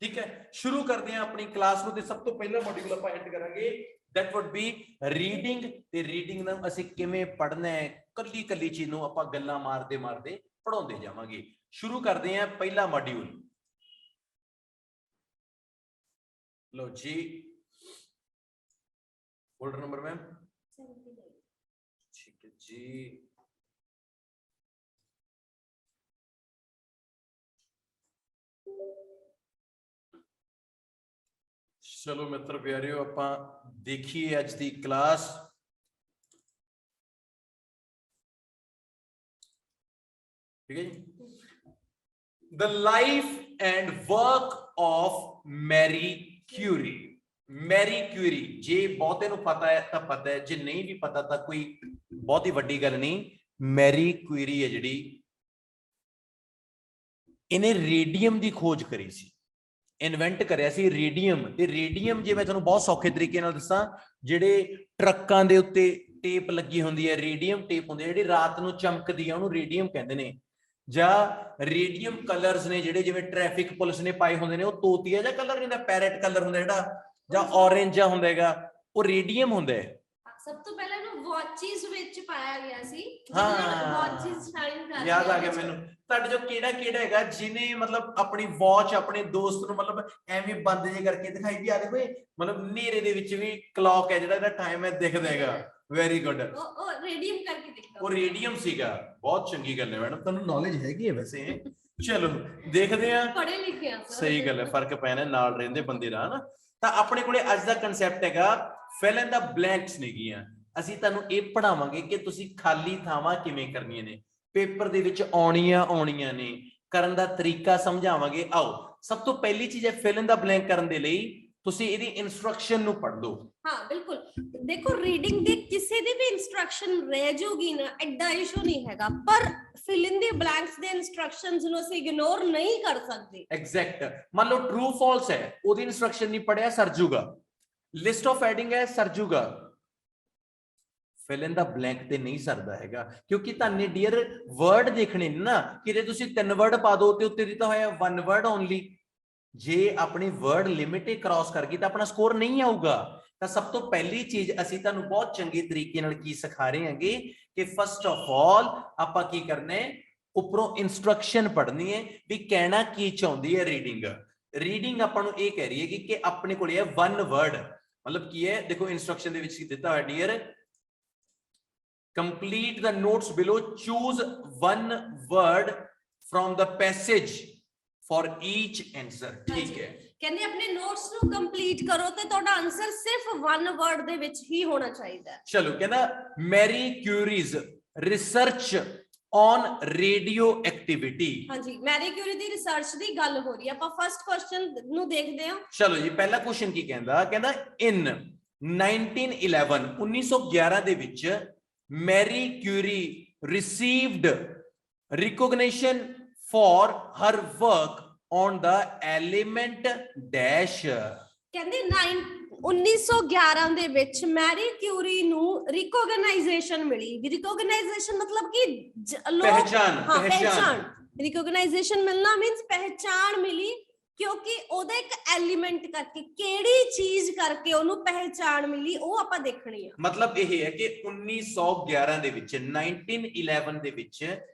ठीक है, शुरू करते हैं अपनी क्लास ਨੂੰ। ਤੇ ਸਭ ਤੋਂ ਪਹਿਲਾ ਮੋਡਿਊਲ ਆਪਾਂ ਐਡ ਕਰਾਂਗੇ that would be ਰੀਡਿੰਗ। ਤੇ ਰੀਡਿੰਗ ਨੂੰ ਅਸੀਂ ਕਿਵੇਂ ਪੜ੍ਹਨਾ ਹੈ, ਕੱਲੀ ਕੱਲੀ ਚੀਜ਼ ਨੂੰ ਆਪਾਂ ਗੱਲਾਂ ਮਾਰਦੇ ਮਾਰਦੇ ਪੜਾਉਂਦੇ ਜਾਵਾਂਗੇ। ਸ਼ੁਰੂ ਕਰਦੇ ਹਾਂ ਪਹਿਲਾ ਮੋਡਿਊਲ। लो जी, फोल्डर नंबर मैम 79। ठीक है जी। चलो मित्र प्यारियो, आपां देखिए अज दी क्लास। ठीक है जी। The life and work of Marie Curie. Marie Curie, जे बहुते नूं पता है तो पता है, जे नहीं भी पता तो कोई बहुत ही वड्डी गल नहीं। मैरी क्यूरी है जिहड़ी, इन्हें रेडियम की खोज करी सी, इन्वेंट करिया सी रेडियम। ते रेडियम जे मैं तुहानूं बहुत सौखे तरीके नाल दस्सां, जिहड़े ट्रक्कां दे उत्ते टेप लगी हुंदी है, रेडियम टेप हुंदी है जिहड़ी रात नूं चमकदी है, उहनूं रेडियम कहंदे ने। ਜਾਂ रेडियम कलर्स ने ਜਿਹੜੇ ਜਿਵੇਂ ट्रैफिक पुलिस ने पाए ਹੁੰਦੇ ਨੇ, ਉਹ ਤੋਤੀਆ ਜਾਂ ਕਲਰ ਹੁੰਦਾ, ਪੈਰਟ ਕਲਰ ਹੁੰਦਾ ਜਿਹੜਾ, ਜਾਂ orange ਜਾਂ ਹੁੰਦਾ ਹੈਗਾ, ਉਹ रेडियम ਹੁੰਦਾ ਹੈ। ਸਭ ਤੋਂ ਪਹਿਲਾਂ ਨੂੰ ਵਾਚਿਸ ਵਿੱਚ ਪਾਇਆ ਗਿਆ ਸੀ, ਹਾਂ ਵਾਚਿਸ ਸ਼ਾਈਨ ਕਰਦੀਆਂ। ਯਾਦ ਆ ਗਿਆ ਮੈਨੂੰ। ਤੁਹਾਡੇ ਜੋ ਕਿਹੜਾ ਕਿਹੜਾ ਹੈਗਾ ਜਿਹਨੇ ਮਤਲਬ ਆਪਣੀ ਵਾਚ ਆਪਣੇ ਦੋਸਤ ਨੂੰ ਮਤਲਬ ਐਵੇਂ ਬੰਦ ਜੇ ਕਰਕੇ ਦਿਖਾਈ ਵੀ, ਆ ਦੇਖੋ ਮਤਲਬ ਹਨੇਰੇ ਦੇ ਵਿੱਚ ਵੀ ਕਲੌਕ ਹੈ ਜਿਹੜਾ ਇਹਦਾ ਟਾਈਮ ਹੈ ਦਿਖਦਾ ਹੈਗਾ। Very good. ਉਹ ਰੇਡੀਅਮ ਕਰਕੇ ਦਿਖਦਾ, ਉਹ ਰੇਡੀਅਮ ਸੀਗਾ। ਬਹੁਤ ਚੰਗੀ ਗੱਲ ਹੈ ਮੈਡਮ, ਤੁਹਾਨੂੰ ਨੌਲੇਜ ਹੈਗੀ ਹੈ ਵੈਸੇ। ਚਲੋ ਦੇਖਦੇ ਆ, ਪੜ੍ਹੇ ਲਿਖੇ ਆ। ਸਹੀ ਗੱਲ ਹੈ, ਫਰਕ ਪੈਣਾ ਨਾਲ ਰਹਿੰਦੇ ਬੰਦੇ ਦਾ ਨਾ। ਤਾਂ ਆਪਣੇ ਕੋਲੇ ਅੱਜ ਦਾ ਕਨਸੈਪਟ ਹੈਗਾ ਫਿਲ ਇਨ ਦਾ ਬਲੈਂਕਸ ਨੇਗੀਆਂ। ਅਸੀਂ ਤੁਹਾਨੂੰ ਇਹ ਪੜਾਵਾਂਗੇ ਕਿ ਤੁਸੀਂ ਖਾਲੀ ਥਾਵਾਂ ਕਿਵੇਂ ਕਰਨੀਆਂ ਨੇ, ਪੇਪਰ ਦੇ ਵਿੱਚ ਆਉਣੀਆਂ ਨੇ, ਕਰਨ ਦਾ ਤਰੀਕਾ ਸਮਝਾਵਾਂਗੇ। ਆਓ ਸਭ ਤੋਂ ਪਹਿਲੀ ਚੀਜ਼ ਹੈ ਫਿਲ ਇਨ ਦਾ ਬਲੈਂਕ ਕਰਨ ਦੇ ਲਈ ਤੁਸੀਂ ਇਹਦੀ ਇਨਸਟਰਕਸ਼ਨ ਨੂੰ ਪੜ੍ਹ ਲਓ। ਹਾਂ ਬਿਲਕੁਲ, ਦੇਖੋ ਰੀਡਿੰਗ ਦੀ ਕਿਸੇ ਦੀ ਵੀ ਇਨਸਟਰਕਸ਼ਨ ਰਹਿ ਜਾਊਗੀ ਨਾ, ਐਡਾ ਇਸ਼ੂ ਨਹੀਂ ਹੈਗਾ, ਪਰ ਫਿਲ ਇਨ ਦੀ ਬਲੈਂਕਸ ਦੇ ਇਨਸਟਰਕਸ਼ਨਸ ਨੂੰ ਅਸੀਂ ਇਗਨੋਰ ਨਹੀਂ ਕਰ ਸਕਦੇ। ਐਗਜ਼ੈਕਟ, ਮੰਨ ਲਓ ਟਰੂ ਫਾਲਸ ਹੈ, ਉਹਦੀ ਇਨਸਟਰਕਸ਼ਨ ਨਹੀਂ ਪੜਿਆ ਸਰ ਜੂਗਾ। ਲਿਸਟ ਆਫ ਹੈਡਿੰਗ ਹੈ ਸਰ ਜੂਗਾ, ਫਿਲ ਇਨ ਦਾ ਬਲੈਂਕ ਤੇ ਨਹੀਂ ਸਰਦਾ ਹੈਗਾ, ਕਿਉਂਕਿ ਤੁਹਾਨੂੰ ਡੀਅਰ ਵਰਡ ਦੇਖਣੇ ਨੇ ਨਾ। ਕਿਤੇ ਤੁਸੀਂ 3 ਵਰਡ ਪਾ ਦੋ ਤੇ ਉੱਤੇ ਦਿੱਤਾ ਹੋਇਆ 1 ਵਰਡ ਓਨਲੀ। ਜੇ ਆਪਣੀ ਵਰਡ ਲਿਮਿਟ ਹੀ ਕ੍ਰਾਸ ਕਰ ਗਈ ਤਾਂ ਆਪਣਾ ਸਕੋਰ ਨਹੀਂ ਆਊਗਾ। ਤਾਂ ਸਭ ਤੋਂ ਪਹਿਲੀ ਚੀਜ਼ ਅਸੀਂ ਤੁਹਾਨੂੰ ਬਹੁਤ ਚੰਗੇ ਤਰੀਕੇ ਨਾਲ ਕੀ ਸਿਖਾ ਰਹੇ ਹਾਂਗੇ ਕਿ ਫਸਟ ਆਫ ਆਲ ਆਪਾਂ ਕੀ ਕਰਨਾ ਹੈ, ਉੱਪਰੋਂ ਇਨਸਟਰਕਸ਼ਨ ਪੜ੍ਹਨੀ ਹੈ ਵੀ ਕਹਿਣਾ ਕੀ ਚਾਹੁੰਦੀ ਹੈ ਰੀਡਿੰਗ। ਰੀਡਿੰਗ ਆਪਾਂ ਨੂੰ ਇਹ ਕਹਿ ਰਹੀ ਹੈ ਕਿ ਆਪਣੇ ਕੋਲ ਹੈ 1 ਵਰਡ, ਮਤਲਬ ਕੀ ਹੈ, ਦੇਖੋ ਇਨਸਟਰਕਸ਼ਨ ਦੇ ਵਿੱਚ ਦਿੱਤਾ ਹੋਇਆ dear complete the notes below, choose 1 word from the passage for each answer। ਠੀਕ ਹੈ, ਕਹਿੰਦੇ ਆਪਣੇ ਨੋਟਸ ਨੂੰ ਕੰਪਲੀਟ ਕਰੋ ਤੇ ਤੁਹਾਡਾ ਆਨਸਰ ਸਿਰਫ 1 ਵਰਡ ਦੇ ਵਿੱਚ ਹੀ ਹੋਣਾ ਚਾਹੀਦਾ ਹੈ। ਚਲੋ ਕਹਿੰਦਾ Marie Curie's research on radioactivity. ਹਾਂਜੀ, ਮੈਰੀ ਕਿਊਰੀ ਦੀ ਰਿਸਰਚ ਦੀ ਗੱਲ ਹੋ ਰਹੀ ਹੈ। ਆਪਾਂ ਫਰਸਟ ਕੁਐਸਚਨ ਨੂੰ ਦੇਖਦੇ ਹਾਂ। ਚਲੋ ਜੀ, ਪਹਿਲਾ ਕੁਐਸਚਨ ਕੀ ਕਹਿੰਦਾ, ਕਹਿੰਦਾ ਇਨ 1911 1911 ਦੇ ਵਿੱਚ Marie Curie received recognition for her work on the element dash। ਕਹਿੰਦੇ 1911 ਦੇ ਵਿੱਚ ਮੈਰੀ ਕਿਊਰੀ ਨੂੰ ਰਿਕੋਗਨਾਈਜੇਸ਼ਨ ਮਿਲੀ। ਰਿਕੋਗਨਾਈਜੇਸ਼ਨ ਮਤਲਬ ਕਿ ਪਹਿਚਾਨ। ਰਿਕੋਗਨਾਈਜੇਸ਼ਨ ਮਿਲਣਾ ਮੀਨਸ ਪਹਿਚਾਨ ਮਿਲੀ, ਕਿਉਂਕਿ ਉਹਦਾ ਇੱਕ ਐਲੀਮੈਂਟ ਕਰਕੇ, ਕਿਹੜੀ ਚੀਜ਼ ਕਰਕੇ ਉਹਨੂੰ ਪਹਿਚਾਨ ਮਿਲੀ, ਉਹ ਆਪਾਂ ਦੇਖਣੀ ਆ। ਮਤਲਬ ਇਹ ਹੈ ਕਿ 1911 ਦੇ ਵਿੱਚ 1911 ਦੇ ਵਿੱਚ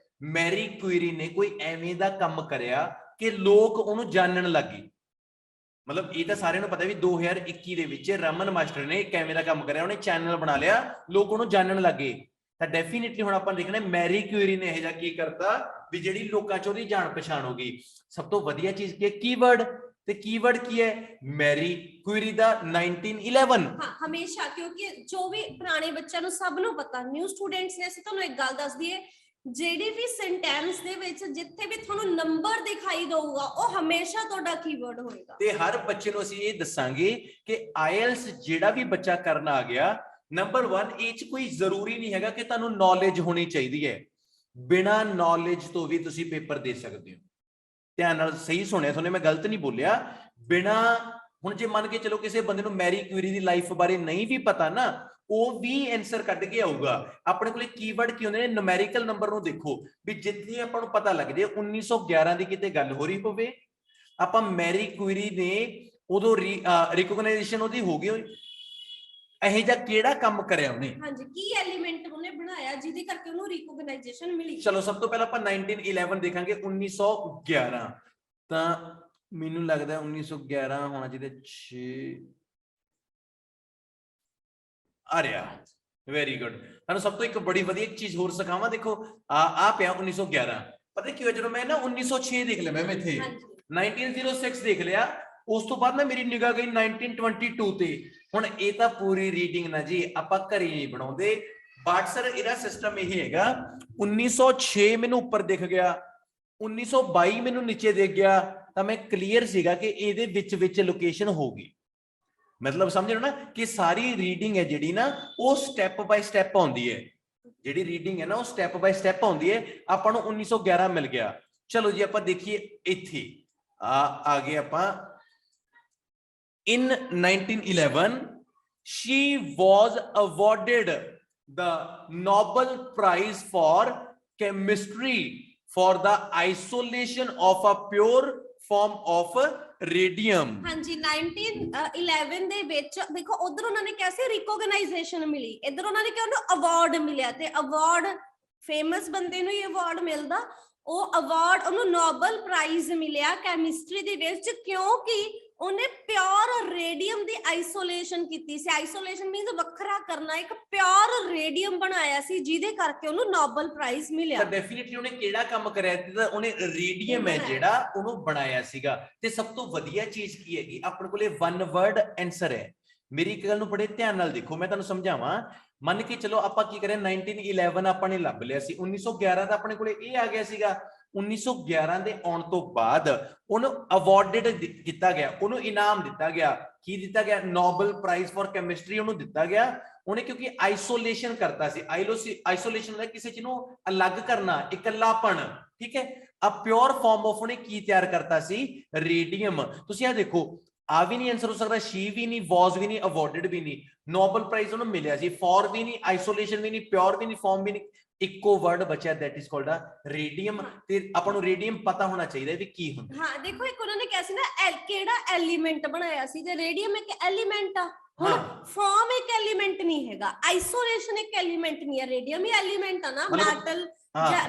ਮੈਰੀ ਕਿਊਰੀ ਨੇ ਕੋਈ ਐਵੇਂ ਦਾ ਕੰਮ ਕਰਿਆ ਕਿ ਲੋਕ ਉਹਨੂੰ ਜਾਣਨ ਲੱਗੇ। ਮਤਲਬ ਇਹ ਤਾਂ ਸਾਰਿਆਂ ਨੂੰ ਪਤਾ ਵੀ 2021 ਦੇ ਵਿੱਚ ਰਮਨ ਮਾਸਟਰ ਨੇ ਇੱਕ ਐਵੇਂ ਦਾ ਕੰਮ ਕਰਿਆ, ਉਹਨੇ ਚੈਨਲ ਬਣਾ ਲਿਆ, ਲੋਕ ਉਹਨੂੰ ਜਾਣਨ ਲੱਗੇ। ਤਾਂ ਡੈਫੀਨਿਟਲੀ ਹੁਣ ਆਪਾਂ ਦੇਖਣਾ ਮੈਰੀ ਕਿਊਰੀ ਨੇ ਇਹ ਜਿਹਾ ਕੀ ਕਰਤਾ ਵੀ ਜਿਹੜੀ ਲੋਕਾਂ 'ਚ ਉਹਦੀ ਜਾਣ ਪਛਾਣ ਹੋ ਗਈ। ਸਭ ਤੋਂ ਵਧੀਆ ਚੀਜ਼ ਕੀ ਹੈ, ਕੀਵਰਡ। ਤੇ ਕੀਵਰਡ ਕੀ ਹੈ, ਮੈਰੀ ਕਿਊਰੀ ਦਾ 1911। ਹਾਂ, ਹਮੇਸ਼ਾ, ਕਿਉਂਕਿ ਜੋ ਵੀ ਪੁਰਾਣੇ ਬੱਚਿਆਂ ਨੂੰ ਸਭ ਨੂੰ ਪਤਾ, ਨਿਊ ਸਟੂਡੈਂਟਸ ਨੇ, ਅਸੀਂ ਤੁਹਾਨੂੰ ਇੱਕ ਗੱਲ ਦੱਸ ਦਈਏ, ਜਿਹੜੀ ਵੀ ਸੈਂਟੈਂਸ ਦੇ ਵਿੱਚ ਜਿੱਥੇ ਵੀ ਤੁਹਾਨੂੰ ਨੰਬਰ ਦਿਖਾਈ ਦਊਗਾ ਉਹ ਹਮੇਸ਼ਾ ਤੁਹਾਡਾ ਕੀਵਰਡ ਹੋਏਗਾ। ਤੇ ਹਰ ਬੱਚੇ ਨੂੰ ਅਸੀਂ ਇਹ ਦੱਸਾਂਗੇ ਕਿ ਆਇਲਸ ਜਿਹੜਾ ਵੀ ਬੱਚਾ ਕਰਨ ਆ ਗਿਆ, ਨੰਬਰ 1 ਇਹ 'ਚ ਕੋਈ ਜ਼ਰੂਰੀ ਨਹੀਂ ਹੈਗਾ ਕਿ ਤੁਹਾਨੂੰ ਨੌਲੇਜ ਹੋਣੀ ਚਾਹੀਦੀ ਹੈ। ਬਿਨਾਂ ਨੌਲੇਜ ਤੋਂ ਵੀ ਤੁਸੀਂ ਪੇਪਰ ਦੇ ਸਕਦੇ ਹੋ। ਧਿਆਨ ਨਾਲ ਸਹੀ ਸੁਣਿਆ ਤੁਹਾਨੂੰ, ਮੈਂ ਗਲਤ ਨਹੀਂ ਬੋਲਿਆ। ਬਿਨਾਂ, ਹੁਣ ਜੇ ਮੰਨ ਕੇ ਚਲੋ ਕਿਸੇ ਬੰਦੇ ਨੂੰ ਮੈਰੀ ਕਿਊਰੀ ਦੀ ਲਾਈਫ ਬਾਰੇ ਨਹੀਂ ਵੀ ਪਤਾ ਨਾ, ਉਹ ਵੀ ਆਨਸਰ ਕੱਢ ਕੇ ਆਊਗਾ। ਆਪਣੇ ਕੋਲੇ ਕੀਵਰਡ ਕੀ ਹੁੰਦੇ ਨੇ, ਨੂਮੈਰੀਕਲ ਨੰਬਰ ਨੂੰ ਦੇਖੋ ਵੀ ਜਿੱਥੇ ਆਪਾਂ ਨੂੰ ਪਤਾ ਲੱਗ ਜੇ 1911 ਦੀ ਕਿਤੇ ਗੱਲ ਹੋ ਰਹੀ ਹੋਵੇ ਆਪਾਂ ਮੈਰੀ ਕੁਇਰੀ ਨੇ ਉਦੋਂ ਰਿਕੋਗਨਾਈਜੇਸ਼ਨ ਉਹਦੀ ਹੋ ਗਈ ਇਹੋ ਜਿਹਾ ਕਿਹੜਾ ਕੰਮ ਕਰਿਆ ਉਹਨੇ? ਹਾਂਜੀ, ਕੀ ਐਲੀਮੈਂਟ ਉਹਨੇ ਬਣਾਇਆ ਜਿਹਦੇ ਕਰਕੇ ਉਹਨੂੰ ਰਿਕੋਗਨਾਈਜੇਸ਼ਨ ਮਿਲੀ? ਚਲੋ ਸਭ ਤੋਂ ਪਹਿਲਾਂ ਆਪਾਂ 1911 ਦੇਖਾਂਗੇ, 1911 ਤਾਂ ਮੈਨੂੰ ਲੱਗਦਾ 1911 ਹੋਣਾ ਜਿਹਦੇ 6 ਆ ਰਿਹਾ। Very good. ਤੁਹਾਨੂੰ ਸਭ ਤੋਂ ਇੱਕ ਬੜੀ ਵਧੀਆ ਚੀਜ਼ ਹੋਰ ਸਿਖਾਵਾਂ, ਦੇਖੋ ਆ ਪਿਆ 1911। ਪਤਾ ਕੀ ਹੋਇਆ, ਜਦੋਂ ਮੈਂ ਨਾ 1906 ਦੇਖ ਲਿਆ ਮੈਂ ਇੱਥੇ 1906 ਦੇਖ ਲਿਆ, ਉਸ ਤੋਂ ਬਾਅਦ ਨਾ ਮੇਰੀ ਨਿਗਾਹ ਗਈ 1922 ਤੇ। ਹੁਣ ਇਹ ਤਾਂ ਪੂਰੀ ਰੀਡਿੰਗ ਨਾ ਜੀ ਆਪਾਂ ਘਰੇ ਨਹੀਂ ਬਣਾਉਂਦੇ, ਬਟ ਸਰ ਇਹਦਾ ਸਿਸਟਮ ਇਹ ਹੈਗਾ 1906 ਮੈਨੂੰ ਉੱਪਰ ਦਿਖ ਗਿਆ, 1922 ਮੈਨੂੰ ਨੀਚੇ ਦਿਖ ਗਿਆ, ਤਾਂ ਮੈਂ ਕਲੀਅਰ ਸੀਗਾ ਕਿ ਇਹਦੇ ਵਿੱਚ ਲੋਕੇਸ਼ਨ ਹੋਊਗੀ। ਮਤਲਬ ਸਮਝੋ ਨਾ ਕਿ ਸਾਰੀ ਰੀਡਿੰਗ ਹੈ ਜਿਹੜੀ ਨਾ ਉਹ ਸਟੈਪ ਬਾਈ ਸਟੈਪ ਆਉਂਦੀ ਹੈ, ਜਿਹੜੀ ਰੀਡਿੰਗ ਹੈ ਨਾ ਉਹ ਸਟੈਪ ਬਾਈ ਸਟੈਪ ਆਉਂਦੀ ਹੈ। ਆਪਾਂ ਨੂੰ 1911 ਮਿਲ ਗਿਆ। ਚਲੋ ਜੀ ਆਪਾਂ ਦੇਖੀਏ ਇੱਥੇ ਆ ਗਏ ਆਪਾਂ। In 1911, she was awarded the Nobel Prize for Chemistry for the isolation of a pure form of radium। ਹਾਂਜੀ, 1911 ਦੇ ਵਿੱਚ ਦੇਖੋ ਉਧਰ ਉਹਨਾਂ ਨੇ ਕਿਹਾ ਸੀ ਰਿਕੋਗਨਾਈਜੇਸ਼ਨ ਮਿਲੀ, ਇਧਰ ਉਹਨਾਂ ਨੇ ਕਿਹਾ ਉਹਨੂੰ ਅਵਾਰਡ ਮਿਲਿਆ, ਤੇ ਅਵਾਰਡ ਫੇਮਸ ਬੰਦੇ ਨੂੰ ਹੀ ਅਵਾਰਡ ਮਿਲਦਾ। ਉਹ ਅਵਾਰਡ ਉਹਨੂੰ ਨੋਬਲ ਪ੍ਰਾਈਜ਼ ਮਿਲਿਆ ਕੈਮਿਸਟਰੀ ਦੇ ਵਿੱਚ, ਕਿਉਂਕਿ ਉਹਨੇ ਪਿਓਰ ਰੇਡੀਅਮ ਦੀ ਆਈਸੋਲੇਸ਼ਨ ਕੀਤੀ ਸੀ। ਆਈਸੋਲੇਸ਼ਨ ਮੀਨਸ ਵੱਖਰਾ ਕਰਨਾ, ਇੱਕ ਪਿਓਰ ਰੇਡੀਅਮ ਬਣਾਇਆ ਸੀ ਜਿਹਦੇ ਕਰਕੇ ਉਹਨੂੰ ਨੋਬਲ ਪ੍ਰਾਈਜ਼ ਮਿਲਿਆ। ਤਾਂ ਡੈਫੀਨਿਟਲੀ ਉਹਨੇ ਕਿਹੜਾ ਕੰਮ ਕਰਿਆ ਸੀ? ਤਾਂ ਉਹਨੇ ਰੇਡੀਅਮ ਹੈ ਜਿਹੜਾ ਉਹਨੂੰ ਬਣਾਇਆ ਸੀਗਾ। ਤੇ ਸਭ ਤੋਂ ਵਧੀਆ ਚੀਜ਼ ਕੀ ਹੈਗੀ, ਆਪਣੇ ਕੋਲੇ ਵਨ ਵਰਡ ਆਨਸਰ ਹੈ। ਮੇਰੀ ਇੱਕ ਗੱਲ ਨੂੰ ਬੜੇ ਧਿਆਨ ਨਾਲ ਦੇਖੋ, ਮੈਂ ਤੁਹਾਨੂੰ ਸਮਝਾਵਾਂ। ਮੰਨ ਕੇ ਚਲੋ ਆਪਾਂ ਕੀ ਕਰਿਆ, 1911 ਆਪਾਂ ਨੇ ਲੱਭ ਲਿਆ ਸੀ, 1911 ਦਾ ਆਪਣੇ ਕੋਲੇ ਇਹ ਆ ਗਿਆ ਸੀਗਾ। 1911 ਦੇ ਆਉਣ ਤੋਂ ਬਾਅਦ ਉਹਨੂੰ ਅਵਾਰਡਡ ਕੀਤਾ ਗਿਆ, ਉਹਨੂੰ ਇਨਾਮ ਦਿੱਤਾ ਗਿਆ। ਕੀ ਦਿੱਤਾ ਗਿਆ? ਨੋਬਲ ਪ੍ਰਾਈਜ਼ ਫॉर ਕੈਮਿਸਟਰੀ ਉਹਨੂੰ ਦਿੱਤਾ ਗਿਆ। ਉਹਨੇ ਕਿਉਂਕਿ ਆਈਸੋਲੇਸ਼ਨ ਕਰਤਾ ਸੀ। ਆਈਸੋਲੇਸ਼ਨ ਦਾ ਕਿਸੇ ਚੀਜ਼ ਨੂੰ ਅਲੱਗ ਕਰਨਾ, ਇਕੱਲਾਪਣ, ਠੀਕ ਹੈ। ਆ ਪਿਓਰ ਫਾਰਮ ਆਫ ਉਹਨੇ ਕੀ ਤਿਆਰ ਕਰਤਾ ਸੀ? ਰੇਡੀਅਮ। ਤੁਸੀਂ ਆ ਦੇਖੋ, ਆ ਵੀ ਨਹੀਂ ਆਂਸਰ ਹੋ ਸਕਦਾ, ਸ਼ੀ ਵੀ ਨਹੀਂ, ਵਾਜ਼ ਵੀ ਨਹੀਂ, ਅਵਾਰਡਡ ਵੀ ਨਹੀਂ। ਨੋਬਲ ਪ੍ਰਾਈਜ਼ ਉਹਨੂੰ ਮਿਲਿਆ ਸੀ, ਫॉर ਵੀ ਨਹੀਂ, ਆਈਸੋਲੇਸ਼ਨ ਵੀ ਨਹੀਂ, ਪਿਓਰ ਵੀ ਨਹੀਂ, ਫਾਰਮ ਵੀ ਨਹੀਂ, ਇੱਕੋ ਵਰਡ ਬਚਿਆ, ਦੈਟ ਇਜ਼ ਕਾਲਡ ਆ ਰੇਡੀਅਮ। ਤੇ ਆਪਾਂ ਨੂੰ ਰੇਡੀਅਮ ਪਤਾ ਹੋਣਾ ਚਾਹੀਦਾ ਵੀ ਕੀ ਹੁੰਦਾ। ਹਾਂ ਦੇਖੋ, ਇੱਕ ਉਹਨਾਂ ਨੇ ਕਿਹਾ ਸੀ ਨਾ ਕਿਹੜਾ ਐਲੀਮੈਂਟ ਬਣਾਇਆ ਸੀ, ਤੇ ਰੇਡੀਅਮ ਇੱਕ ਐਲੀਮੈਂਟ ਆ। ਹੁਣ ਫਾਰਮ ਇੱਕ ਐਲੀਮੈਂਟ ਨਹੀਂ ਹੈਗਾ, ਆਈਸੋਲੇਸ਼ਨ ਇੱਕ ਐਲੀਮੈਂਟ ਨਹੀਂ ਹੈ, ਰੇਡੀਅਮ ਹੀ ਐਲੀਮੈਂਟ ਆ ਨਾ।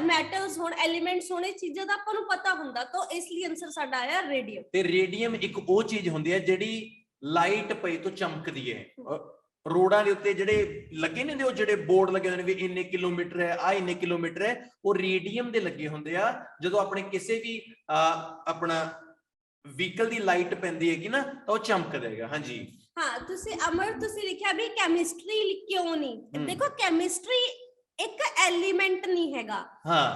ਮੈਟਲਸ ਹੋਣ, ਐਲੀਮੈਂਟਸ ਹੋਣ, ਇਹ ਚੀਜ਼ਾਂ ਦਾ ਆਪਾਂ ਨੂੰ ਪਤਾ ਹੁੰਦਾ, ਤਾਂ ਇਸ ਲਈ ਆਨਸਰ ਸਾਡਾ ਆਇਆ ਰੇਡੀਅਮ। ਤੇ ਰੇਡੀਅਮ ਇੱਕ ਉਹ ਚੀਜ਼ ਹੁੰਦੀ ਹੈ ਜਿਹੜੀ ਲਾਈਟ ਪਈ ਤੋਂ ਚਮਕਦੀ ਹੈ। ਰੋਡਾਂ ਦੇ ਉੱਤੇ ਜਿਹੜੇ ਲੱਗੇ ਨੇ, ਉਹ ਜਿਹੜੇ ਬੋਰਡ ਲੱਗੇ ਹੁੰਦੇ ਨੇ ਵੀ ਇੰਨੇ ਕਿਲੋਮੀਟਰ ਹੈ, ਆ ਇੰਨੇ ਕਿਲੋਮੀਟਰ ਹੈ, ਉਹ ਰੇਡੀਅਮ ਦੇ ਲੱਗੇ ਹੁੰਦੇ ਆ। ਜਦੋਂ ਆਪਣੇ ਕਿਸੇ ਵੀ ਆਪਣਾ ਵਹੀਕਲ ਦੀ ਲਾਈਟ ਪੈਂਦੀ ਹੈਗੀ ਨਾ, ਤਾਂ ਉਹ ਚਮਕਦਾ ਹੈਗਾ। ਹਾਂਜੀ ਹਾਂ, ਤੁਸੀਂ ਅਮਰ ਤੁਸੀਂ ਲਿਖਿਆ ਵੀ ਕੈਮਿਸਟਰੀ ਕਿਉਂ ਨਹੀਂ? ਦੇਖੋ, ਕੈਮਿਸਟਰੀ ਇੱਕ ਐਲੀਮੈਂਟ ਨਹੀਂ ਹੈਗਾ।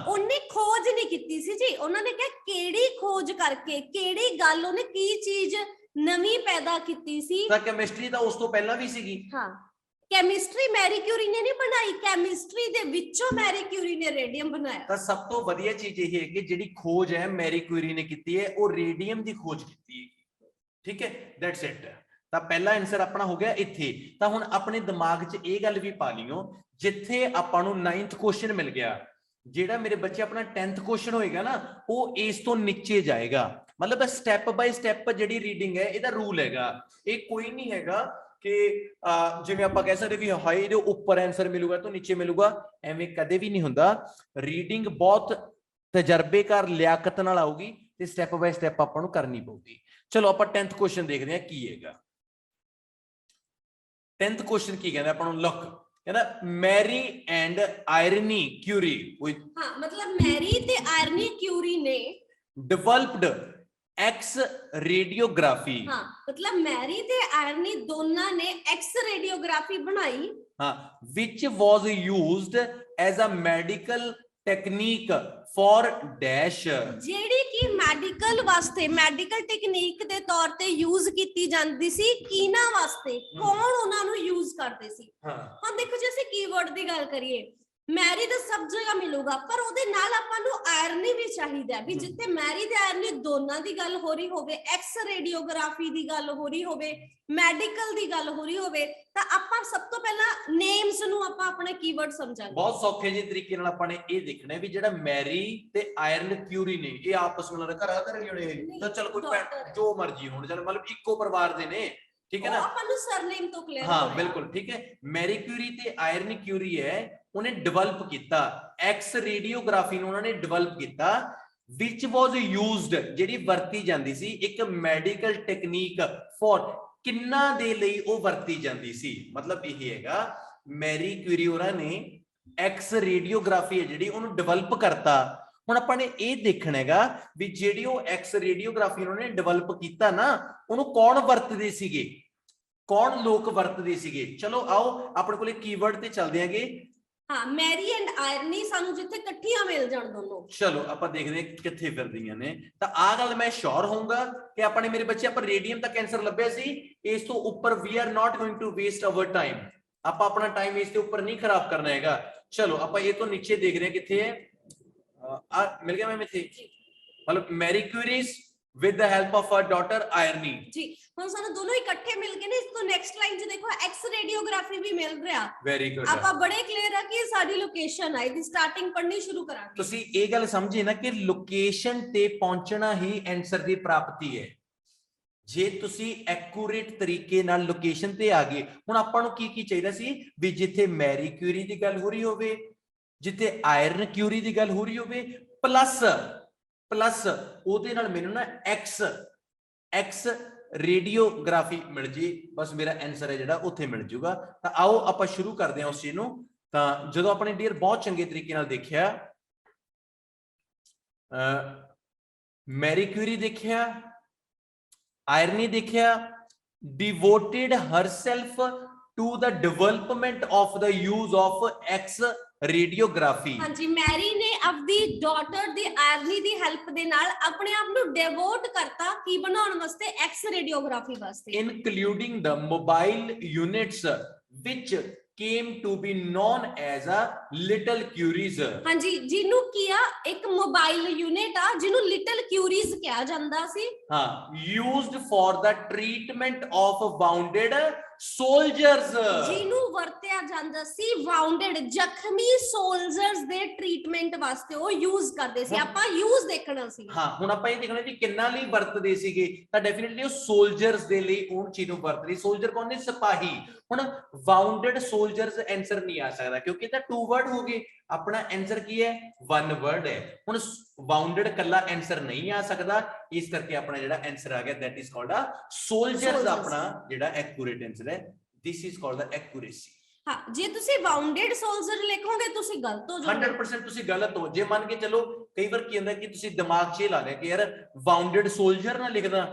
ਉਹਨੇ ਖੋਜ ਨਹੀਂ ਕੀਤੀ ਸੀ ਜੀ, ਉਹਨਾਂ ਨੇ ਕਿਹਾ ਕਿਹੜੀ ਖੋਜ ਕਰਕੇ, ਕਿਹੜੀ ਗੱਲ, ਉਹਨੇ ਕੀ ਚੀਜ਼ ਨਵੀਂ ਪੈਦਾ ਕੀਤੀ ਸੀ। ਤਾਂ ਕੈਮਿਸਟਰੀ ਤਾਂ ਉਸ ਤੋਂ ਪਹਿਲਾਂ ਵੀ ਸੀਗੀ। ਹਾਂ, ਕੈਮਿਸਟਰੀ ਮੈਰੀ ਕਿਊਰੀ ਨੇ ਨਹੀਂ ਬਣਾਈ, ਕੈਮਿਸਟਰੀ ਦੇ ਵਿੱਚੋਂ ਮੈਰੀ ਕਿਊਰੀ ਨੇ ਰੇਡੀਅਮ ਬਣਾਇਆ। ਤਾਂ ਸਭ ਤੋਂ ਵਧੀਆ ਚੀਜ਼ ਇਹ ਹੈ ਕਿ ਜਿਹੜੀ ਖੋਜ ਹੈ ਮੈਰੀ ਕਿਊਰੀ ਨੇ ਕੀਤੀ ਹੈ, ਉਹ ਰੇਡੀਅਮ ਦੀ ਖੋਜ ਕੀਤੀ ਹੈ। ਠੀਕ ਹੈ, ਦੈਟਸ ਇਟ। ਤਾਂ ਪਹਿਲਾ ਆਨਸਰ ਆਪਣਾ ਹੋ ਗਿਆ ਇੱਥੇ। ਤਾਂ ਹੁਣ ਆਪਣੇ ਦਿਮਾਗ 'ਚ ਇਹ ਗੱਲ ਵੀ ਪਾ ਲਿਓ, ਜਿੱਥੇ ਆਪਾਂ ਨੂੰ 9th ਕੁਐਸਚਨ ਮਿਲ ਗਿਆ, ਜਿਹੜਾ ਮੇਰੇ ਬੱਚੇ ਆਪਣਾ 10th ਕੁਐਸਚਨ ਹੋਏਗਾ ਨਾ, ਉਹ ਇਸ ਤੋਂ ਨੀਚੇ ਜਾਏਗਾ। ਮਤਲਬ ਸਟੈਪ ਬਾਈ ਸਟੈਪ ਜਿਹੜੀ ਰੀਡਿੰਗ ਹੈ, ਇਹਦਾ ਰੂਲ ਹੈਗਾ। ਇਹ ਕੋਈ ਨਹੀਂ ਹੈਗਾ ਕਿ ਜਿਵੇਂ ਆਪਾਂ ਕਹਿ ਸਕਦੇ ਵੀ ਹਾਈ ਇਹਦੇ ਉੱਪਰ ਆਨਸਰ ਮਿਲੂਗਾ ਤਾਂ ਨੀਚੇ ਮਿਲੂਗਾ, ਐਵੇਂ ਕਦੇ ਵੀ ਨਹੀਂ ਹੁੰਦਾ। ਰੀਡਿੰਗ ਬਹੁਤ ਤਜਰਬੇਕਾਰ ਲਿਆਕਤ ਨਾਲ ਆਊਗੀ ਤੇ ਸਟੈਪ ਬਾਈ ਸਟੈਪ ਆਪਾਂ ਨੂੰ ਕਰਨੀ ਪਊਗੀ। ਚਲੋ ਆਪਾਂ 10th ਕੁਐਸਚਨ ਦੇਖਦੇ ਹਾਂ ਕੀ ਹੈਗਾ। 10th ਕੁਐਸਚਨ ਕੀ ਕਹਿੰਦਾ ਆਪਾਂ ਨੂੰ? ਲੁੱਕ ਕਹਿੰਦਾ ਮੈਰੀ ਐਂਡ ਆਇਰਨੀ ਕਿਊਰੀ, ਹਾਂ ਮਤਲਬ ਮੈਰੀ ਤੇ ਆਇਰਨੀ ਕਿਊਰੀ ਨੇ ਡਿਵੈਲਪਡ ਐਕਸ ਰੇਡੀਓਗ੍ਰਾਫੀ। ਹਾਂ ਮਤਲਬ ਮੈਰੀ ਤੇ ਆਇਰਨੀ ਦੋਨਾਂ ਨੇ ਐਕਸ ਰੇਡੀਓਗ੍ਰਾਫੀ ਬਣਾਈ। ਹਾਂ, which was used as a medical technique for dash, ਜਿਹੜੀ ਕਿ ਮੈਡੀਕਲ ਵਾਸਤੇ, ਮੈਡੀਕਲ ਟੈਕਨੀਕ ਦੇ ਤੌਰ ਤੇ ਯੂਜ਼ ਕੀਤੀ ਜਾਂਦੀ ਸੀ। ਕਿਹਨਾਂ ਵਾਸਤੇ? ਕੌਣ ਉਹਨਾਂ ਨੂੰ ਯੂਜ਼ ਕਰਦੇ ਸੀ? ਹਾਂ ਦੇਖੋ, ਜੇ ਅਸੀਂ ਕੀਵਰਡ ਦੀ ਗੱਲ ਕਰੀਏ, ਮੈਰੀ ਤਾਂ ਸਭ ਜਗ੍ਹਾ ਮਿਲੂਗਾ, ਪਰ ਉਹਦੇ ਨਾਲ ਆਪਾਂ ਨੂੰ ਆਇਰਨੀ ਵੀ ਚਾਹੀਦਾ ਵੀ ਜਿੱਥੇ ਮੈਰੀ ਤੇ ਆਇਰਨੀ ਦੋਨਾਂ ਦੀ ਗੱਲ ਹੋ ਰਹੀ ਹੋਵੇ, ਐਕਸ ਰੇਡੀਓਗ੍ਰਾਫੀ ਦੀ ਗੱਲ ਹੋ ਰਹੀ ਹੋਵੇ, ਮੈਡੀਕਲ ਦੀ ਗੱਲ ਹੋ ਰਹੀ ਹੋਵੇ, ਤਾਂ ਆਪਾਂ ਸਭ ਤੋਂ ਪਹਿਲਾਂ ਨੇਮਸ ਨੂੰ ਆਪਾਂ ਆਪਣਾ ਕੀਵਰਡ ਸਮਝਾਂਗੇ। ਬਹੁਤ ਸੌਖੇ ਜਿਹੇ ਤਰੀਕੇ ਨਾਲ ਆਪਾਂ ਨੇ ਇਹ ਦੇਖਣਾ ਵੀ ਜਿਹੜਾ ਮੈਰੀ ਤੇ ਆਇਰਨ ਕਿਊਰੀ ਨੇ ਇਹ ਆਪਸ ਵਿੱਚ ਘਰਾਂ ਘਰ ਜੁੜੇ, ਤਾਂ ਚਲ ਕੋਈ ਜੋ ਮਰਜੀ ਹੋਣ, ਚਲ ਮਤਲਬ ਇੱਕੋ ਪਰਿਵਾਰ ਦੇ ਨੇ, ਠੀਕ ਹੈ ਨਾ, ਆਪਾਂ ਨੂੰ ਸਰਨੇਮ ਤੋਂ ਕਲੀਅਰ ਹਾਂ ਬਿਲਕੁਲ ਠੀਕ ਹੈ। ਮੈਰੀ ਕਿਊਰੀ ਤੇ ਆਇਰਨ ਕਿਊਰੀ ਹੈ, ਉਹਨੇ ਡਿਵੈਲਪ ਕੀਤਾ ਐਕਸ ਰੇਡੀਓਗ੍ਰਾਫੀ ਨੂੰ, ਉਹਨਾਂ ਨੇ ਡਿਵੈਲਪ ਕੀਤਾ which was used, ਜਿਹੜੀ ਵਰਤੀ ਜਾਂਦੀ ਸੀ ਇੱਕ ਮੈਡੀਕਲ ਟੈਕਨੀਕ ਫॉर, ਕਿੰਨਾ ਦੇ ਲਈ ਉਹ ਵਰਤੀ ਜਾਂਦੀ ਸੀ। ਮਤਲਬ ਇਹ ਹੈਗਾ ਮੈਰੀ ਕਿਊਰੀ ਹੋਰਾਂ ਨੇ ਐਕਸ ਰੇਡੀਓਗ੍ਰਾਫੀ ਹੈ ਜਿਹੜੀ ਉਹਨੂੰ ਡਿਵੈਲਪ ਕਰਤਾ। ਹੁਣ ਆਪਾਂ ਨੇ ਇਹ ਦੇਖਣਾ ਹੈਗਾ ਵੀ ਜਿਹੜੀ ਉਹ ਐਕਸ ਰੇਡੀਓਗ੍ਰਾਫੀ ਉਹਨਾਂ ਨੇ ਡਿਵੈਲਪ ਕੀਤਾ ਨਾ, ਉਹਨੂੰ ਕੌਣ ਵਰਤਦੇ ਸੀਗੇ, ਕੌਣ ਲੋਕ ਵਰਤਦੇ ਸੀਗੇ। ਚਲੋ ਆਓ ਆਪਣੇ ਕੋਲੇ ਕੀਵਰਡ ਤੇ ਚੱਲਦੇ ਆਂਗੇ। ਹਾਂ, ਮੈਰੀ ਐਂਡ ਆਇਰਨੀ ਸਾਨੂੰ ਜਿੱਥੇ ਇਕੱਠੀਆਂ ਮਿਲ ਜਾਣ ਦੋਨੋਂ, ਚਲੋ ਆਪਾਂ ਦੇਖਦੇ ਹਾਂ ਕਿੱਥੇ ਫਿਰਦੀਆਂ ਨੇ। ਤਾਂ ਆਹ ਗੱਲ ਮੈਂ ਸ਼ੋਰ ਹੋਊਂਗਾ ਕਿ ਆਪਾਂ ਨੇ, ਮੇਰੇ ਬੱਚੇ, ਆਪਾਂ ਰੇਡੀਅਮ ਤੱਕ ਆਨਸਰ ਲੱਭਿਆ ਸੀ, ਇਸ ਤੋਂ ਉੱਪਰ we are not going to waste our time, ਆਪਾਂ ਆਪਣਾ ਟਾਈਮ ਇਸ ਦੇ ਉੱਪਰ ਨਹੀਂ ਖਰਾਬ ਕਰਨਾ ਹੈਗਾ। ਚਲੋ ਆਪਾਂ ਇਹ ਤੋਂ ਨੀਚੇ ਦੇਖ ਰਹੇ ਹਾਂ ਕਿੱਥੇ ਹੈ, ਮਿਲ ਗਿਆ ਮੈਂ ਇੱਥੇ, ਮਤਲਬ Mary ਕਿਊਰੀਜ਼ with the help of her daughter irony ਜੀ। ਹੁਣ ਸਾਨੂੰ ਦੋਨੋਂ ਇਕੱਠੇ ਮਿਲ ਕੇ ਨੇ, ਇਸ ਤੋਂ ਨੈਕਸਟ ਲਾਈਨ 'ਚ ਦੇਖੋ ਐਕਸ ਰੇਡੀਓਗ੍ਰਾਫੀ ਵੀ ਮਿਲ ਰਿਹਾ। ਵੈਰੀ ਗੁੱਡ, ਆਪਾਂ ਬੜੇ ਕਲੀਅਰ ਆ ਕਿ ਇਹ ਸਾਡੀ ਲੋਕੇਸ਼ਨ ਹੈ, ਇਹਦੀ ਸਟਾਰਟਿੰਗ ਪੜ੍ਹਨੀ ਸ਼ੁਰੂ ਕਰਾਂਗੇ। ਤੁਸੀਂ ਇਹ ਗੱਲ ਸਮਝੇ ਨਾ ਕਿ ਲੋਕੇਸ਼ਨ ਤੇ ਪਹੁੰਚਣਾ ਹੀ ਆਨਸਰ ਦੀ ਪ੍ਰਾਪਤੀ ਹੈ। ਜੇ ਤੁਸੀਂ ਐਕੂਰੇਟ ਤਰੀਕੇ ਨਾਲ ਲੋਕੇਸ਼ਨ ਤੇ ਆ ਗਏ, ਹੁਣ ਆਪਾਂ ਨੂੰ ਕੀ ਕੀ ਚਾਹੀਦਾ ਸੀ ਵੀ ਜਿੱਥੇ ਮੈਰੀ ਕਿਊਰੀ ਦੀ ਗੱਲ ਹੋ ਰਹੀ ਹੋਵੇ, ਜਿੱਥੇ ਆਇਰਨ ਕਿਊਰੀ ਦੀ ਗੱਲ ਹੋ ਰਹੀ ਹੋਵੇ, ਪਲੱਸ ਉਹਦੇ ਨਾਲ ਮੈਨੂੰ ਨਾ ਐਕਸ ਰੇਡੀਓਗ੍ਰਾਫੀ ਮਿਲ ਜੇ, ਬਸ ਮੇਰਾ ਆਨਸਰ ਹੈ ਜਿਹੜਾ ਉੱਥੇ ਮਿਲ ਜੂਗਾ। ਤਾਂ ਆਓ ਆਪਾਂ ਸ਼ੁਰੂ ਕਰਦੇ ਹਾਂ ਉਸ ਚੀਜ਼ ਨੂੰ। ਤਾਂ ਜਦੋਂ ਆਪਣੇ ਡੀਅਰ ਬਹੁਤ ਚੰਗੇ ਤਰੀਕੇ ਨਾਲ ਦੇਖਿਆ, ਮੈਰੀ ਕਿਊਰੀ ਦੇਖਿਆ, ਆਇਰਨੀ ਦੇਖਿਆ, devoted herself to the development of the use of X radiography। ਹਾਂਜੀ, ਮੈਰੀ ਨੇ ਆਪਦੀ ਡਾਟਰ ਦੀ ਆਇਰਨੀ ਦੀ ਹੈਲਪ ਦੇ ਨਾਲ ਆਪਣੇ ਆਪ ਨੂੰ ਡਿਵੋਟ ਕਰਤਾ ਕੀ ਬਣਾਉਣ ਵਾਸਤੇ, ਐਕਸ ਰੇਡੀਓਗ੍ਰਾਫੀ ਵਾਸਤੇ, including the mobile units which came to be known as a little curies। ਹਾਂਜੀ, ਜਿਹਨੂੰ ਕੀ ਆ, ਇੱਕ ਮੋਬਾਈਲ ਯੂਨਿਟ ਆ ਜਿਹਨੂੰ ਲਿਟਲ ਕਿਊਰੀਜ਼ ਕਿਹਾ ਜਾਂਦਾ ਸੀ। ਹਾਂ, used for the treatment of wounded soldiers, ਜਿਹਨੂੰ ਵਰਤਿਆ ਜਾਂਦਾ ਸੀ ਵਾਉਂਡਡ ਜ਼ਖਮੀ ਸੋਲਜਰਸ ਦੇ ਟ੍ਰੀਟਮੈਂਟ ਵਾਸਤੇ, ਉਹ ਯੂਜ਼ ਕਰਦੇ ਸੀ। ਆਪਾਂ ਯੂਜ਼ ਦੇਖਣਾ ਸੀ। ਹਾਂ, ਹੁਣ ਆਪਾਂ ਇਹ ਦੇਖਣਾ ਵੀ ਕਿੰਨਾ ਲਈ ਵਰਤਦੇ ਸੀਗੇ, ਤਾਂ ਡੈਫੀਨਿਟਲੀ ਉਹ ਸੋਲਜਰਸ ਦੇ ਲਈ ਉਹ ਚੀਜ਼ ਨੂੰ ਵਰਤਦੇ। ਸੋਲਜਰ ਕੌਣ ਨੇ? ਸਿਪਾਹੀ। ਹੁਣ ਵਾਉਂਡਡ ਸੋਲਜਰਸ ਆਨਸਰ ਨਹੀਂ ਆ ਸਕਦਾ ਕਿਉਂਕਿ ਇਹ ਤਾਂ 2 ਵਰਡ ਹੋ ਗਏ, ਆਪਣਾ ਆਨਸਰ ਕੀ ਹੈ? 1 ਵਰਡ ਹੈ। ਹੁਣ ਵਾਉਂਡਡ ਕੱਲਾ ਆਨਸਰ ਨਹੀਂ ਆ ਸਕਦਾ, ਇਸ ਕਰਕੇ ਆਪਣਾ ਜਿਹੜਾ ਆਨਸਰ ਆ ਗਿਆ that is called a soldiers. ਆਪਣਾ ਜਿਹੜਾ ਐਕੂਰੇਟ ਆਨਸਰ ਹੈ, this is called the accuracy. ਹਾਂ, ਜੇ ਤੁਸੀਂ ਵਾਉਂਡਡ ਸੋਲਜਰ ਲਿਖੋਗੇ ਤੁਸੀਂ ਗਲਤ ਹੋ ਜਾਓਗੇ। 100% ਤੁਸੀਂ ਗਲਤ ਹੋ। ਜੇ ਮੰਨ ਕੇ ਚਲੋ ਕਈ ਵਾਰ ਕੀ ਹੁੰਦਾ ਕਿ ਤੁਸੀਂ ਦਿਮਾਗ 'ਚ ਇਹ ਲਾ ਲਿਆ ਕਿ ਯਾਰ ਵਾਉਂਡਡ ਸੋਲਜਰ ਨਾ ਲਿਖਦਾ,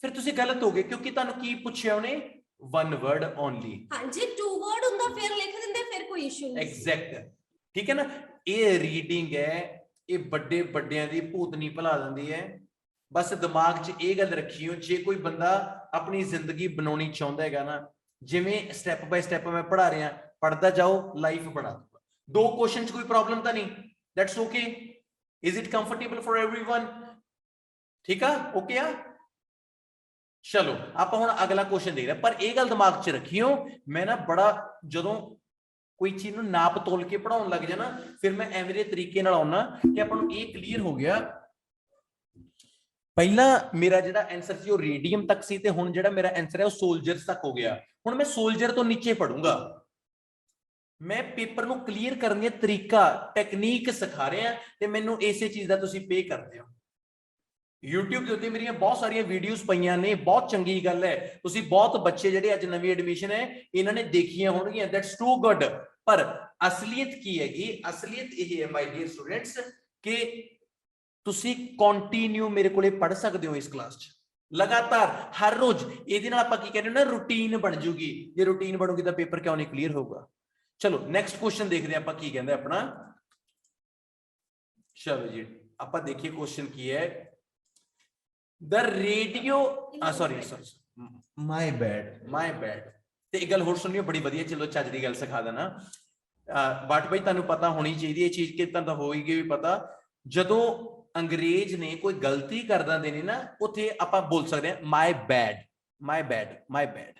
ਫਿਰ ਤੁਸੀਂ ਗਲਤ ਹੋ ਗਏ ਕਿਉਂਕਿ ਤੁਹਾਨੂੰ ਕੀ ਪੁੱਛਿਆ ਉਹਨੇ? 1 ਵਰਡ ਓਨਲੀ। ਹਾਂ, ਜੇ 2 ਵਰਡ ਹੁੰਦਾ ਫਿਰ ਲਿਖ ਦਿੰਦੇ, ਫਿਰ ਕੋਈ ਇਸ਼ੂ ਨਹੀਂ। ਐਗਜ਼ੈਕਟ, ਠੀਕ ਹੈ ਨਾ। ਇਹ ਰੀਡਿੰਗ ਹੈ, ਇਹ ਵੱਡੇ ਵੱਡਿਆਂ ਦੀ ਭੂਤਨੀ ਭੁਲਾ ਦਿੰਦੀ ਹੈ। ਬਸ ਦਿਮਾਗ 'ਚ ਇਹ ਗੱਲ ਰੱਖਿਓ, ਜੇ ਕੋਈ ਬੰਦਾ ਆਪਣੀ ਜ਼ਿੰਦਗੀ ਬਣਾਉਣੀ ਚਾਹੁੰਦਾ ਹੈਗਾ ਨਾ, ਜਿਵੇਂ ਸਟੈਪ ਬਾय ਸਟੈਪ ਮੈਂ ਪੜ੍ਹਾ ਰਿਹਾ, ਪੜ੍ਹਦਾ ਜਾਓ, ਲਾਈਫ ਬਣਾ ਦੂਗਾ। 2 ਕੁਐਸਚਨ 'ਚ ਕੋਈ ਪ੍ਰੋਬਲਮ ਤਾਂ ਨਹੀਂ, that's okay. Is it comfortable for everyone? ਠੀਕ ਆ, ਓਕੇ ਆ। ਚਲੋ ਆਪਾਂ ਹੁਣ ਅਗਲਾ ਕੁਐਸਚਨ ਦੇਖਦੇ ਹਾਂ, ਪਰ ਇਹ ਗੱਲ ਦਿਮਾਗ 'ਚ ਰੱਖਿਓ, ਮੈਂ ਨਾ ਬੜਾ ਜਦੋਂ ਕੋਈ ਚੀਜ਼ ਨੂੰ ਨਾਪ ਤੋਲ ਕੇ ਪੜਾਉਣ ਲੱਗ ਜਾਣਾ, ਫਿਰ ਮੈਂ ਐਵੇਂ ਦੇ ਤਰੀਕੇ ਨਾਲ ਆਉਣਾ ਕਿ ਆਪਾਂ ਨੂੰ ਇਹ ਕਲੀਅਰ ਹੋ ਗਿਆ। ਪਹਿਲਾਂ ਮੇਰਾ ਜਿਹੜਾ ਆਨਸਰ ਸੀ ਉਹ ਰੇਡੀਅਮ ਤੱਕ ਸੀ, ਤੇ ਹੁਣ ਜਿਹੜਾ ਮੇਰਾ ਆਨਸਰ ਹੈ ਉਹ ਸੋਲਜਰਸ ਤੱਕ ਹੋ ਗਿਆ। ਹੁਣ ਮੈਂ ਸੋਲਜਰ ਤੋਂ ਨੀਚੇ ਪੜੂੰਗਾ। ਮੈਂ ਪੇਪਰ ਨੂੰ ਕਲੀਅਰ ਕਰਨ ਦਾ ਤਰੀਕਾ, ਟੈਕਨੀਕ ਸਿਖਾ ਰਿਹਾ, ਤੇ ਮੈਨੂੰ ਇਸੇ ਚੀਜ਼ ਦਾ ਤੁਸੀਂ ਪੇ ਕਰਦੇ ਹੋ। YouTube ਦੇ ਉੱਤੇ ਮੇਰੀਆਂ ਬਹੁਤ ਸਾਰੀਆਂ ਵੀਡੀਓਜ਼ ਪਈਆਂ ਨੇ, ਬਹੁਤ ਚੰਗੀ ਗੱਲ ਹੈ। ਤੁਸੀਂ ਬਹੁਤ ਬੱਚੇ ਜਿਹੜੇ ਅੱਜ ਨਵੀਂ ਐਡਮਿਸ਼ਨ ਹੈ ਇਹਨਾਂ ਨੇ ਦੇਖੀਆਂ ਹੋਣਗੀਆਂ, ਦੈਟਸ ਟੂ ਗੁੱਡ। ਪਰ ਅਸਲੀਅਤ ਕੀ ਹੈਗੀ? ਅਸਲੀਅਤ ਇਹ ਹੈ ਮਾਈ ਡੀਅਰ ਸਟੂਡੈਂਟਸ ਕਿ ਤੁਸੀਂ ਕੰਟੀਨਿਊ ਮੇਰੇ ਕੋਲੇ ਪੜ੍ਹ ਸਕਦੇ ਹੋ ਇਸ ਕਲਾਸ 'ਚ, ਲਗਾਤਾਰ ਹਰ ਰੋਜ਼। ਇਹਦੇ ਨਾਲ ਆਪਾਂ ਕੀ ਕਹਿੰਦੇ ਨਾ, ਰੂਟੀਨ ਬਣ ਜੂਗੀ। ਜੇ ਰੂਟੀਨ ਬਣੂਗੀ ਤਾਂ ਪੇਪਰ ਕਿਉਂ ਨਹੀਂ ਕਲੀਅਰ ਹੋਊਗਾ। ਚਲੋ ਨੈਕਸਟ ਕੁਐਸਚਨ ਦੇਖਦੇ ਹਾਂ ਆਪਾਂ ਕੀ ਕਹਿੰਦਾ ਆਪਣਾ। ਚਲੋ ਜੀ ਆਪਾਂ ਦੇਖੀਏ ਕੁਐਸਚਨ ਕੀ ਹੈ। ਦ ਰੇਡੀਓ, ਸੌਰੀ ਮਾਈ ਬੈਡ। ਤੇ ਇੱਕ ਗੱਲ ਹੋਰ ਸੁਣਿਓ ਬੜੀ ਵਧੀਆ, ਚਲੋ ਚੱਜ ਦੀ ਗੱਲ ਸਿਖਾ ਦੇਣਾ। ਬਟ ਬਈ ਤੁਹਾਨੂੰ ਪਤਾ ਹੋਣੀ ਚਾਹੀਦੀ ਇਹ ਚੀਜ਼ ਕਿ ਤੁਹਾਨੂੰ ਹੋਏਗੀ ਵੀ ਪਤਾ, ਜਦੋਂ ਅੰਗਰੇਜ਼ ਨੇ ਕੋਈ ਗਲਤੀ ਕਰ ਦਿੰਦੇ ਨੇ ਨਾ, ਉੱਥੇ ਆਪਾਂ ਬੋਲ ਸਕਦੇ ਹਾਂ ਮਾਈ ਬੈਡ, ਮਾਈ ਬੈਡ, ਮਾਈ ਬੈਡ।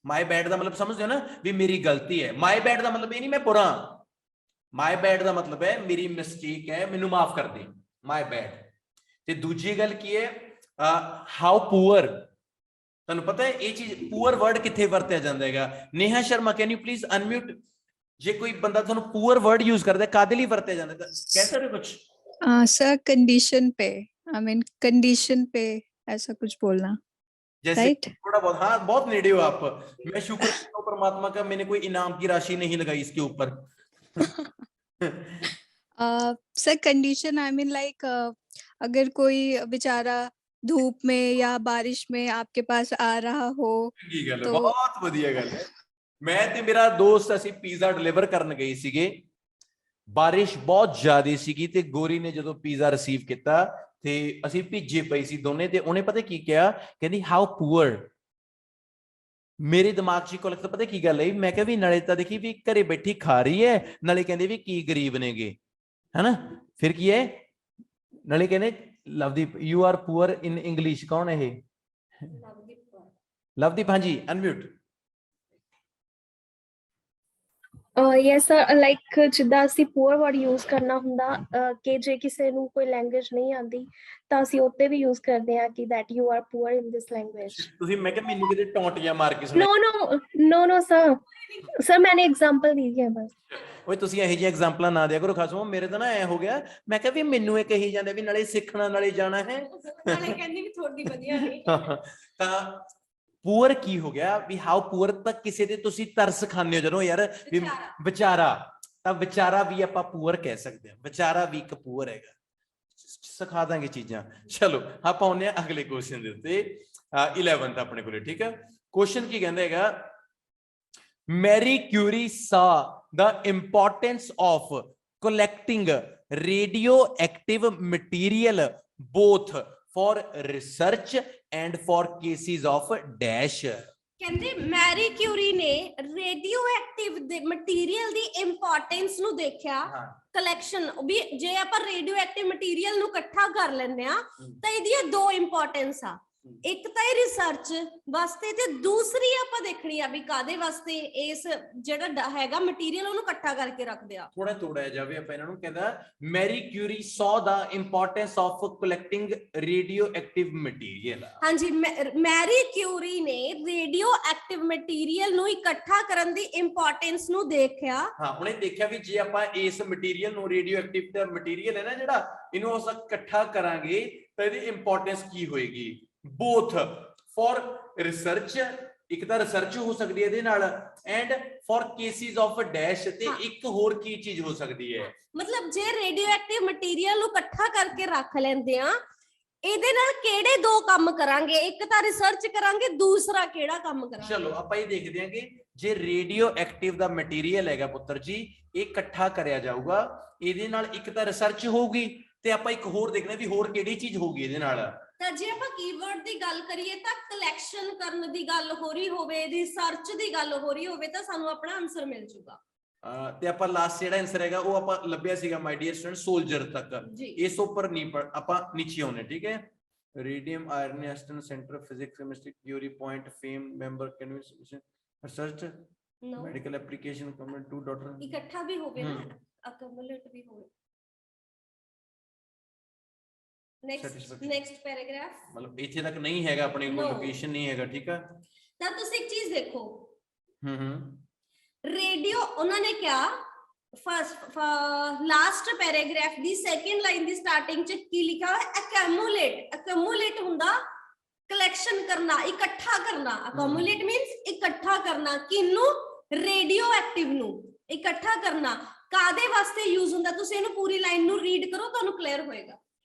ਮਾਈ ਬੈਡ ਦਾ ਮਤਲਬ ਸਮਝਦੇ ਹੋ ਨਾ ਵੀ ਮੇਰੀ ਗਲਤੀ ਹੈ। ਮਾਈ ਬੈਡ ਦਾ ਮਤਲਬ ਇਹ ਨਹੀਂ ਮੈਂ ਬੁਰਾ, ਮਾਈ ਬੈਡ ਦਾ ਮਤਲਬ ਹੈ ਮੇਰੀ ਮਿਸਟੇਕ ਹੈ, ਮੈਨੂੰ ਮਾਫ ਕਰ ਦੇ, ਮਾਈ ਬੈਡ। ਤੇ ਦੂਜੀ ਗੱਲ ਕੀ ਹੈ, ਹਾਊ ਪੂਅਰ। ਤੁਹਾਨੂੰ ਪਤਾ ਹੈ ਇਹ ਚੀਜ਼ ਪੂਅਰ ਵਰਡ ਕਿੱਥੇ ਵਰਤਿਆ ਜਾਂਦਾ ਹੈਗਾ? Neha Sharma can you please unmute. ਜੇ ਕੋਈ ਬੰਦਾ ਤੁਹਾਨੂੰ ਪੂਅਰ ਵਰਡ ਯੂਜ਼ ਕਰਦਾ ਕਾਦੇ ਲਈ ਵਰਤਿਆ ਜਾਂਦਾ, ਕਹਿ ਸਕਦੇ ਹੋ ਕੁਝ? सर कंडीशन पे, आई मीन कंडीशन पे ऐसा कुछ बोलना, जैसे राइट? थोड़ा बहुत, हाँ बहुत नेड़े हो आप। मैं शुक्र करता हूं परमात्मा का, मैंने कोई इनाम की राशि नहीं लगाई इसके ऊपर। Sir condition I mean like अगर कोई बेचारा धूप में या बारिश में आपके पास आ रहा हो चंगी गल है, तो बहुत वधिया गल है। मैं ते मेरा दोस्त ਅਸੀਂ ਪੀਜ਼ਾ ਡਿਲੀਵਰ ਕਰਨ ਗਏ ਸੀਗੇ, ਬਾਰਿਸ਼ ਬਹੁਤ ਜ਼ਿਆਦਾ ਸੀਗੀ ਤੇ ਗੋਰੀ ਨੇ ਜਦੋਂ ਪੀਜ਼ਾ ਰਿਸੀਵ ਕੀਤਾ ਤੇ ਅਸੀਂ ਭਿੱਜੇ ਪਏ ਸੀ ਦੋਨੇ, ਤੇ ਉਹਨੇ ਪਤਾ ਕੀ ਕਿਹਾ, ਕਹਿੰਦੀ ਹਾਊ ਪੂਅਰ। ਮੇਰੇ ਦਿਮਾਗ 'ਚ ਕੋਲ ਪਤਾ ਕੀ ਗੱਲ ਹੈ, ਮੈਂ ਕਿਹਾ ਵੀ ਨਾਲੇ ਤਾਂ ਦੇਖੀ ਵੀ ਘਰੇ ਬੈਠੀ ਖਾ ਰਹੀ ਹੈ, ਨਾਲੇ ਕਹਿੰਦੇ ਵੀ ਕੀ ਗਰੀਬ ਨੇਗੇ, ਹੈਨਾ। ਫਿਰ ਕੀ ਹੈ, ਨਾਲੇ ਕਹਿੰਦੇ Lovedeep you are poor in English. ਕੌਣ ਹੈ ਇਹ? ਲਵਦੀਪ, ਹਾਂਜੀ ਅਨਮਿਊਟ। ਯੈਸ ਸਰ, ਲਾਈਕ ਜਿੱਦਾਂ ਅਸੀਂ ਪੂਅਰ ਵਰਡ ਯੂਜ਼ ਕਰਨਾ ਹੁੰਦਾ ਕਿ ਜੇ ਕਿਸੇ ਨੂੰ ਕੋਈ ਲੈਂਗੁਏਜ ਨਹੀਂ ਆਉਂਦੀ ਤਾਂ ਅਸੀਂ ਉੱਤੇ ਵੀ ਯੂਜ਼ ਕਰਦੇ ਹਾਂ ਕਿ that you are poor in this language। ਤੁਸੀਂ ਮੈਂ ਕਿਹਾ ਮੈਨੂੰ ਕਿਤੇ ਟੌਂਟ ਜਾਂ ਮਾਰ ਕੇ no no no no sir मैंने एग्जांपल दी है बस। ਓਏ ਤੁਸੀਂ ਇਹੋ ਜਿਹੀ ਐਗਜ਼ਾਮਪਲਾਂ ਨਾ ਦਿਆ ਕਰੋ ਖਾਸਮੋ। ਮੇਰੇ ਤਾਂ ਨਾ ਐ ਹੋ ਗਿਆ, ਮੈਂ ਕਿਹਾ ਵੀ ਮੈਨੂੰ ਇਹ ਕਹੀ ਜਾਂਦੇ ਵੀ ਨਾਲੇ ਸਿੱਖਣਾ ਨਾਲੇ ਜਾਣਾ ਹੈ, ਨਾਲੇ ਕਹਿੰਦੀ ਵੀ ਤੁਹਾਡੀ ਵਧੀਆ ਨਹੀਂ। ਤਾਂ ਪੂਅਰ ਕੀ ਹੋ ਗਿਆ ਵੀ ਹਾਊ ਪੂਅਰ, ਤਾਂ ਕਿਸੇ ਤੇ ਤੁਸੀਂ ਤਰਸ ਖਾਂਦੇ ਹੋ ਜਦੋਂ ਯਾਰ ਵੀ ਵਿਚਾਰਾ, ਤਾਂ ਵਿਚਾਰਾ ਵੀ ਆਪਾਂ ਪੂਅਰ ਕਹਿ ਸਕਦੇ ਹਾਂ, ਵਿਚਾਰਾ ਵੀ ਇੱਕ ਪੂਅਰ ਹੈਗਾ। ਸਿਖਾ ਦਾਂਗੇ ਚੀਜ਼ਾਂ। ਚਲੋ ਆਪਾਂ ਆਉਂਦੇ ਹਾਂ ਅਗਲੇ ਕੁਐਸਚਨ ਦੇ ਉੱਤੇ, 11th ਆਪਣੇ ਕੋਲੇ, ਠੀਕ ਹੈ। ਕੁਐਸਚਨ ਕੀ ਕਹਿੰਦਾ ਹੈਗਾ, Marie Curie saw the importance of collecting radioactive material both for research and for cases of dash। ਕਹਿੰਦੇ ਮੈਰੀ ਕਿਊਰੀ ਨੇ ਰੇਡੀਓ ਐਕਟਿਵ ਦੇ ਮਟੀਰੀਅਲ ਦੀ ਇੰਪੋਰਟੈਂਸ ਨੂੰ ਦੇਖਿਆ। ਕਲੈਕਸ਼ਨ ਵੀ ਜੇ ਆਪਾਂ ਰੇਡੀਓ ਐਕਟਿਵ ਮਟੀਰੀਅਲ ਨੂੰ ਇਕੱਠਾ ਕਰ ਲੈਂਦੇ ਆ ਤਾਂ ਇਹਦੀਆਂ ਦੋ ਇੰਪੋਰਟੈਂਸ ਆ, ਇੱਕ ਤਾਂ ਇਹ ਰਿਸਰਚ ਵਾਸਤੇ ਤੇ ਦੂਸਰੀ ਆਪਾਂ ਦੇਖਣੀ ਆ ਵੀ ਕਾਦੇ ਵਾਸਤੇ ਇਸ ਜਿਹੜਾ ਹੈਗਾ ਮਟੀਰੀਅਲ ਉਹਨੂੰ ਇਕੱਠਾ ਕਰਕੇ ਰੱਖਦੇ ਆ। ਥੋੜਾ ਤੋੜਿਆ ਜਾਵੇ ਆਪਾਂ ਇਹਨਾਂ ਨੂੰ। ਕਹਿੰਦਾ Marie Curie saw the importance of collecting radioactive material। ਹਾਂਜੀ, ਮੈਰੀ ਕਿਊਰੀ ਨੇ ਰੇਡੀਓ ਐਕਟਿਵ ਮਟੀਰੀਅਲ ਨੂੰ ਇਕੱਠਾ ਕਰਨ ਦੀ ਇੰਪੋਰਟੈਂਸ ਨੂੰ ਦੇਖਿਆ। ਹਾਂ, ਉਹਨੇ ਦੇਖਿਆ ਵੀ ਜੇ ਆਪਾਂ ਇਸ ਮਟੀਰੀਅਲ ਨੂੰ ਰੇਡੀਓ ਐਕਟਿਵ ਦਾ ਮਟੀਰੀਅਲ ਹੈ ਨਾ ਜਿਹੜਾ, ਇਹਨੂੰ ਅਸੀਂ ਇਕੱਠਾ ਕਰਾਂਗੇ ਤਾਂ ਇਹਦੀ ਇੰਪੋਰਟੈਂਸ ਕੀ ਹੋਏਗੀ। both for research, ਇੱਕ ਤਾਂ ਰਿਸਰਚ ਹੋ ਸਕਦੀ ਹੈ ਇਹਦੇ ਨਾਲ, and for cases of dash, ਤੇ ਇੱਕ ਹੋਰ ਕੀ ਚੀਜ਼ ਹੋ ਸਕਦੀ ਹੈ। ਮਤਲਬ ਜੇ ਰੇਡੀਓ ਐਕਟਿਵ ਮਟੀਰੀਅਲ ਨੂੰ ਇਕੱਠਾ ਕਰਕੇ ਰੱਖ ਲੈਂਦੇ ਆ, ਇਹਦੇ ਨਾਲ ਕਿਹੜੇ ਦੋ ਕੰਮ ਕਰਾਂਗੇ, ਇੱਕ ਤਾਂ ਰਿਸਰਚ ਕਰਾਂਗੇ, ਦੂਸਰਾ ਕਿਹੜਾ ਕੰਮ ਕਰਾਂਗੇ। ਚਲੋ ਆਪਾਂ ਇਹ ਦੇਖਦੇ ਹਾਂ ਕਿ ਜੇ ਰੇਡੀਓ ਐਕਟਿਵ ਦਾ ਮਟੀਰੀਅਲ ਹੈਗਾ ਪੁੱਤਰ ਜੀ, ਇਹ ਇਕੱਠਾ ਕਰਿਆ ਜਾਊਗਾ, ਇਹਦੇ ਨਾਲ ਇੱਕ ਤਾਂ ਰਿਸਰਚ ਹੋਊਗੀ ਤੇ ਆਪਾਂ ਇੱਕ ਹੋਰ ਦੇਖਦੇ ਵੀ ਹੋਰ ਕਿਹੜੀ ਚੀਜ਼ ਹੋਊਗੀ ਇਹਦੇ ਨਾਲ। ਤਾਂ ਜੇ ਆਪਾਂ ਕੀਵਰਡ ਦੀ ਗੱਲ ਕਰੀਏ ਤਾਂ ਕਲੈਕਸ਼ਨ ਕਰਨ ਦੀ ਗੱਲ ਹੋ ਰਹੀ ਹੋਵੇ, ਰਿਸਰਚ ਦੀ ਗੱਲ ਹੋ ਰਹੀ ਹੋਵੇ, ਤਾਂ ਸਾਨੂੰ ਆਪਣਾ ਆਨਸਰ ਮਿਲ ਜੂਗਾ। ਤੇ ਆਪਾਂ ਲਾਸਟ ਜਿਹੜਾ ਆਨਸਰ ਹੈਗਾ ਉਹ ਆਪਾਂ ਲੱਭਿਆ ਸੀਗਾ ਮਾਈ ਡੀਅਰ ਸਟੂਡੈਂਟ, ਸੋਲਜਰ ਤੱਕ। ਇਸ ਉੱਪਰ ਨਹੀਂ ਆਪਾਂ ਨੀਚੇ ਆਉਣੇ, ਠੀਕ ਹੈ। Radium iron Aston centre physics chemistry theory point fame member convention research medical application comment to doctor, ਇਕੱਠਾ ਵੀ ਹੋਵੇ ਨਾ, ਅਕਮੂਲੇਟ ਵੀ ਹੋਵੇ। ਨੈਕਸਟ ਪੈਰਾਗ੍ਰਾਫ, ਮਤਲਬ ਇੱਥੇ ਤੱਕ ਨਹੀਂ ਹੈਗਾ ਆਪਣੇ ਕੋਲ, ਲੋਕੇਸ਼ਨ ਨਹੀਂ ਹੈਗਾ, ਠੀਕ ਹੈ। ਤਾਂ ਤੁਸੀਂ ਇੱਕ ਚੀਜ਼ ਦੇਖੋ, ਰੇਡੀਓ ਉਹਨਾਂ ਨੇ ਕਿਹਾ ਫਸਟ ਲਾਸਟ ਪੈਰਾਗ੍ਰਾਫ ਦੀ ਸੈਕਿੰਡ ਲਾਈਨ ਦੀ ਸਟਾਰਟਿੰਗ ਚ ਕੀ ਲਿਖਿਆ ਹੋਇਆ, ਅਕਮੂਲੇਟ। ਅਕਮੂਲੇਟ ਹੁੰਦਾ ਕਲੈਕਸ਼ਨ ਕਰਨਾ, ਇਕੱਠਾ ਕਰਨਾ। ਅਕਮੂਲੇਟ ਮੀਨਸ ਇਕੱਠਾ ਕਰਨਾ, ਕਿਹਨੂੰ? ਰੇਡੀਓ ਐਕਟਿਵ ਨੂੰ ਇਕੱਠਾ ਕਰਨਾ। ਕਾਦੇ ਵਾਸਤੇ ਯੂਜ਼ ਹੁੰਦਾ, ਤੁਸੀਂ ਇਹਨੂੰ ਪੂਰੀ ਲਾਈਨ ਨੂੰ ਰੀਡ ਕਰੋ, ਤੁਹਾਨੂੰ ਕਲੀਅਰ ਹੋਏਗਾ।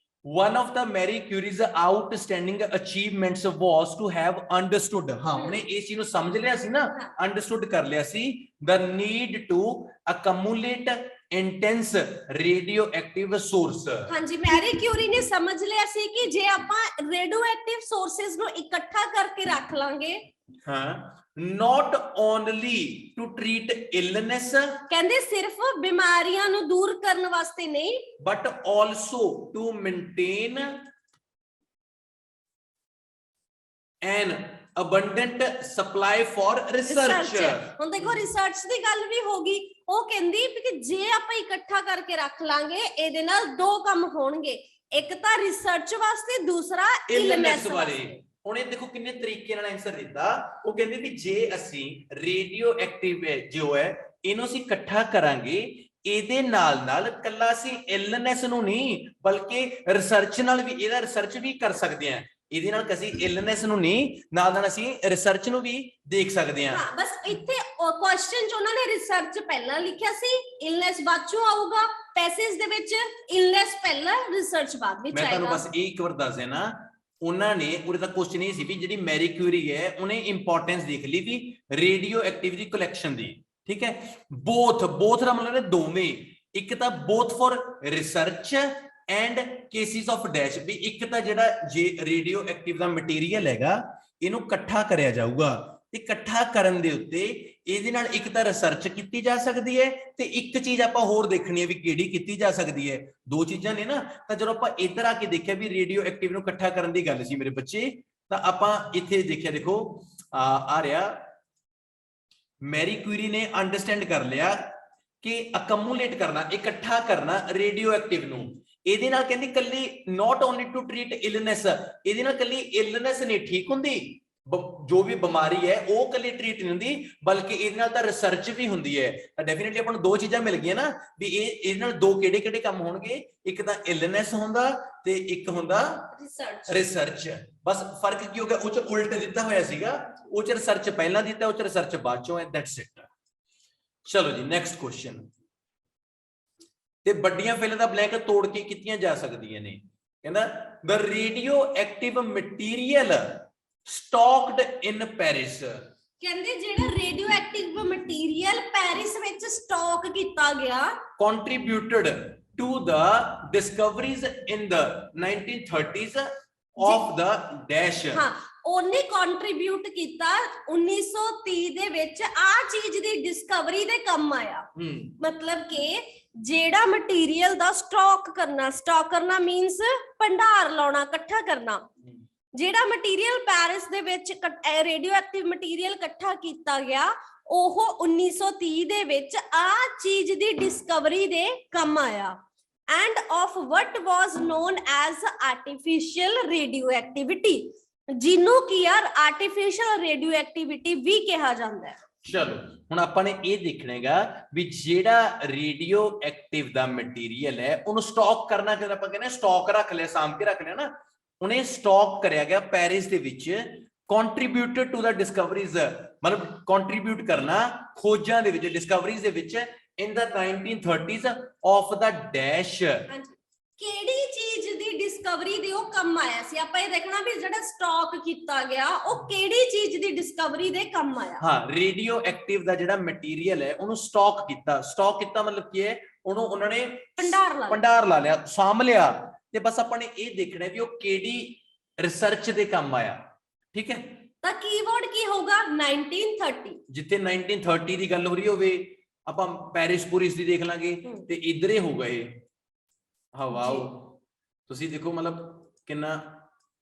One of the Marie Curie's outstanding achievements was to have understood, हाँ हमने इस चीज को समझ लिया सी ना, understood कर लिया सी, the need to accumulate intense radioactive source। हाँ जी, मैरी क्यूरी ने समझ लिया सी कि जे ਆਪਾਂ radioactive sources ਨੂੰ ਇਕੱਠਾ ਕਰਕੇ ਰੱਖ ਲਾਂਗੇ हाँ, not only to treat illness ਕਹਿੰਦੇ ਸਿਰਫ ਬਿਮਾਰੀਆਂ ਨੂੰ ਦੂਰ ਕਰਨ ਵਾਸਤੇ ਨਹੀਂ, but also to maintain an abundant supply for research. ਹੁਣ ਦੇਖੋ ਰਿਸਰਚ ਦੀ ਗੱਲ ਵੀ ਹੋਗੀ, ਉਹ ਕਹਿੰਦੀ ਵੀ ਕਿ ਜੇ ਆਪਾਂ ਇਕੱਠਾ ਕਰਕੇ ਰੱਖ ਲਾਂਗੇ ਇਹਦੇ ਨਾਲ ਦੋ ਕੰਮ ਹੋਣਗੇ, ਇੱਕ ਤਾਂ ਰਿਸਰਚ ਵਾਸਤੇ, ਦੂਸਰਾ ਇਲਨੈਸ ਬਾਰੇ। ਵਾਸਤੇ। ਹੁਣ ਇਹ ਦੇਖੋ ਕਿੰਨੇ ਤਰੀਕੇ ਨਾਲ ਆਨਸਰ ਦਿੱਤਾ। ਉਹ ਕਹਿੰਦੇ ਵੀ ਜੇ ਅਸੀਂ ਰੇਡੀਓ ਐਕਟਿਵ ਜੋ ਹੈ ਇਹਨੂੰ ਅਸੀਂ ਇਕੱਠਾ ਕਰਾਂਗੇ, ਇਹਦੇ ਨਾਲ ਨਾਲ ਕੱਲਾ ਅਸੀਂ ਇਲਨੈਸ ਨੂੰ ਨਹੀਂ ਬਲਕਿ ਰਿਸਰਚ ਨਾਲ ਵੀ, ਇਹਦਾ ਰਿਸਰਚ ਵੀ ਕਰ ਸਕਦੇ ਹਾਂ। ਇਹਦੇ ਨਾਲ ਅਸੀਂ ਇਲਨੈਸ ਨੂੰ ਨਹੀਂ, ਨਾਲ ਨਾਲ ਅਸੀਂ ਰਿਸਰਚ ਨੂੰ ਵੀ ਦੇਖ ਸਕਦੇ ਹਾਂ। ਹਾਂ, ਬਸ ਇੱਥੇ ਕੁਐਸਚਨ ਚ ਉਹਨਾਂ ਨੇ ਰਿਸਰਚ ਪਹਿਲਾਂ ਲਿਖਿਆ ਸੀ, ਇਲਨੈਸ ਬਾਅਦ ਚੋਂ ਆਊਗਾ। ਪੈਸੇਜ ਦੇ ਵਿੱਚ ਇਲਨੈਸ ਪਹਿਲਾਂ, ਰਿਸਰਚ ਬਾਅਦ ਵਿੱਚ ਮੈਂ ਆਏਗਾ। ਤੁਹਾਨੂੰ ਬਸ ਇਹ ਇੱਕ ਵਾਰ ਦੱਸ ਦੇਣਾ, ਉਹਨਾਂ ਨੇ ਉਹਦਾ ਕੁਐਸਚਨ ਇਹ ਸੀ ਵੀ ਜਿਹੜੀ ਮੈਰੀ ਕਿਊਰੀ ਹੈ ਉਹਨੇ ਇੰਪੋਰਟੈਂਸ ਦੇਖ ਲਈ ਵੀ ਰੇਡੀਓ ਐਕਟਿਵਿਟੀ ਕਲੈਕਸ਼ਨ ਦੀ, ਠੀਕ ਹੈ। ਬੋਥ ਦਾ ਮਤਲਬ ਹੈ ਦੋਵੇਂ, ਇੱਕ ਤਾਂ both for research and cases of dash, ਵੀ ਇੱਕ ਤਾਂ ਜਿਹੜਾ ਜੇ ਰੇਡੀਓ ਐਕਟਿਵ ਦਾ ਮਟੀਰੀਅਲ ਹੈਗਾ ਇਹਨੂੰ ਇਕੱਠਾ ਕਰਿਆ ਜਾਊਗਾ, ਤੇ ਇਕੱਠਾ ਕਰਨ ਦੇ ਉੱਤੇ ਇਹਦੇ ਨਾਲ ਇੱਕ ਤਾਂ ਰਿਸਰਚ ਕੀਤੀ ਜਾ ਸਕਦੀ ਹੈ, ਤੇ ਇੱਕ ਚੀਜ਼ ਆਪਾਂ ਹੋਰ ਦੇਖਣੀ ਹੈ ਵੀ ਕਿਹੜੀ ਕੀਤੀ ਜਾ ਸਕਦੀ ਹੈ। ਦੋ ਚੀਜ਼ਾਂ ਨੇ ਨਾ, ਤਾਂ ਜਦੋਂ ਆਪਾਂ ਇੱਧਰ ਆ ਕੇ ਦੇਖਿਆ ਵੀ ਰੇਡੀਓ ਐਕਟਿਵ ਨੂੰ ਇਕੱਠਾ ਕਰਨ ਦੀ ਗੱਲ ਸੀ ਮੇਰੇ ਬੱਚੇ, ਤਾਂ ਆਪਾਂ ਇੱਥੇ ਦੇਖਿਆ, ਦੇਖੋ ਆ ਰਿਹਾ, ਮੈਰੀ ਕਿਊਰੀ ਨੇ ਅੰਡਰਸਟੈਂਡ ਕਰ ਲਿਆ ਕਿ ਅਕਮੂਲੇਟ ਕਰਨਾ, ਇਕੱਠਾ ਕਰਨਾ ਰੇਡੀਓ ਐਕਟਿਵ ਨੂੰ। ਇਹਦੇ ਨਾਲ ਕਹਿੰਦੀ ਕੱਲੀ not only to treat illness, ਇਹਦੇ ਨਾਲ ਕੱਲੀ ਇਲਨੈਸ ਨਹੀਂ ਠੀਕ ਹੁੰਦੀ, ਜੋ ਵੀ ਬਿਮਾਰੀ ਹੈ ਉਹ ਕੱਲੀ ਟ੍ਰੀਟ ਨਹੀਂ ਹੁੰਦੀ, ਬਲਕਿ ਇਹਦੇ ਨਾਲ ਤਾਂ ਰਿਸਰਚ ਵੀ ਹੁੰਦੀ ਹੈ। ਤਾਂ ਡੈਫੀਨਿਟਲੀ ਆਪਾਂ ਨੂੰ ਦੋ ਚੀਜ਼ਾਂ ਮਿਲ ਗਈਆਂ ਨਾ ਵੀ ਇਹਦੇ ਨਾਲ ਦੋ ਕਿਹੜੇ ਕਿਹੜੇ ਕੰਮ ਹੋਣਗੇ, ਇੱਕ ਤਾਂ ਇਲਨੈਸ ਹੁੰਦਾ ਤੇ ਇੱਕ ਹੁੰਦਾ ਰਿਸਰਚ। ਬਸ ਫਰਕ ਕੀ ਹੋ ਗਿਆ, ਉਹ ਚ ਉਲਟ ਦਿੱਤਾ ਹੋਇਆ ਸੀਗਾ, ਉਹ ਚ ਰਿਸਰਚ ਪਹਿਲਾਂ ਦਿੱਤਾ, ਉਹ ਚ ਰਿਸਰਚ ਬਾਅਦ ਚੋਂ ਹੈ। That's it. ਚਲੋ ਜੀ ਨੈਕਸਟ ਕੁਐਸਚਨ। ਤੇ ਵੱਡੀਆਂ ਫਿਲ ਦਾ ਬਲੈਂਕ ਤੋੜ ਕੇ ਕੀਤੀਆਂ ਜਾ ਸਕਦੀਆਂ ਨੇ। ਕਹਿੰਦਾ the radioactive material stocked in Paris, ਕਹਿੰਦੇ ਜਿਹੜਾ ਰੇਡੀਓ ਐਕਟਿਵ ਮਟੀਰੀਅਲ ਪੈਰਿਸ ਵਿੱਚ ਸਟਾਕ ਕੀਤਾ ਗਿਆ, contributed to the discoveries in the 1930s of the dash। ਹਾਂ, ਉਹਨੇ ਕੰਟਰੀਬਿਊਟ ਕੀਤਾ 1930 ਦੇ ਵਿੱਚ ਆ ਚੀਜ਼ ਦੀ ਡਿਸਕਵਰੀ ਦੇ ਕੰਮ ਆਇਆ। ਮਤਲਬ ਕਿ ਜਿਹੜਾ ਮਟੀਰੀਅਲ ਦਾ ਸਟਾਕ ਕਰਨਾ ਮੀਨਸ ਭੰਡਾਰ ਲਾਉਣਾ, ਇਕੱਠਾ ਕਰਨਾ। ਜਿਹੜਾ ਮਟੀਰੀਅਲ ਪੈਰਿਸ ਦੇ ਵਿੱਚ ਰੇਡੀਓ ਐਕਟਿਵ ਮਟੀਰੀਅਲ ਇਕੱਠਾ ਕੀਤਾ ਗਿਆ, ਉਹ 1930 ਦੇ ਵਿੱਚ ਆ ਚੀਜ਼ ਦੀ ਡਿਸਕਵਰੀ ਦੇ ਕੰਮ ਆਇਆ। and of what was known as artificial radioactivity, ਜਿਹਨੂੰ ਕੀ ਯਾਰ ਆਰਟੀਫੀਸ਼ੀਅਲ ਰੇਡੀਓਐਕਟਿਵਿਟੀ ਵੀ ਕਿਹਾ ਜਾਂਦਾ ਹੈ। ਚਲੋ ਹੁਣ ਆਪਾਂ ਨੇ ਇਹ ਦੇਖਣਾ ਹੈਗਾ ਵੀ ਜਿਹੜਾ ਰੇਡੀਓ ਐਕਟਿਵ ਦਾ ਮਟੀਰੀਅਲ ਹੈ ਉਹਨੂੰ ਸਟਾਕ ਕਰਨਾ, ਜਦੋਂ ਆਪਾਂ ਕਹਿੰਦੇ ਸਟਾਕ ਰੱਖ ਲਿਆ, ਸਾਂਭ ਕੇ ਰੱਖ ਲਿਆ ਨਾ, ਉਹਨੇ ਸਟਾਕ ਕਰਿਆ ਗਿਆ ਪੈਰਿਸ ਦੇ ਵਿੱਚ। ਕੰਟਰੀਬਿਊਟਡ ਟੂ ਦਾ ਡਿਸਕਵਰੀਜ਼, ਮਤਲਬ ਕੰਟਰੀਬਿਊਟ ਕਰਨਾ ਖੋਜਾਂ ਦੇ ਵਿੱਚ, ਡਿਸਕਵਰੀਜ਼ ਦੇ ਵਿੱਚ in the 1930s of the dash। ਕਿਹੜੀ ਚੀਜ਼ ਦੀ ਡਿਸਕਵਰੀ ਦੇ ਉਹ ਕੰਮ ਆਇਆ ਸੀ, ਆਪਾਂ ਇਹ ਦੇਖਣਾ ਵੀ ਜਿਹੜਾ ਸਟਾਕ ਕੀਤਾ ਗਿਆ ਉਹ ਕਿਹੜੀ ਚੀਜ਼ ਦੀ ਡਿਸਕਵਰੀ ਦੇ ਕੰਮ ਆਇਆ। ਹਾਂ, ਰੇਡੀਓ ਐਕਟਿਵ ਦਾ ਜਿਹੜਾ ਮਟੀਰੀਅਲ ਹੈ ਉਹਨੂੰ ਸਟਾਕ ਕੀਤਾ ਮਤਲਬ ਕੀ ਹੈ, ਉਹਨੂੰ ਉਹਨਾਂ ਨੇ ਭੰਡਾਰ ਲਾ ਲਿਆ, ਸਾਂਭ ਲਿਆ। ਤੇ ਬਸ ਆਪਾਂ ਨੇ ਇਹ ਦੇਖਣਾ ਵੀ ਉਹ ਕਿਹੜੀ ਰਿਸਰਚ ਦੇ ਕੰਮ ਆਇਆ, ਠੀਕ ਹੈ। ਤਾਂ ਕੀਵਰਡ ਕੀ ਹੋਊਗਾ 1930। ਜਿੱਥੇ 1930 ਦੀ ਗੱਲ ਹੋ ਰਹੀ ਹੋਵੇ ਆਪਾਂ ਪੈਰਿਸ ਪੁਰਿਸ ਦੀ ਦੇਖ ਲਾਂਗੇ, ਤੇ ਇਧਰ ਹੀ ਹੋਊਗਾ ਇਹ। ਹਾਂ ਵਾਓ, ਤੁਸੀਂ ਦੇਖੋ ਮਤਲਬ ਕਿੰਨਾ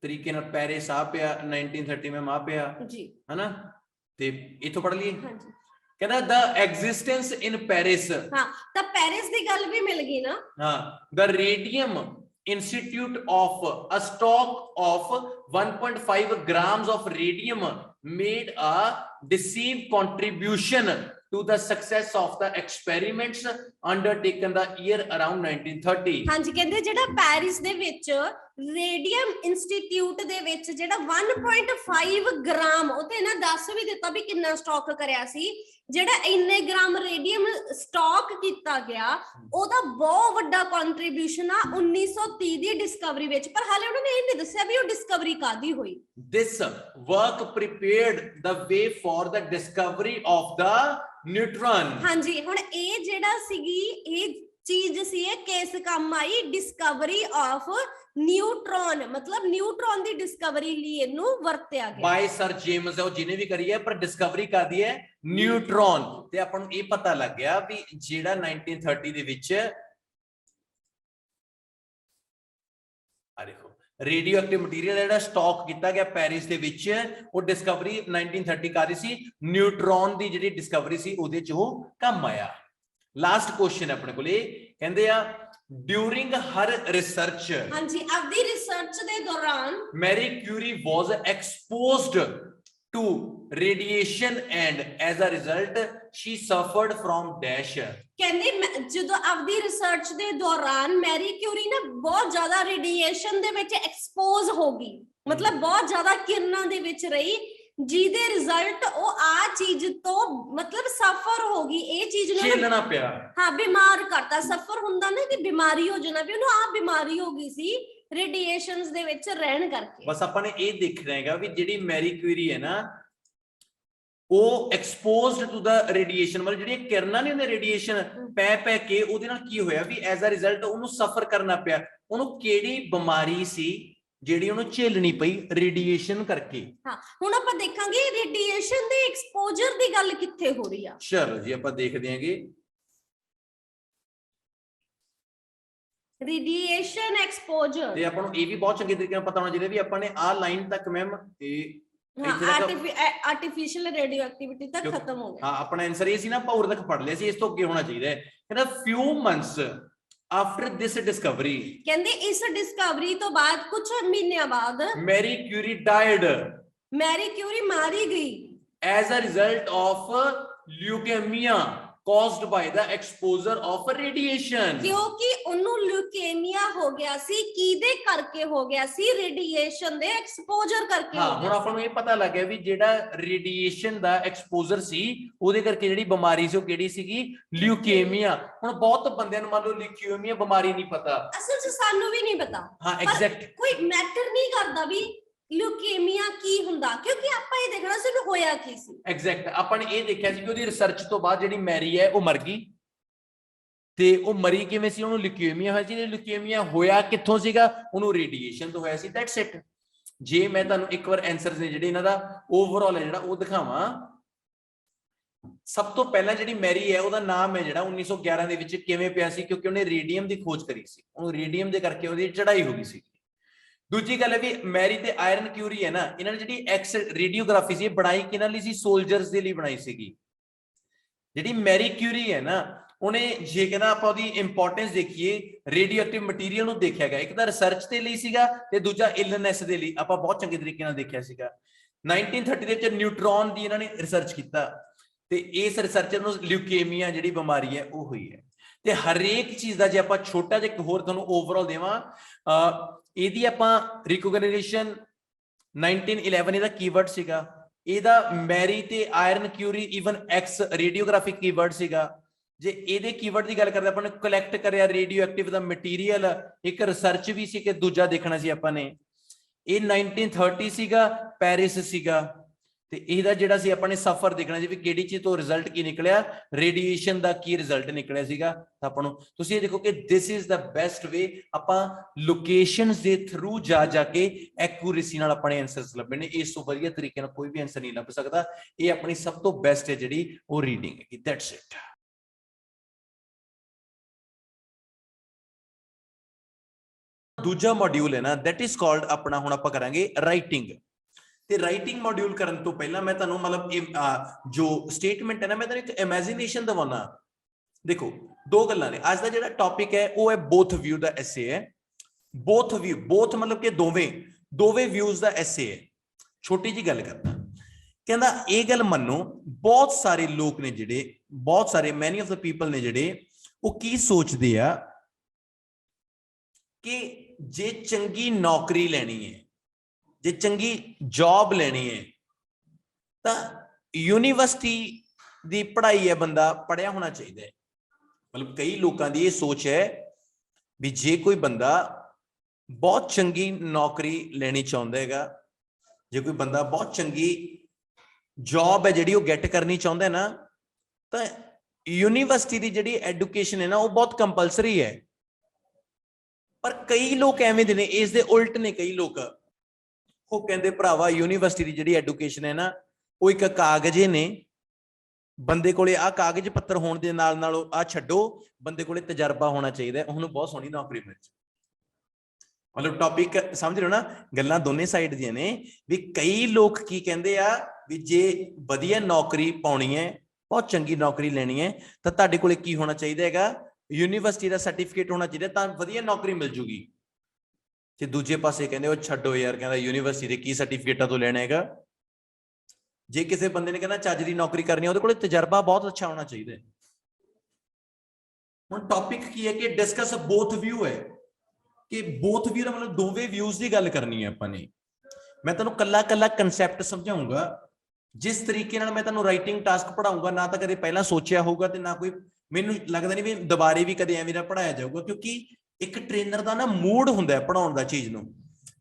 ਤਰੀਕੇ ਨਾਲ ਪੈਰਿਸ ਆ ਪਿਆ, 1930 में ਆ ਪਿਆ ਜੀ, ਹਨਾ। ਤੇ ਇਥੋਂ ਪੜ ਲਈਏ, ਕਹਿੰਦਾ the existence in Paris। ਹਾਂ, ਤਾਂ ਪੈਰਿਸ ਦੀ ਗੱਲ ਵੀ ਮਿਲ ਗਈ ਨਾ। ਹਾਂ, the radium institute of a stock of 1.5 grams of radium made a decisive contribution to the success of the experiments undertaken the year around 1930। ਹਾਂਜੀ, ਕਹਿੰਦੇ ਜਿਹੜਾ ਪੈਰਿਸ ਦੇ ਵਿੱਚ ਰੇਡੀਅਮ ਇੰਸਟੀਚਿਊਟ ਦੇ ਵਿੱਚ ਜਿਹੜਾ 1.5 ਗ੍ਰਾਮ, ਉਹ ਤੇ ਨਾ ਦੱਸ ਵੀ ਦਿੱਤਾ ਵੀ ਕਿੰਨਾ ਸਟਾਕ ਕਰਿਆ ਸੀ, ਜਿਹੜਾ ਇੰਨੇ ਗ੍ਰਾਮ ਰੇਡੀਅਮ ਸਟਾਕ ਕੀਤਾ ਗਿਆ, ਉਹਦਾ ਬਹੁਤ ਵੱਡਾ ਕੰਟਰੀਬਿਊਸ਼ਨ ਆ 1930 ਦੀ ਡਿਸਕਵਰੀ ਵਿੱਚ। ਪਰ ਹਾਲੇ ਉਹਨਾਂ ਨੇ ਇਹ ਨਹੀਂ ਦੱਸਿਆ ਵੀ ਉਹ ਡਿਸਕਵਰੀ ਕਾਦੀ ਹੋਈ। This work prepared the way for the discovery of the ਨਿਊਟਰੋਨ। ਹਾਂਜੀ, ਹੁਣ ਇਹ ਜਿਹੜਾ ਸੀਗੀ ਇਹ ਚੀਜ਼ ਸੀ ਇਹ ਕਿਸ ਕੰਮ ਆਈ ਡਿਸਕਵਰੀ ਆਫ ਨਿਊਟਰੋਨ ਮਤਲਬ ਨਿਊਟਰੋਨ ਦੀ ਡਿਸਕਵਰੀ ਲਈ ਇਹਨੂੰ ਵਰਤਿਆ ਗਿਆ ਬਾਈ ਸਰ ਜੇਮਸ ਹੈ ਉਹ ਜਿਹਨੇ ਵੀ ਕਰੀ ਹੈ ਪਰ ਡਿਸਕਵਰੀ ਕਰਦੀ ਹੈ ਨਿਊਟਰੋਨ ਤੇ ਆਪਾਂ ਨੂੰ ਇਹ ਪਤਾ ਲੱਗ ਗਿਆ ਵੀ ਜਿਹੜਾ 1930 ਦੇ ਵਿੱਚ ਆ ਦੇਖੋ ਰੇਡੀਓ ਐਕਟਿਵ ਮਟੀਰੀਅਲ ਜਿਹੜਾ ਸਟਾਕ ਕੀਤਾ ਗਿਆ ਪੈਰਿਸ ਦੇ ਵਿੱਚ ਉਹ ਡਿਸਕਵਰੀ 1930 ਕਰ ਰਹੀ ਸੀ ਨਿਊਟਰੋਨ ਦੀ ਜਿਹੜੀ ਡਿਸਕਵਰੀ ਸੀ ਉਹਦੇ ਚ ਉਹ ਕੰਮ ਆਇਆ ਲਾਸਟ ਕੁਐਸਚਨ ਆਪਣੇ ਕੋਲੇ ਕਹਿੰਦੇ ਆ ਡਿਊਰਿੰਗ ਹਰ ਰਿਸਰਚ ਹਾਂਜੀ ਆਪਦੀ ਰਿਸਰਚ ਦੇ ਦੌਰਾਨ Marie Curie was exposed to radiation and as a result she suffered from dash ਕਹਿੰਦੇ ਜਦੋਂ ਆਪਦੀ ਰਿਸਰਚ ਦੇ ਦੌਰਾਨ ਮੈਰੀ ਕਿਊਰੀ ਨਾ ਬਹੁਤ ਜ਼ਿਆਦਾ ਰੇਡੀਏਸ਼ਨ ਦੇ ਵਿੱਚ ਐਕਸਪੋਜ਼ ਹੋ ਗਈ ਮਤਲਬ ਬਹੁਤ ਜ਼ਿਆਦਾ ਕਿਰਨਾਂ ਦੇ ਵਿੱਚ ਰਹੀ ਜਿਹਦੇ ਰਿਜ਼ਲਟ ਉਹ ਆ ਚੀਜ਼ ਤੋਂ ਮਤਲਬ ਸਫਰ ਹੋ ਗਈ ਇਹ ਚੀਜ਼ ਨੂੰ ਝੇਲਣਾ ਪਿਆ ਹਾਂ ਬਿਮਾਰ ਕਰਤਾ ਸਫਰ ਹੁੰਦਾ ਨਾ ਕਿ ਬਿਮਾਰੀ ਹੋ ਜਾਣਾ ਵੀ ਉਹਨੂੰ ਆ ਬਿਮਾਰੀ ਹੋ ਗਈ ਸੀ ਰੇਡੀਏਸ਼ਨਸ ਦੇ ਵਿੱਚ ਰਹਿਣ ਕਰਕੇ ਬਸ ਆਪਾਂ ਨੇ ਇਹ ਦੇਖਣਾ ਹੈਗਾ ਵੀ ਜਿਹੜੀ ਮੈਰੀ ਕਿਊਰੀ ਹੈ ਨਾ ਉਹ ਐਕਸਪੋਜ਼ਡ ਟੂ ਦਾ ਰੇਡੀਏਸ਼ਨ ਮਤਲਬ ਜਿਹੜੀਆਂ ਕਿਰਨਾਂ ਨੇ ਉਹਦੇ ਰੇਡੀਏਸ਼ਨ ਪੈ ਕੇ ਉਹਦੇ ਨਾਲ ਕੀ ਹੋਇਆ ਵੀ ਐਜ਼ ਅ ਰਿਜ਼ਲਟ ਉਹਨੂੰ ਸਫਰ ਕਰਨਾ ਪਿਆ ਉਹਨੂੰ ਕਿਹੜੀ ਬਿਮਾਰੀ ਸੀ ਜਿਹੜੀ ਉਹਨੂੰ ਝੇਲਣੀ ਪਈ ਰੇਡੀਏਸ਼ਨ ਕਰਕੇ ਹਾਂ ਹੁਣ ਆਪਾਂ ਦੇਖਾਂਗੇ ਰੇਡੀਏਸ਼ਨ ਦੇ ਐਕਸਪੋਜ਼ਰ ਦੀ ਗੱਲ ਕਿੱਥੇ ਹੋ ਰਹੀ ਆ ਚਲੋ ਜੀ ਆਪਾਂ ਦੇਖਦੇ ਹਾਂਗੇ ਰੇਡੀਏਸ਼ਨ ਐਕਸਪੋਜ਼ਰ ਤੇ ਆਪਾਂ ਨੂੰ ਇਹ ਵੀ ਬਹੁਤ ਚੰਗੇ ਤਰੀਕੇ ਨਾਲ ਪਤਾ ਹੋਣਾ ਚਾਹੀਦਾ ਵੀ ਆਪਾਂ ਨੇ ਆਹ ਲਾਈਨ ਤੱਕ ਮੈਮ ਇਹ ਆਰਟੀਫੀਸ਼ੀਅਲ ਰੇਡੀਓ ਐਕਟੀਵਿਟੀ ਤੱਕ ਖਤਮ ਹੋ ਗਿਆ ਹਾਂ ਆਪਣਾ ਆਨਸਰ ਇਹ ਸੀ ਨਾ ਆਪਾਂ ਹੋਰ ਤੱਕ ਪੜ ਲਿਆ ਸੀ ਇਸ ਤੋਂ ਅੱਗੇ ਹੋਣਾ ਚਾਹੀਦਾ ਹੈ ਕਹਿੰਦਾ few months after this discovery ਕਹਿੰਦੇ ਇਸ ਡਿਸਕਵਰੀ ਤੋਂ ਬਾਅਦ ਕੁਝ ਮਹੀਨਿਆਂ ਬਾਅਦ Marie Curie died Marie Curie ਮਾਰੀ ਗਈ as a result of leukemia caused by the exposure of radiation ਕਿਉਂਕਿ ਉਹਨੂੰ ਲਿਊਕੇਮੀਆ ਹੋ ਗਿਆ ਸੀ ਕਿਹਦੇ ਕਰਕੇ ਹੋ ਗਿਆ ਸੀ ਰੇਡੀਏਸ਼ਨ ਦੇ ਐਕਸਪੋਜ਼ਰ ਕਰਕੇ ਹਾਂ ਹੋ ਹੁਣ ਗਿਆ ਆਪਾਂ ਨੂੰ ਇਹ ਪਤਾ ਲੱਗ ਗਿਆ ਵੀ ਜਿਹੜਾ ਰੇਡੀਏਸ਼ਨ ਦਾ ਐਕਸਪੋਜ਼ਰ ਸੀ ਉਹਦੇ ਕਰਕੇ ਜਿਹੜੀ ਬਿਮਾਰੀ ਸੀ ਉਹ ਕਿਹੜੀ ਸੀਗੀ ਲਿਊਕੇਮੀਆ ਹੁਣ ਬਹੁਤ ਬੰਦਿਆਂ ਨੂੰ ਮੰਨ ਲਓ ਲਿਊਕੇਮੀਆ ਬਿਮਾਰੀ ਨਹੀਂ ਪਤਾ ਅਸਲ 'ਚ ਸਾਨੂੰ ਵੀ ਨਹੀਂ ਪਤਾ ਹਾਂ ਐਗਜ਼ੈਕਟ ਕੋਈ ਮੈਟਰ ਨਹੀਂ ਕਰਦਾ ਵੀ ਲਿਊਕੇਮੀਆ ਕੀ ਹੁੰਦਾ ਕਿਉਂਕਿ ਆਪਾਂ ਇਹ ਦੇਖਣਾ ਸੀ ਉਹਨੂੰ ਹੋਇਆ ਕੀ ਸੀ ਐਗਜ਼ੈਕਟ ਆਪਾਂ ਨੇ ਇਹ ਦੇਖਿਆ ਸੀ ਕਿ ਉਹਦੀ ਰਿਸਰਚ ਤੋਂ ਬਾਅਦ ਜਿਹੜੀ ਮੈਰੀ ਹੈ ਉਹ ਮਰ ਗਈ ਤੇ ਉਹ ਮਰੀ ਕਿਵੇਂ ਸੀ ਉਹਨੂੰ ਲਿਊਕੇਮੀਆ ਹੋਇਆ ਸੀ ਲਿਊਕੇਮੀਆ ਹੋਇਆ ਕਿੱਥੋਂ ਸੀਗਾ ਉਹਨੂੰ ਰੇਡੀਏਸ਼ਨ ਤੋਂ ਹੋਇਆ ਸੀ ਦੈਟਸ ਇਟ ਜੇ ਮੈਂ ਤੁਹਾਨੂੰ ਇੱਕ ਵਾਰ ਆਨਸਰਸ ਨੇ ਜਿਹੜੇ ਇਹਨਾਂ ਦਾ ਓਵਰਆਲ ਹੈ ਜਿਹੜਾ ਉਹ ਦਿਖਾਵਾਂ ਸਭ ਤੋਂ ਪਹਿਲਾਂ ਜਿਹੜੀ ਮੈਰੀ ਹੈ ਉਹਦਾ ਨਾਮ ਹੈ ਜਿਹੜਾ 1911 ਦੇ ਵਿੱਚ ਕਿਵੇਂ ਪਿਆ ਸੀ ਕਿਉਂਕਿ ਉਹਨੇ ਰੇਡੀਅਮ ਦੀ ਖੋਜ ਕਰੀ ਸੀ ਉਹਨੂੰ ਰੇਡੀਅਮ ਦੇ ਕਰਕੇ ਉਹਦੀ ਚੜਾਈ ਹੋ ਗਈ ਸੀ ਦੂਜੀ ਗੱਲ ਹੈ ਵੀ ਮੈਰੀ ਤੇ ਆਇਰਨ ਕਿਊਰੀ ਹੈ ਨਾ ਇਹਨਾਂ ਨੇ ਜਿਹੜੀ ਐਕਸ ਰੇਡੀਓਗ੍ਰਾਫੀ ਸੀ ਬਣਾਈ ਕਿਹਨਾਂ ਲਈ ਸੀ ਸੋਲਜਰਸ ਦੇ ਲਈ ਬਣਾਈ ਸੀਗੀ ਜਿਹੜੀ ਮੈਰੀ ਕਿਊਰੀ ਹੈ ਨਾ ਉਹਨੇ ਜੇ ਕਹਿੰਦਾ ਆਪਾਂ ਉਹਦੀ ਇੰਪੋਰਟੈਂਸ ਦੇਖੀਏ ਰੇਡੀਓ ਐਕਟਿਵ ਮਟੀਰੀਅਲ ਨੂੰ ਦੇਖਿਆ ਗਿਆ ਇੱਕ ਤਾਂ ਰਿਸਰਚ ਦੇ ਲਈ ਸੀਗਾ ਤੇ ਦੂਜਾ ਇਲਨੈਸ ਦੇ ਲਈ ਆਪਾਂ ਬਹੁਤ ਚੰਗੇ ਤਰੀਕੇ ਨਾਲ ਦੇਖਿਆ ਸੀਗਾ 1930 ਦੇ ਵਿੱਚ ਨਿਊਟਰੋਨ ਦੀ ਇਹਨਾਂ ਨੇ ਰਿਸਰਚ ਕੀਤਾ ਤੇ ਇਸ ਰਿਸਰਚਰ ਨੂੰ ਲਿਊਕੇਮੀਆ ਜਿਹੜੀ ਬਿਮਾਰੀ ਹੈ ਉਹ ਹੋਈ ਹੈ ਤੇ ਹਰੇਕ ਚੀਜ਼ ਦਾ ਜੇ ਆਪਾਂ ਛੋਟਾ ਜਿਹਾ ਹੋਰ ਤੁਹਾਨੂੰ ਓਵਰਆਲ ਦੇਵਾਂ ਇਹਦੀ ਆਪਾਂ ਰਿਕੋਗਨਾਈਜੇਸ਼ਨ 1911 ਇਹਦਾ ਕੀਵਰਡ ਸੀਗਾ ਇਹਦਾ ਮੈਰੀ ਤੇ Irene Curie even X radiographic keyword ਸੀਗਾ ਜੇ ਇਹਦੇ ਕੀਵਰਡ ਦੀ ਗੱਲ ਕਰਦੇ ਆਪਾਂ ਨੇ ਕਲੈਕਟ ਕਰਿਆ ਰੇਡੀਓ ਐਕਟਿਵ ਦਾ ਮਟੀਰੀਅਲ ਇੱਕ ਰਿਸਰਚ ਵੀ ਸੀ ਕਿ ਦੂਜਾ ਦੇਖਣਾ ਸੀ ਆਪਾਂ ਨੇ ਇਹ 1930 ਸੀਗਾ ਪੈਰਿਸ ਸੀਗਾ ਤੇ ਇਹਦਾ ਜਿਹੜਾ ਸੀ ਆਪਾਂ ਨੇ ਸਫਰ ਦੇਖਣਾ ਸੀ ਵੀ ਕਿਹੜੀ ਚੀਜ਼ ਤੋਂ ਰਿਜ਼ਲਟ ਕੀ ਨਿਕਲਿਆ ਰੇਡੀਏਸ਼ਨ ਦਾ ਕੀ ਰਿਜ਼ਲਟ ਨਿਕਲਿਆ ਸੀਗਾ ਤਾਂ ਆਪਾਂ ਨੂੰ ਤੁਸੀਂ ਇਹ ਦੇਖੋ ਕਿ this is the best way ਆਪਾਂ ਲੋਕੇਸ਼ਨਸ ਦੇ ਥਰੂ ਜਾ ਕੇ ਐਕੂਰੇਸੀ ਨਾਲ ਆਪਣੇ ਆਨਸਰਸ ਲੱਭਣੇ ਨੇ ਇਸ ਤੋਂ ਵਧੀਆ ਤਰੀਕੇ ਨਾਲ ਕੋਈ ਵੀ ਆਨਸਰ ਨਹੀਂ ਲੱਭ ਸਕਦਾ ਇਹ ਆਪਣੀ ਸਭ ਤੋਂ ਬੈਸਟ ਹੈ ਜਿਹੜੀ ਉਹ ਰੀਡਿੰਗ ਹੈ ਦੈਟਸ ਇਟ ਦੂਜਾ ਮੋਡਿਊਲ ਹੈ ਨਾ ਦੈਟ ਇਜ਼ ਕਾਲਡ ਆਪਣਾ ਹੁਣ ਆਪਾਂ ਕਰਾਂਗੇ ਰਾਈਟਿੰਗ ਤੇ ਰਾਈਟਿੰਗ ਮੋਡਿਊਲ ਕਰਨ ਤੋਂ ਪਹਿਲਾਂ ਮੈਂ ਤੁਹਾਨੂੰ ਮਤਲਬ ਜੋ ਸਟੇਟਮੈਂਟ ਹੈ ਨਾ ਮੈਂ ਤੁਹਾਨੂੰ ਇੱਕ ਇਮੇਜਿਨੇਸ਼ਨ ਦਵਾਉਣਾ ਦੇਖੋ ਦੋ ਗੱਲਾਂ ਨੇ ਅੱਜ ਦਾ ਜਿਹੜਾ ਟੌਪਿਕ ਹੈ ਉਹ ਹੈ ਬੋਥ ਵਿਊ ਦਾ ਐਸੇ ਹੈ ਬੋਥ ਵਿਊ ਬੋਥ ਮਤਲਬ ਕਿ ਦੋਵੇਂ ਵਿਊਜ਼ ਦਾ ਐਸੇ ਹੈ ਛੋਟੀ ਜੀ ਗੱਲ ਕਰਦਾ ਕਹਿੰਦਾ ਇਹ ਗੱਲ ਮੰਨੋ ਬਹੁਤ ਸਾਰੇ ਲੋਕ ਨੇ ਜਿਹੜੇ ਬਹੁਤ ਸਾਰੇ ਮੈਨੀ ਆਫ ਦਾ ਪੀਪਲ ਨੇ ਜਿਹੜੇ ਉਹ ਕੀ ਸੋਚਦੇ ਆ ਕਿ ਜੇ ਚੰਗੀ ਨੌਕਰੀ ਲੈਣੀ ਹੈ ਜੇ ਚੰਗੀ ਜੌਬ ਲੈਣੀ ਹੈ ਤਾਂ ਯੂਨੀਵਰਸਿਟੀ ਦੀ ਪੜ੍ਹਾਈ ਹੈ ਬੰਦਾ ਪੜ੍ਹਿਆ ਹੋਣਾ ਚਾਹੀਦਾ ਹੈ ਮਤਲਬ ਕਈ ਲੋਕਾਂ ਦੀ ਇਹ ਸੋਚ ਹੈ ਵੀ ਜੇ ਕੋਈ ਬੰਦਾ ਬਹੁਤ ਚੰਗੀ ਨੌਕਰੀ ਲੈਣੀ ਚਾਹੁੰਦਾ ਹੈਗਾ ਜੇ ਕੋਈ ਬੰਦਾ ਬਹੁਤ ਚੰਗੀ ਜੌਬ ਹੈ ਜਿਹੜੀ ਉਹ ਗੈਟ ਕਰਨੀ ਚਾਹੁੰਦਾ ਹੈ ਨਾ ਤਾਂ यूनिवर्सिटी की जिहड़ी एजुकेशन है ना वो बहुत कंपलसरी है, पर कई लोग एवें दे ने, इस दे उल्ट ने कई लोग, वो कहते भरावा यूनिवर्सिटी की जिहड़ी एजुकेशन है ना वो एक कागजे ने, बंदे कोले आ कागज पत्तर होने दे नाल नाल आ छड्डो, बंदे कोले तजर्बा होना चाहिए, उन्होंने बहुत सोहनी नौकरी मिल जाए। मतलब टॉपिक समझ रहे हो ना, गल्लां दोने साइड दी ने भी कई लोग की कहंदे आ भी जे वधिया नौकरी पाउणी है, बहुत चंगी नौकरी लेनी है तो तुहाडे कोले की होना चाहिए हैगा, यूनिवर्सिटी का सर्टिफिकेट होना चाहिए तां वधिया नौकरी मिल जूगी। ते दूजे पासे कहंदे ओ छड्डो यार, कहंदा यूनिवर्सिटी दे की सर्टिफिकेटां तो लेना हैगा। जे किसी बंदे ने कहना चज दी नौकरी करनी है उहदे कोले तजर्बा बहुत अच्छा होना चाहिए। हुण टॉपिक की है कि डिस्कस बोथ व्यू है कि बोथ व्यू मतलब दोवें व्यूज की गल करनी है आपां ने। मैं तुहानूं कल्ला कल्ला कंसैप्ट समझाऊंगा, जिस तरीके नाल मैं तुहानूं राइटिंग टास्क पढ़ाऊंगा ना तो कदे पहला सोचिया होगा ते ना कोई, मैनूं लगदा नहीं भी दोबारे भी कदे एवें दा पढ़ाया जाऊगा, क्योंकि एक ट्रेनर का ना मूड हुंदा है पढ़ाउण दा चीज़ नूं।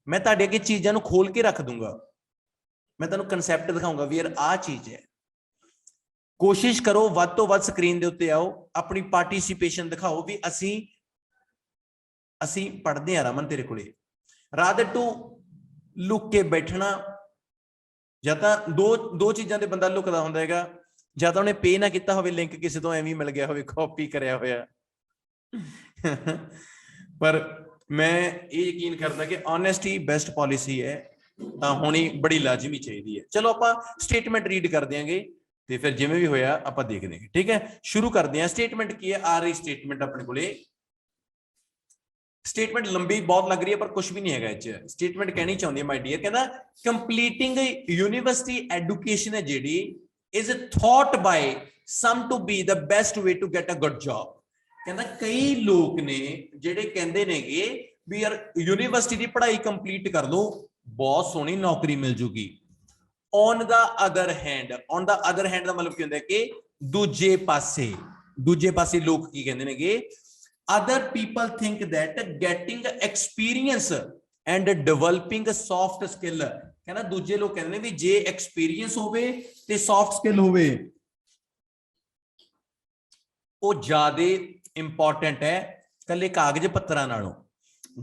मैं तुहाडे अगे चीज़ां नूं खोल के रख दूंगा, मैं तुहानूं कंसैप्ट दिखाऊंगा भी यार आ चीज़ है। कोशिश करो वध तो वध स्क्रीन दे उत्ते आओ, अपनी पार्टिसिपेशन दिखाओ भी असी पढ़ते हैं रमन तेरे कोले, रादर टू लुक के बैठना, या तो दो चीज़ों से बंदा लुकदा हुंदा हैगा, या तो उन्हें पे ना किया होवे, लिंक किसी तो एवं मिल गया होवे, कॉपी करया होया। पर मैं ये यकीन करदा कि ऑनेस्टी बेस्ट पॉलिसी है, तो होनी बड़ी लाजमी चाहिए है। चलो आप स्टेटमेंट रीड कर देंगे तो फिर जिवें भी होया आप देख देंगे, ठीक है। शुरू करते हैं। स्टेटमेंट की है, आ रही स्टेटमेंट अपने कोले। स्टेटमेंट लंबी बहुत लग रही है पर कुछ भी नहीं है। स्टेटमेंट कहनी चाहती है माय डियर, कहना कंप्लीटिंग यूनिवर्सिटी एजुकेशन है जेडी is thought by some to be the best way to get a good job. कहना कई लोग ने जेडे कहंदे नेगे भी यार यूनिवर्सिटी की पढ़ाई कंप्लीट कर लो बहुत सोहनी नौकरी मिल जूगी। ऑन द अदर हैंड का मतलब की होंदा है कि दूजे पासे लोग की कहंदे नेगे, other people think that getting experience and developing a soft skill, कहना दूजे लोग कहते हैं भी जे एक्सपीरियंस होवे ते सॉफ्ट स्किल होवे वो ज्यादा इंपॉर्टेंट है कल्ले कागज पत्तरां नालों।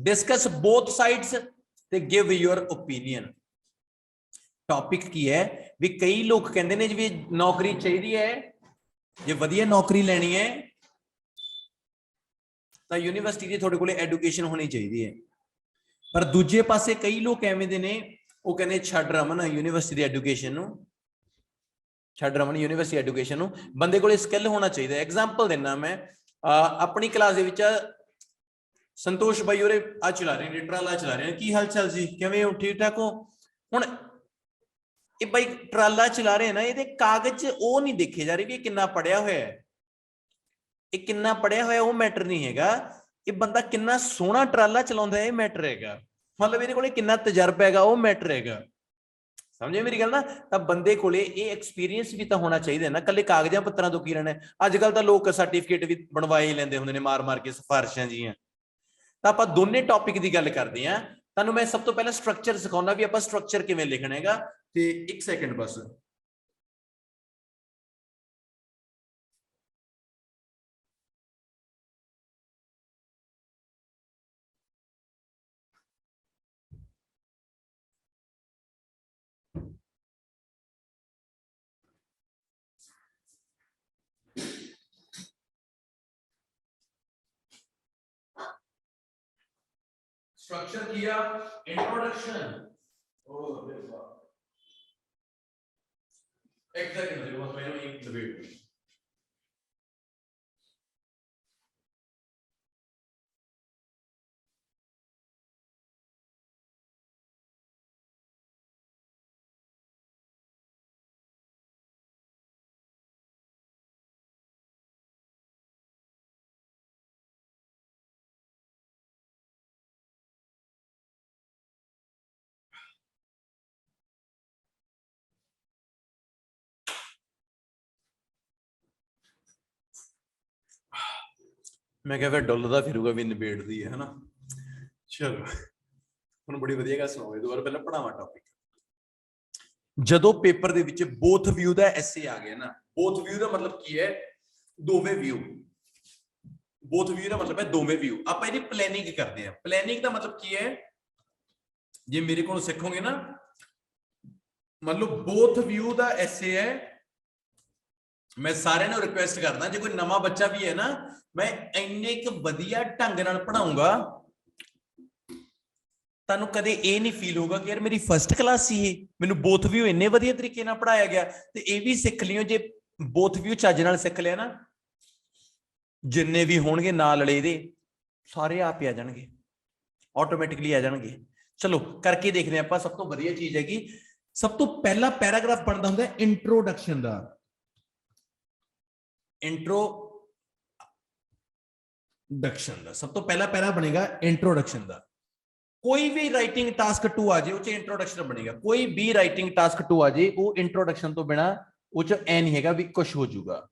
डिस्कस बोथ साइड्स ते गिव योर ओपीनियन। टॉपिक की है भी कई लोग कहते हैं जी नौकरी चाहिए है, जे वधिया नौकरी लेनी है तो यूनिवर्सिटी की थोड़े कोले एजुकेशन होनी चाहिए है। पर दूजे पासे कई लोग एवें दे ने वो कहने छड्ड रमन यूनिवर्सिटी एजुकेशन नूं, छड्ड रमन यूनिवर्सिटी एजुकेशन नूं, बंदे कोले स्किल होना चाहिए। एग्जांपल देना मैं अपनी क्लास दे विच संतोष भाई उरे आ चला रहे हैं, ट्राला चला रहे हैं, की हाल चाल जी, किवें हो, ठीक ठाक हो। हुण ये भाई ट्राला चला रहे हैं ना, ये कागज वो नहीं देखे जा रहे भी कितना पढ़िया होया है, ये कितना पढ़िया होया वो मैटर नहीं हैगा, ये बंदा कितना सोहना ट्राला चलाउंदा है ये मैटर हैगा, मतलब इहदे कोले कितना तजर्बा हैगा वो मैटर हैगा। समझे मेरी गल ना। तब बंदे कोले ये एक्सपीरियंस भी तो होना चाहिए ना, कल्ले कागजां पत्तरां तो की रहना है। अजकल तो लोग सर्टिफिकेट भी बनवाए ही लेंदे हुंदे ने मार मार के सिफारिशां जियां। तो आपां दोने टॉपिक की गल करते हैं। तुहानूं मैं सब तो पहले स्ट्रक्चर सिखाउणा भी आपां स्ट्रक्चर किवें लिखना हैगा, ते एक सेकंड बस। स्ट्रक्चर किया, इंट्रोडक्शन, एग्जैक्टली बस मैंने एक डिबेट। मैं क्या फिर डुलदा फिरूगा भी निबेड़दी है ना। चलो ਹੁਣ ਬੜੀ ਵਧੀਆ ਗੱਲ ਸੁਣਾਓ। ਇਹਦੇ ਬਾਰੇ ਪਹਿਲਾਂ ਪੜਾਵਾਂ ਟੌਪਿਕ। ਜਦੋਂ ਪੇਪਰ ਦੇ ਵਿੱਚ ਬੋਥ ਵਿਊ ਦਾ ਐਸੇ ਆ ਗਿਆ ਨਾ, ਬੋਥ ਵਿਊ ਦਾ ਮਤਲਬ ਕੀ ਹੈ ਦੋਵੇਂ ਵਿਊ, ਬੋਥ ਵਿਊ ਦਾ ਮਤਲਬ ਹੈ ਦੋਵੇਂ ਵਿਊ। ਆਪਾਂ ਇਹਦੀ ਪਲੈਨਿੰਗ ਕਰਦੇ ਹਾਂ। ਪਲੈਨਿੰਗ ਦਾ ਮਤਲਬ ਕੀ ਹੈ, ਜੇ ਮੇਰੇ ਕੋਲ ਸਿੱਖੋਗੇ ਨਾ, ਮੰਨ ਲਓ ਬੋਥ ਵਿਊ ਦਾ ਐਸੇ ਹੈ, ਮੈਂ ਸਾਰਿਆਂ ਨੂੰ ਰਿਕੁਐਸਟ ਕਰਦਾ ਜੇ ਕੋਈ ਨਵਾਂ ਬੱਚਾ ਵੀ ਹੈ ਨਾ, ਮੈਂ ਇੰਨੇ ਕੁ ਵਧੀਆ ਢੰਗ ਨਾਲ ਪੜਾਉਂਗਾ, ਤੁਹਾਨੂੰ ਕਦੇ ਇਹ ਨਹੀਂ ਫੀਲ ਹੋਊਗਾ ਕਿ ਯਾਰ ਮੇਰੀ ਫਸਟ ਕਲਾਸ ਸੀ ਇਹ, ਮੈਨੂੰ ਬੋਥ ਵਿਊ ਇੰਨੇ ਵਧੀਆ ਤਰੀਕੇ ਨਾਲ ਪੜਾਇਆ ਗਿਆ। ਤੇ ਇਹ ਵੀ ਸਿੱਖ ਲਿਓ, ਜੇ ਬੋਥ ਵਿਊ ਚੱਜ ਨਾਲ ਸਿੱਖ ਲਿਆ ਨਾ, ਜਿੰਨੇ ਵੀ ਹੋਣਗੇ ਨਾਲ ਵਾਲੇ ਇਹਦੇ ਸਾਰੇ ਆਪ ਹੀ ਆ ਜਾਣਗੇ, ਆਟੋਮੈਟਿਕਲੀ ਆ ਜਾਣਗੇ। ਚਲੋ ਕਰਕੇ ਦੇਖਦੇ ਆਪਾਂ। ਸਭ ਤੋਂ ਵਧੀਆ ਚੀਜ਼ ਹੈਗੀ, ਸਭ ਤੋਂ ਪਹਿਲਾ ਪੈਰਾਗ੍ਰਾਫ ਬਣਦਾ ਹੁੰਦਾ ਇੰਟਰੋਡਕਸ਼ਨ ਦਾ। ਇੰਟਰੋਡਕਸ਼ਨ ਦਾ ਸਭ ਤੋਂ ਪਹਿਲਾ ਪੈਰਾ ਬਣੇਗਾ ਇੰਟਰੋਡਕਸ਼ਨ ਦਾ। ਕੋਈ ਵੀ ਰਾਈਟਿੰਗ ਟਾਸਕ 2 ਆ ਜਾਏ ਉਹ ਚ ਇੰਟਰੋਡਕਸ਼ਨ ਬਣੇਗਾ। ਕੋਈ ਵੀ ਰਾਈਟਿੰਗ ਟਾਸਕ 2 ਆ ਜਾਏ ਉਹ ਇੰਟਰੋਡਕਸ਼ਨ ਤੋਂ ਬਿਨਾ ਉਹ ਚ ਐ ਨਹੀਂ ਹੈਗਾ ਵੀ ਕੁਝ ਹੋ ਜਾਊਗਾ।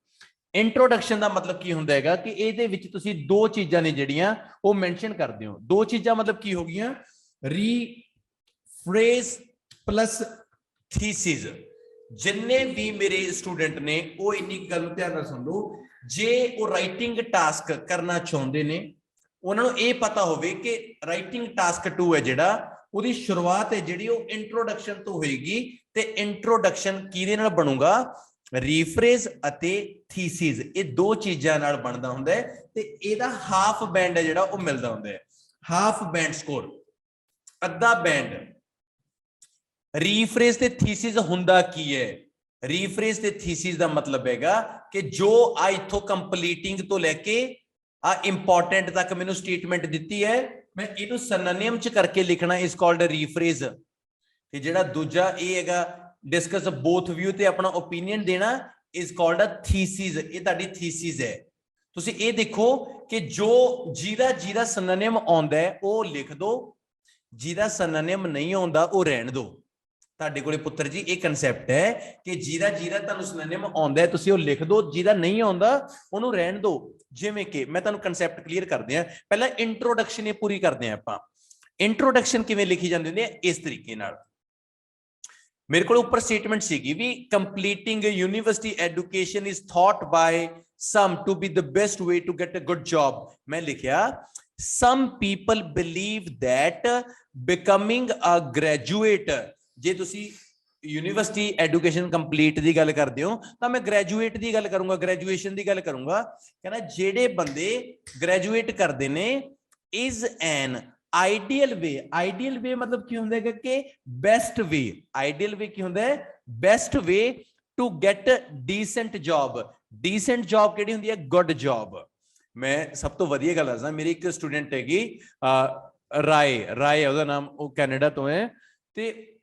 ਇੰਟਰੋਡਕਸ਼ਨ ਦਾ ਮਤਲਬ ਕੀ ਹੁੰਦਾ ਹੈਗਾ ਕਿ ਇਹਦੇ ਵਿੱਚ ਤੁਸੀਂ ਦੋ ਚੀਜ਼ਾਂ ਨੇ ਜਿਹੜੀਆਂ ਉਹ ਮੈਂਸ਼ਨ ਕਰਦੇ ਹੋ। ਦੋ ਚੀਜ਼ਾਂ ਮਤਲਬ ਕੀ ਹੋ ਗਈਆਂ, ਰੀਫਰੇਜ਼ ਪਲੱਸ ਥੀਸਿਸ। ਜਿੰਨੇ ਵੀ ਮੇਰੇ ਸਟੂਡੈਂਟ ਨੇ ਉਹ ਇੰਨੀ ਗੱਲ ਨੂੰ ਧਿਆਨ ਨਾਲ ਸੁਣ ਲਓ, ਜੇ ਉਹ ਰਾਈਟਿੰਗ ਟਾਸਕ ਕਰਨਾ ਚਾਹੁੰਦੇ ਨੇ, ਉਹਨਾਂ ਨੂੰ ਇਹ ਪਤਾ ਹੋਵੇ ਕਿ ਰਾਈਟਿੰਗ ਟਾਸਕ 2 ਹੈ ਜਿਹੜਾ, ਉਹਦੀ ਸ਼ੁਰੂਆਤ ਹੈ ਜਿਹੜੀ ਉਹ ਇੰਟਰੋਡਕਸ਼ਨ ਤੋਂ ਹੋਏਗੀ। ਤੇ ਇੰਟਰੋਡਕਸ਼ਨ ਕਿਹਦੇ ਨਾਲ ਬਣੂਗਾ, ਰੀਫਰੇਜ਼ ਅਤੇ ਥੀਸਿਸ, ਇਹ ਦੋ ਚੀਜ਼ਾਂ ਨਾਲ ਬਣਦਾ ਹੁੰਦਾ ਹੈ। ਤੇ ਇਹਦਾ ਹਾਫ ਬੈਂਡ ਹੈ ਜਿਹੜਾ ਉਹ ਮਿਲਦਾ ਹੁੰਦਾ ਹੈ, ਹਾਫ ਬੈਂਡ ਸਕੋਰ, ਅੱਧਾ ਬੈਂਡ। ਰੀਫਰੇਜ਼ ਤੇ ਥੀਸਿਸ ਹੁੰਦਾ ਕੀ ਹੈ, ਰੀਫਰੇਜ਼ ਤੇ ਥੀਸਿਸ ਦਾ ਮਤਲਬ ਹੈਗਾ ਕਿ ਜੋ ਆ ਇਥੋਂ ਕੰਪਲੀਟਿੰਗ ਤੋਂ ਲੈ ਕੇ ਆ ਇੰਪੋਰਟੈਂਟ ਤੱਕ ਮੈਨੂੰ ਸਟੇਟਮੈਂਟ ਦਿੱਤੀ ਹੈ, ਮੈਂ ਇਹਨੂੰ ਸਿਨੋਨਿਮ ਚ ਕਰਕੇ ਲਿਖਣਾ, ਇਸ ਕਾਲਡ ਰੀਫਰੇਜ਼। ਤੇ ਜਿਹੜਾ ਦੂਜਾ ਇਹ ਹੈਗਾ ਡਿਸਕਸ ਬੋਥ ਵਿਊ ਤੇ ਆਪਣਾ ਓਪੀਨੀਅਨ ਦੇਣਾ, ਇਸ ਕਾਲਡ ਅ ਥੀਸਿਸ। ਇਹ ਤੁਹਾਡੀ ਥੀਸਿਸ ਹੈ। ਤੁਸੀਂ ਇਹ ਦੇਖੋ ਕਿ ਜੋ ਜਿਹਦਾ ਸਿਨੋਨਿਮ ਆਉਂਦਾ ਹੈ ਉਹ ਲਿਖ ਦੋ, ਜਿਹਦਾ ਸਿਨੋਨਿਮ ਨਹੀਂ ਆਉਂਦਾ ਉਹ ਰਹਿਣ ਦੋ। ਤੁਹਾਡੇ ਕੋਲੇ ਪੁੱਤਰ ਜੀ ਇਹ ਕਨਸੈਪਟ ਹੈ ਕਿ ਜਿਹਦਾ ਤੁਹਾਨੂੰ ਸਿਨੋਨਿਮ ਆਉਂਦਾ ਹੈ ਤੁਸੀਂ ਉਹ ਲਿਖ ਦੋ, ਜਿਹਦਾ ਨਹੀਂ ਆਉਂਦਾ ਉਹਨੂੰ ਰਹਿਣ ਦੋ। ਜਿਵੇਂ ਕਿ ਮੈਂ ਤੁਹਾਨੂੰ ਕਨਸੈਪਟ ਕਲੀਅਰ ਕਰਦੇ ਆ, ਪਹਿਲਾਂ ਇੰਟਰੋਡਕਸ਼ਨ ਇਹ ਪੂਰੀ ਕਰਦੇ ਆ ਆਪਾਂ। ਇੰਟਰੋਡਕਸ਼ਨ ਕਿਵੇਂ ਲਿਖੀ ਜਾਂਦੀ ਹੁੰਦੀ ਹੈ, ਇਸ ਤਰੀਕੇ ਨਾਲ। ਮੇਰੇ ਕੋਲ ਉੱਪਰ ਸਟੇਟਮੈਂਟ ਸੀਗੀ ਵੀ completing university education is thought by some to be the best way to get a good job। मैं लिखा some people believe that becoming a graduate, जे तुसी यूनिवर्सिटी एजुकेशन कंप्लीट दी गल करदे हो तां मैं ग्रेजुएट दी गल करूंगा, ग्रेजुएशन दी गल करूंगा। कहना जेड़े बंदे ग्रेजुएट करदे ने is an ideal way। ideal way मतलब की हुंदा है कि best way। ideal way की हुंदा है best way to get decent job। decent job ਕਿਹੜੀ ਹੁੰਦੀ ਹੈ, good job। ਮੈਂ ਸਭ ਤੋਂ ਵਧੀਆ ਗੱਲ ਦੱਸਦਾ, ਮੇਰੀ ਇੱਕ ਸਟੂਡੈਂਟ ਹੈਗੀ ਰਾਏ ਉਹਦਾ ਨਾਮ, ਉਹ ਕੈਨੇਡਾ ਤੋਂ ਹੈ। ਤੇ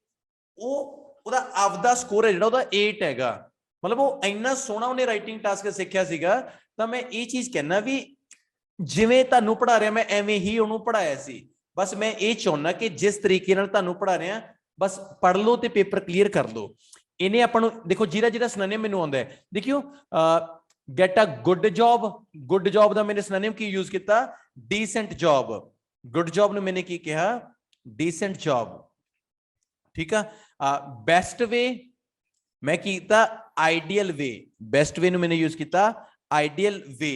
ਉਹਦਾ ਆਪਦਾ ਸਕੋਰ ਹੈ ਜਿਹੜਾ ਉਹਦਾ 8 ਹੈਗਾ। ਮਤਲਬ ਉਹ ਇੰਨਾ ਸੋਹਣਾ ਉਹਨੇ ਰਾਈਟਿੰਗ ਟਾਸਕ ਸਿੱਖਿਆ ਸੀਗਾ। ਤਾਂ ਮੈਂ ਇਹ ਚੀਜ਼ ਕਹਿਣਾ ਵੀ ਜਿਵੇਂ ਤੁਹਾਨੂੰ ਪੜ੍ਹਾ ਰਿਹਾ ਮੈਂ ਐਵੇਂ ਹੀ ਉਹਨੂੰ ਪੜ੍ਹਾਇਆ ਸੀ। ਬਸ ਮੈਂ ਇਹ ਚਾਹੁੰਦਾ ਕਿ ਜਿਸ ਤਰੀਕੇ ਨਾਲ ਤੁਹਾਨੂੰ ਪੜ੍ਹਾ ਰਿਹਾ ਬਸ ਪੜ੍ਹ ਲਓ ਤੇ ਪੇਪਰ ਕਲੀਅਰ ਕਰ ਲਓ। ਇਹਨੇ ਆਪਾਂ ਨੂੰ ਦੇਖੋ ਜਿਹੜਾ ਸਿਨੋਨਿਮ ਮੈਨੂੰ ਆਉਂਦਾ ਹੈ, ਦੇਖਿਓ get a good job. Good job ਦਾ ਮੈंने ਸਿਨੋਨਿਮ ਕੀ ਯੂਜ਼ ਕੀਤਾ, ਡੀਸੈਂਟ ਜੌਬ। ਗੁੱਡ ਜੌਬ ਨੂੰ ਮੈंने ਕੀ ਕਿਹਾ, ਡੀਸੈਂਟ ਜੌਬ। ਠੀਕ ਆ। ਬੈਸਟ ਵੇ ਮੈਂ ਕੀਤਾ ਆਈਡੀਅਲ ਵੇ। ਬੈਸਟ ਵੇ ਨੂੰ ਮੈंने ਯੂਜ਼ ਕੀਤਾ ਆਈਡੀਅਲ ਵੇ।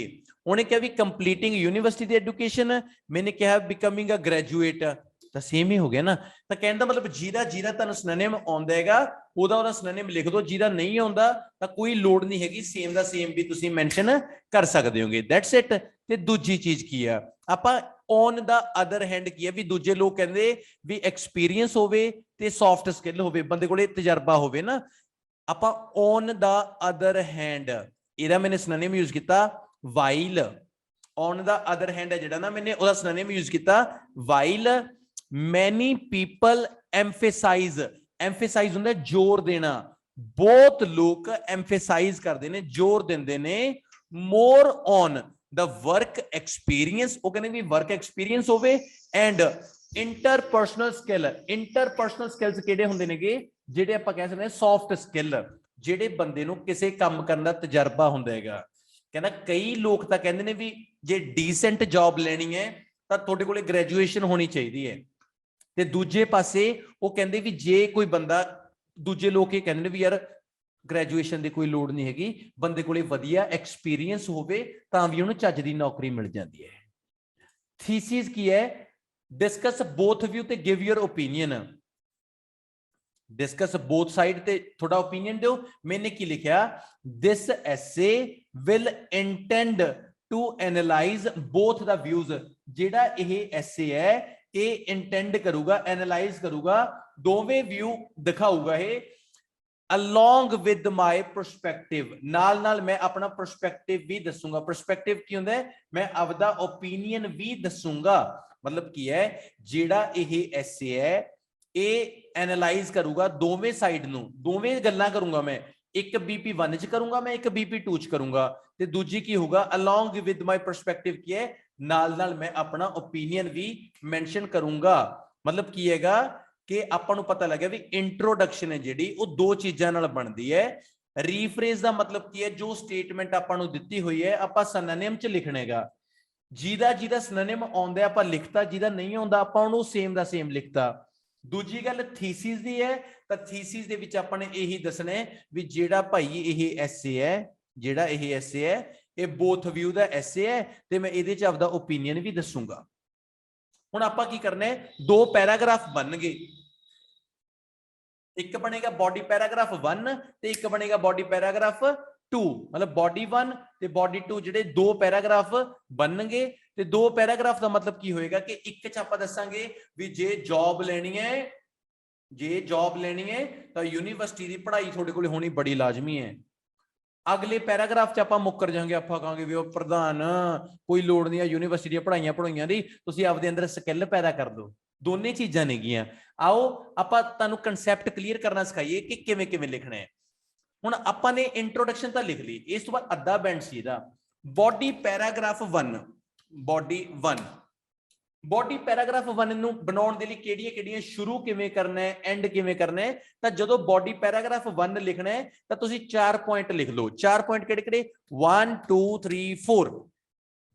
ਉਹਨੇ ਕਿਹਾ ਵੀ ਕੰਪਲੀਟਿੰਗ ਯੂਨੀਵਰਸਿਟੀ ਦੀ ਐਜੂਕੇਸ਼ਨ, ਮੈंने ਕਿਹਾ ਬਿਕਮਿੰਗ ਅ ਗ੍ਰੈਜੂਏਟ। ਤਾਂ ਸੇਮ ਹੀ ਹੋ ਗਿਆ ਨਾ। ਤਾਂ ਕਹਿਣ ਦਾ ਮਤਲਬ ਜਿਹਦਾ ਤੁਹਾਨੂੰ ਸਿਨੋਨਿਮ ਆਉਂਦਾ ਹੈਗਾ ਉਹਦਾ ਸਿਨੋਨਿਮ ਲਿਖ ਦਿਓ, ਜਿਹਦਾ ਨਹੀਂ ਆਉਂਦਾ ਤਾਂ ਕੋਈ ਲੋੜ ਨਹੀਂ ਹੈਗੀ, ਸੇਮ ਦਾ ਸੇਮ ਵੀ ਤੁਸੀਂ ਮੈਂਸ਼ਨ ਕਰ ਸਕਦੇ ਹੋਗੇ। That's it. ਤੇ ਦੂਜੀ ਚੀਜ਼ ਕੀ ਆ, ਆਪਾਂ ਔਨ ਦਾ ਅਦਰ ਹੈਂਡ ਕੀ ਆ ਵੀ ਦੂਜੇ ਲੋਕ ਕਹਿੰਦੇ ਵੀ ਐਕਸਪੀਰੀਅੰਸ ਹੋਵੇ ਤੇ ਸੌਫਟ ਸਕਿੱਲ ਹੋਵੇ, ਬੰਦੇ ਕੋਲੇ ਤਜਰਬਾ ਹੋਵੇ ਨਾ। ਆਪਾਂ ਔਨ ਦਾ ਅਦਰ ਹੈਂਡ ਇਹਦਾ ਮੈंने ਸਿਨੋਨਿਮ ਯੂਜ਼ ਕੀਤਾ while. On the other hand ਹੈ ਜਿਹੜਾ ਨਾ, ਮੈंने ਉਹਦਾ ਸਿਨੋਨਿਮ ਯੂਜ਼ ਕੀਤਾ while. Many people emphasize. Emphasize ਹੁੰਦਾ ਜ਼ੋਰ ਦੇਣਾ। ਬਹੁਤ ਲੋਕ ਐਮਫੇਸਾਈਜ਼ ਕਰਦੇ ਨੇ, ਜ਼ੋਰ ਦਿੰਦੇ ਨੇ ਮੋਰ ਔਨ ਦਾ ਵਰਕ ਐਕਸਪੀਰੀਅੰਸ। ਉਹ ਕਹਿੰਦੇ ਵੀ ਵਰਕ ਐਕਸਪੀਰੀਅੰਸ ਹੋਵੇ and interpersonal skill. Interpersonal skills ਕਿਹੜੇ ਹੁੰਦੇ ਨੇਗੇ, ਜਿਹੜੇ ਆਪਾਂ ਕਹਿ ਸਕਦੇ ਹਾਂ ਸੌਫਟ ਸਕਿੱਲ, ਜਿਹੜੇ ਬੰਦੇ ਨੂੰ ਕਿਸੇ ਕੰਮ ਕਰਨ ਦਾ ਤਜਰਬਾ ਹੁੰਦਾ ਹੈਗਾ। ਕਹਿੰਦਾ ਕਈ ਲੋਕ ਤਾਂ ਕਹਿੰਦੇ ਨੇ ਵੀ ਜੇ ਡੀਸੈਂਟ ਜੌਬ ਲੈਣੀ ਹੈ ਤਾਂ ਤੁਹਾਡੇ ਕੋਲੇ ਗ੍ਰੈਜੂਏਸ਼ਨ ਹੋਣੀ ਚਾਹੀਦੀ ਹੈ। ਤੇ ਦੂਜੇ ਪਾਸੇ ਉਹ ਕਹਿੰਦੇ ਵੀ ਜੇ ਕੋਈ ਬੰਦਾ, ਦੂਜੇ ਲੋਕ ਇਹ ਕਹਿੰਦੇ ਨੇ ਵੀ ਯਾਰ ग्रैजुएशन की कोई लोड़ नहीं हैगी, बंदे कोले वधिया एक्सपीरियंस होवे तां भी उहनूं चज दी नौकरी मिल जाती है। थीसिस की है? डिस्कस बोथ व्यू ते give your opinion. Discuss both side ते थोड़ा ओपीनियन दो। मैंने की लिखा? This essay will intend to analyse both the views. जेड़ा यह एसे है ये इंटेंड करूगा, एनालाइज करूगा, दोवें व्यू दिखाऊगा ये along with my perspective। नाल नाल मैं अपना perspective भी दसूंगा। perspective की होंदा है? मैं अपना ओपीनियन भी दसूंगा। मतलब की है जेड़ा यह एसे है ये एनालाइज करूंगा दोवें साइड नूं, दोवें गल्लां करूंगा मैं। एक BP1 च करूंगा मैं, एक BP2 च करूंगा, ते दूजी की होगा along with my perspective की है नाल नाल मैं अपना ओपीनियन भी मेंशन करूंगा। मतलब की हैगा कि आपां नूं पता लगे भी इंट्रोडक्शन है जिहड़ी वो दो चीजां नाल बनदी है। रीफ्रेज दा मतलब की है? जो स्टेटमेंट आपां नूं दित्ती हुई है आपां सिनोनिम च लिखणेगा। जिहदा जिहदा सिनोनिम आउंदा आपां लिखता, जिहदा नहीं आउंदा आपां उहनूं सेम दा सेम लिखता। दूजी गल थीसिस दी है, तो थीसिस दे विच आपां ने यही दसना है भी जेड़ा भाई यह एसे है, जेड़ा यह एसे है ये बोथ व्यू दा एसे है, ते मैं इहदे च आपदा ओपीनियन भी दसूंगा। हुण आपां की करना है? दो पैराग्राफ बन गए, एक बनेगा बॉडी पैराग्राफ 1 ते एक बनेगा बॉडी पैराग्राफ 2। मतलब बॉडी 1 ते बॉडी 2 जिहड़े दो पैराग्राफ बनणगे। ते दो पैराग्राफ का मतलब की होएगा कि एक च आपां दसांगे भी जे जॉब लैनी है, जे जॉब लैनी है तो यूनीवर्सिटी की पढ़ाई तुहाडे कोल होनी बड़ी लाजमी है। अगले पैराग्राफ च आपां मुक्कर जांगे, आपां कहांगे भी ओ प्रधान कोई लोड़ नहीं है यूनीवर्सिटी दी पढ़ाइयां पढ़ाइयां दी, तुसीं आपदे अंदर स्किल पैदा कर दो। दोने चीजां नेगियां। आओ आपां तुहानूं कंसैप्ट क्लीयर करना सिखाइए कि किवें किवें लिखना है। हुण आपां ने इंट्रोडक्शन तां लिख ली, इस तो बाद अद्धा बैंड सी इहदा body paragraph 1। Body 1, body paragraph 1 ਨੂੰ ਬਣਾਉਣ ਦੇ ਲਈ ਕਿਹੜੀਆਂ ਸ਼ੁਰੂ ਕਿਵੇਂ ਕਰਨਾ ਹੈ, ਐਂਡ ਕਿਵੇਂ ਕਰਨਾ ਹੈ। ਤਾਂ ਜਦੋਂ ਬॉडी ਪੈਰਾਗ੍ਰਾਫ 1 ਲਿਖਣਾ ਹੈ ਤਾਂ ਤੁਸੀਂ 4 ਪੁਆਇੰਟ ਲਿਖ ਲਓ। 4 ਪੁਆਇੰਟ ਕਿਹੜੇ-ਕਿਹੜੇ? 1 2 3 4।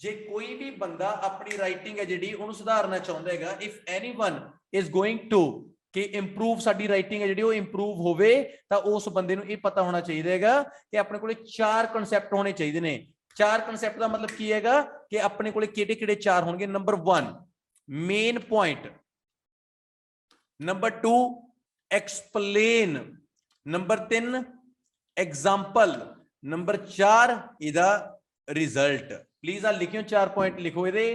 ਜੇ ਕੋਈ ਵੀ ਬੰਦਾ ਆਪਣੀ ਰਾਈਟਿੰਗ ਹੈ ਜਿਹੜੀ ਉਹਨੂੰ ਸੁਧਾਰਨਾ ਚਾਹੁੰਦਾ ਹੈਗਾ, if anyone is going to ਕਿ ਇੰਪਰੂਵ ਸਾਡੀ ਰਾਈਟਿੰਗ ਹੈ ਜਿਹੜੀ ਉਹ ਇੰਪਰੂਵ ਹੋਵੇ, ਤਾਂ ਉਸ ਬੰਦੇ ਨੂੰ ਇਹ ਪਤਾ ਹੋਣਾ ਚਾਹੀਦਾ ਹੈਗਾ ਕਿ ਆਪਣੇ ਕੋਲੇ 4 ਕਨਸੈਪਟ ਹੋਣੇ ਚਾਹੀਦੇ ਨੇ। 4 ਕਨਸੈਪਟ ਦਾ ਮਤਲਬ ਕੀ ਹੈਗਾ ਕਿ ਆਪਣੇ ਕੋਲੇ ਕਿਹੜੇ-ਕਿਹੜੇ 4 ਹੋਣਗੇ। Number 1 main point, number 2 explain, number 3 example, number 4 इदा रिजल्ट। प्लीज आ लिखियो 4 पॉइंट लिखो इहदे।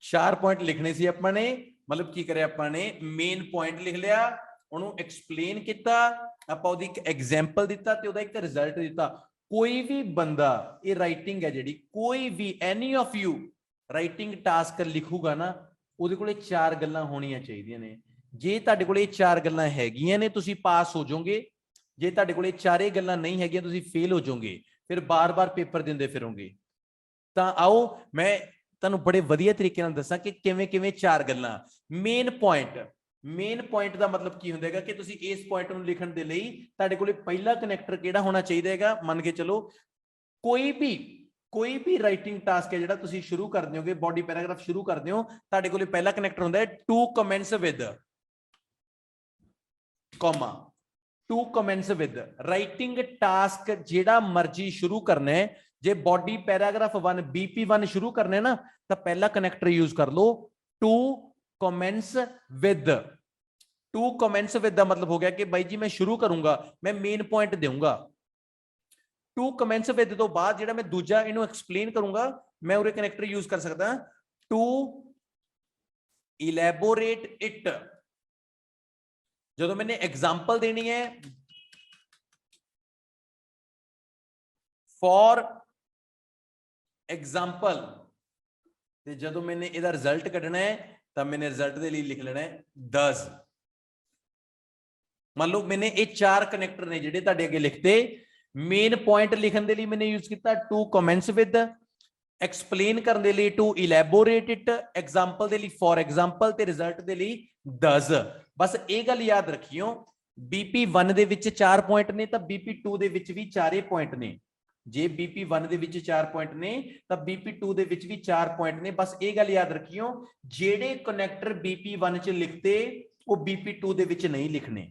4 पॉइंट लिखने सी आपां ने। मतलब की करे आपां ने मेन पॉइंट लिख लिया, ਉਹਨੂੰ ਐਕਸਪਲੇਨ ਕੀਤਾ, ਆਪਾਂ ਉਹਦੀ ਇੱਕ ਐਗਜ਼ਾਮਪਲ ਦਿੱਤਾ ਤੇ ਉਹਦਾ ਇੱਕ ਰਿਜ਼ਲਟ ਦਿੱਤਾ। ਕੋਈ ਵੀ ਬੰਦਾ ਇਹ ਰਾਈਟਿੰਗ ਹੈ ਜਿਹੜੀ, ਕੋਈ ਵੀ any of you writing task ਲਿਖੂਗਾ ਨਾ, ਉਹਦੇ ਕੋਲੇ 4 ਗੱਲਾਂ ਹੋਣੀਆਂ ਚਾਹੀਦੀਆਂ ਨੇ। ਜੇ ਤੁਹਾਡੇ ਕੋਲੇ 4 ਗੱਲਾਂ ਹੈਗੀਆਂ ਨੇ ਤੁਸੀਂ ਪਾਸ ਹੋ ਜਾਓਗੇ, ਜੇ ਤੁਹਾਡੇ ਕੋਲੇ 4 ਗੱਲਾਂ ਨਹੀਂ ਹੈਗੀਆਂ ਤੁਸੀਂ ਫੇਲ ਹੋ ਜਾਓਗੇ, ਫਿਰ ਬਾਰ-ਬਾਰ ਪੇਪਰ ਦਿੰਦੇ ਫਿਰੋਗੇ। ਤਾਂ ਆਓ ਮੈਂ ਤੁਹਾਨੂੰ ਬੜੇ ਵਧੀਆ ਤਰੀਕੇ ਨਾਲ ਦੱਸਾਂ ਕਿ ਕਿਵੇਂ ਕਿਵੇਂ 4 ਗੱਲਾਂ। ਮੇਨ ਪੁਆਇੰਟ, ਮੇਨ ਪੁਆਇੰਟ ਦਾ ਮਤਲਬ ਕੀ ਹੁੰਦਾ ਹੈਗਾ ਕਿ ਤੁਸੀਂ ਇਸ ਪੁਆਇੰਟ ਨੂੰ ਲਿਖਣ ਦੇ ਲਈ ਤੁਹਾਡੇ ਕੋਲੇ ਪਹਿਲਾ ਕਨੈਕਟਰ ਕਿਹੜਾ ਹੋਣਾ ਚਾਹੀਦਾ ਹੈਗਾ। ਮੰਨ ਕੇ ਚਲੋ ਕੋਈ ਵੀ ਰਾਈਟਿੰਗ ਟਾਸਕ ਹੈ ਜਿਹੜਾ ਤੁਸੀਂ ਸ਼ੁਰੂ ਕਰਦੇ ਹੋਗੇ, ਬॉडी ਪੈਰਾਗ੍ਰਾਫ ਸ਼ੁਰੂ ਕਰਦੇ ਹੋ, ਤੁਹਾਡੇ ਕੋਲੇ ਪਹਿਲਾ ਕਨੈਕਟਰ ਹੁੰਦਾ ਹੈ to commence with, comma, to commence with. Writing task ਜਿਹੜਾ ਮਰਜ਼ੀ ਸ਼ੁਰੂ ਕਰਨਾ ਹੈ, ਜੇ बॉडी पैराग्राफ 1 BP1 शुरू करने ना तो पहला कनेक्टर यूज कर लो to commence with. To commence with का मतलब हो गया कि भाई जी मैं शुरू करूंगा, मैं मेन पॉइंट दूंगा। टू कमेंट्स विद तो बाद जेड़ा मैं दूजा इनू एक्सप्लेन करूंगा, मैं उरे कनेक्टर यूज कर सकता टू इलैबोरेट इट। जो मैंने एग्जाम्पल देनी है फॉर एग्जाम्पल, जो मैंने इहदा रिजल्ट कढ़ना है तो मैंने रिजल्ट के लिए लिख लेना है डज। मान लो मैंने ये 4 कनेक्टर ने जिहड़े तुहाडे अगे लिखते। मेन पॉइंट लिखने के लिए मैंने यूज किया टू कमेंट्स विद, एक्सप्लेन करने के लिए टू इलैबोरेट इट, एग्जाम्पल के लिए फॉर एग्जाम्पल, ते रिजल्ट के लिए डज। बस ये गल याद रखियो BP1 दे विच 4 पॉइंट ने तो BP2 दे विच भी 4 पॉइंट ने। ਜੇ BP1 ਦੇ ਵਿੱਚ 4 ਪੁਆਇੰਟ ਨੇ ਤਾਂ BP2 ਦੇ ਵਿੱਚ ਵੀ 4 ਪੁਆਇੰਟ ਨੇ। ਬਸ ਇਹ ਗੱਲ ਯਾਦ ਰੱਖਿਓ, ਜਿਹੜੇ ਕਨੈਕਟਰ BP1 ਚ ਲਿਖਤੇ ਉਹ BP2 ਦੇ ਵਿੱਚ ਨਹੀਂ ਲਿਖਣੇ।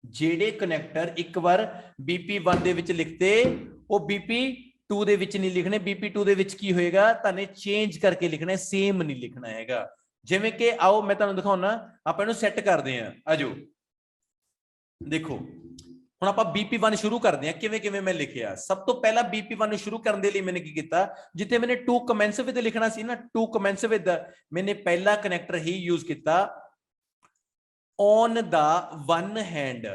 ਜਿਹੜੇ ਕਨੈਕਟਰ ਇੱਕ ਵਾਰ BP1 ਦੇ ਵਿੱਚ ਲਿਖਤੇ ਉਹ BP2 ਦੇ ਵਿੱਚ ਨਹੀਂ ਲਿਖਣੇ। BP2 ਦੇ ਵਿੱਚ ਕੀ ਹੋਏਗਾ, ਤੁਹਾਨੂੰ ਚੇਂਜ ਕਰਕੇ ਲਿਖਣਾ, ਸੇਮ ਨਹੀਂ ਲਿਖਣਾ ਹੈਗਾ। ਜਿਵੇਂ ਕਿ ਆਓ ਮੈਂ ਤੁਹਾਨੂੰ ਦਿਖਾਉਣਾ, ਆਪਾਂ ਇਹਨੂੰ ਸੈੱਟ ਕਰਦੇ ਹਾਂ। ਆਜੋ ਦੇਖੋ, ਹੁਣ ਆਪਾਂ BP1 ਸ਼ੁਰੂ ਕਰਦੇ ਹਾਂ। ਕਿਵੇਂ ਕਿਵੇਂ ਮੈਂ ਲਿਖਿਆ, ਸਭ ਤੋਂ ਪਹਿਲਾਂ BP1 ਨੂੰ ਸ਼ੁਰੂ ਕਰਨ ਦੇ ਲਈ ਮੈंने ਕੀ ਕੀਤਾ, ਜਿੱਥੇ ਮੈंने ਟੂ ਕਮੈਂਸ ਵਿਦ ਲਿਖਣਾ ਸੀ ਨਾ, ਟੂ ਕਮੈਂਸ ਵਿਦ, ਮੈंने ਪਹਿਲਾ ਕਨੈਕਟਰ ਹੀ ਯੂਜ਼ ਕੀਤਾ on the one hand.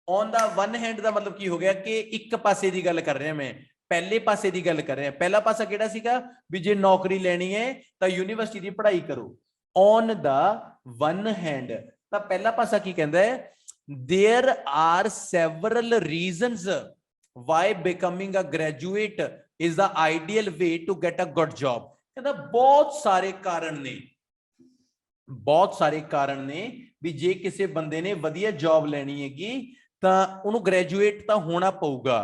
On the one hand ਦਾ ਮਤਲਬ ਕੀ ਹੋ ਗਿਆ ਕਿ ਇੱਕ ਪਾਸੇ ਦੀ ਗੱਲ ਕਰ ਰਿਹਾ ਮੈਂ, ਪਹਿਲੇ ਪਾਸੇ ਦੀ ਗੱਲ ਕਰ ਰਿਹਾ। ਪਹਿਲਾ ਪਾਸਾ ਕਿਹੜਾ ਸੀਗਾ ਵੀ ਜੇ ਨੌਕਰੀ ਲੈਣੀ ਹੈ ਤਾਂ ਯੂਨੀਵਰਸਿਟੀ ਦੀ ਪੜ੍ਹਾਈ ਕਰੋ। ਔਨ ਦਾ ਵਨ ਹੈਂਡ ਤਾਂ ਪਹਿਲਾ ਪਾਸਾ ਕੀ ਕਹਿੰਦਾ ਹੈ, there are several reasons why becoming a graduate is the ideal way to get a good job। ਕਹਿੰਦਾ ਬਹੁਤ ਸਾਰੇ ਕਾਰਨ ਨੇ, ਬਹੁਤ ਸਾਰੇ ਕਾਰਨ ਨੇ ਵੀ ਜੇ ਕਿਸੇ ਬੰਦੇ ਨੇ ਵਧੀਆ ਜੌਬ ਲੈਣੀ ਹੈਗੀ ਤਾਂ ਉਹਨੂੰ ਗ੍ਰੈਜੂਏਟ ਤਾਂ ਹੋਣਾ ਪਊਗਾ।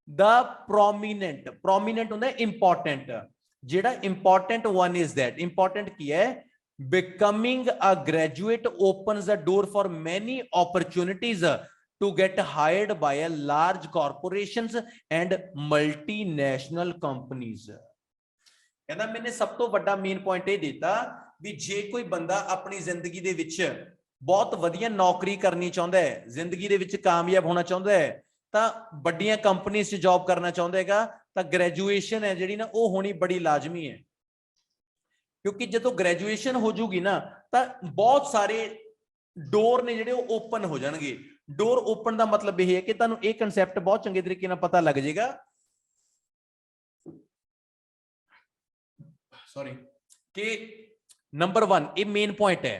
the prominent ਹੁੰਦਾ important, ਜਿਹੜਾ important one is that, important ਕੀ ਹੈ, becoming a graduate opens the door for many opportunities to get hired by a large corporations and multinational companies। ਕਹਿੰਦਾ ਮੈंने ਸਭ ਤੋਂ ਵੱਡਾ ਮੇਨ ਪੁਆਇੰਟ ਇਹ ਦਿੱਤਾ ਵੀ ਜੇ ਕੋਈ ਬੰਦਾ ਆਪਣੀ ਜ਼ਿੰਦਗੀ ਦੇ ਵਿੱਚ ਬਹੁਤ ਵਧੀਆ ਨੌਕਰੀ ਕਰਨੀ ਚਾਹੁੰਦਾ ਹੈ, ਜ਼ਿੰਦਗੀ ਦੇ ਵਿੱਚ ਕਾਮਯਾਬ ਹੋਣਾ ਚਾਹੁੰਦਾ ਹੈ, ਤਾਂ ਵੱਡੀਆਂ ਕੰਪਨੀਆਂ 'ਚ ਜੌਬ ਕਰਨਾ ਚਾਹੁੰਦਾ ਹੈਗਾ, ਤਾਂ ਗ੍ਰੈਜੂਏਸ਼ਨ ਹੈ ਜਿਹੜੀ ਨਾ ਉਹ ਹੋਣੀ ਬੜੀ ਲਾਜ਼ਮੀ ਹੈ। ਕਿਉਂਕਿ ਜਦੋਂ ਗ੍ਰੈਜੂਏਸ਼ਨ ਹੋ ਜੂਗੀ ਨਾ ਤਾਂ ਬਹੁਤ ਸਾਰੇ ਡੋਰ ਨੇ ਜਿਹੜੇ ਉਹ ਓਪਨ ਹੋ ਜਾਣਗੇ। ਡੋਰ ਓਪਨ ਦਾ ਮਤਲਬ ਇਹ ਹੈ ਕਿ ਤੁਹਾਨੂੰ ਇਹ ਕਨਸੈਪਟ ਬਹੁਤ ਚੰਗੇ ਤਰੀਕੇ ਨਾਲ ਪਤਾ ਲੱਗ ਜਾਏਗਾ, ਸੌਰੀ, ਕਿ ਨੰਬਰ 1 ਇਹ ਮੇਨ ਪੁਆਇੰਟ ਹੈ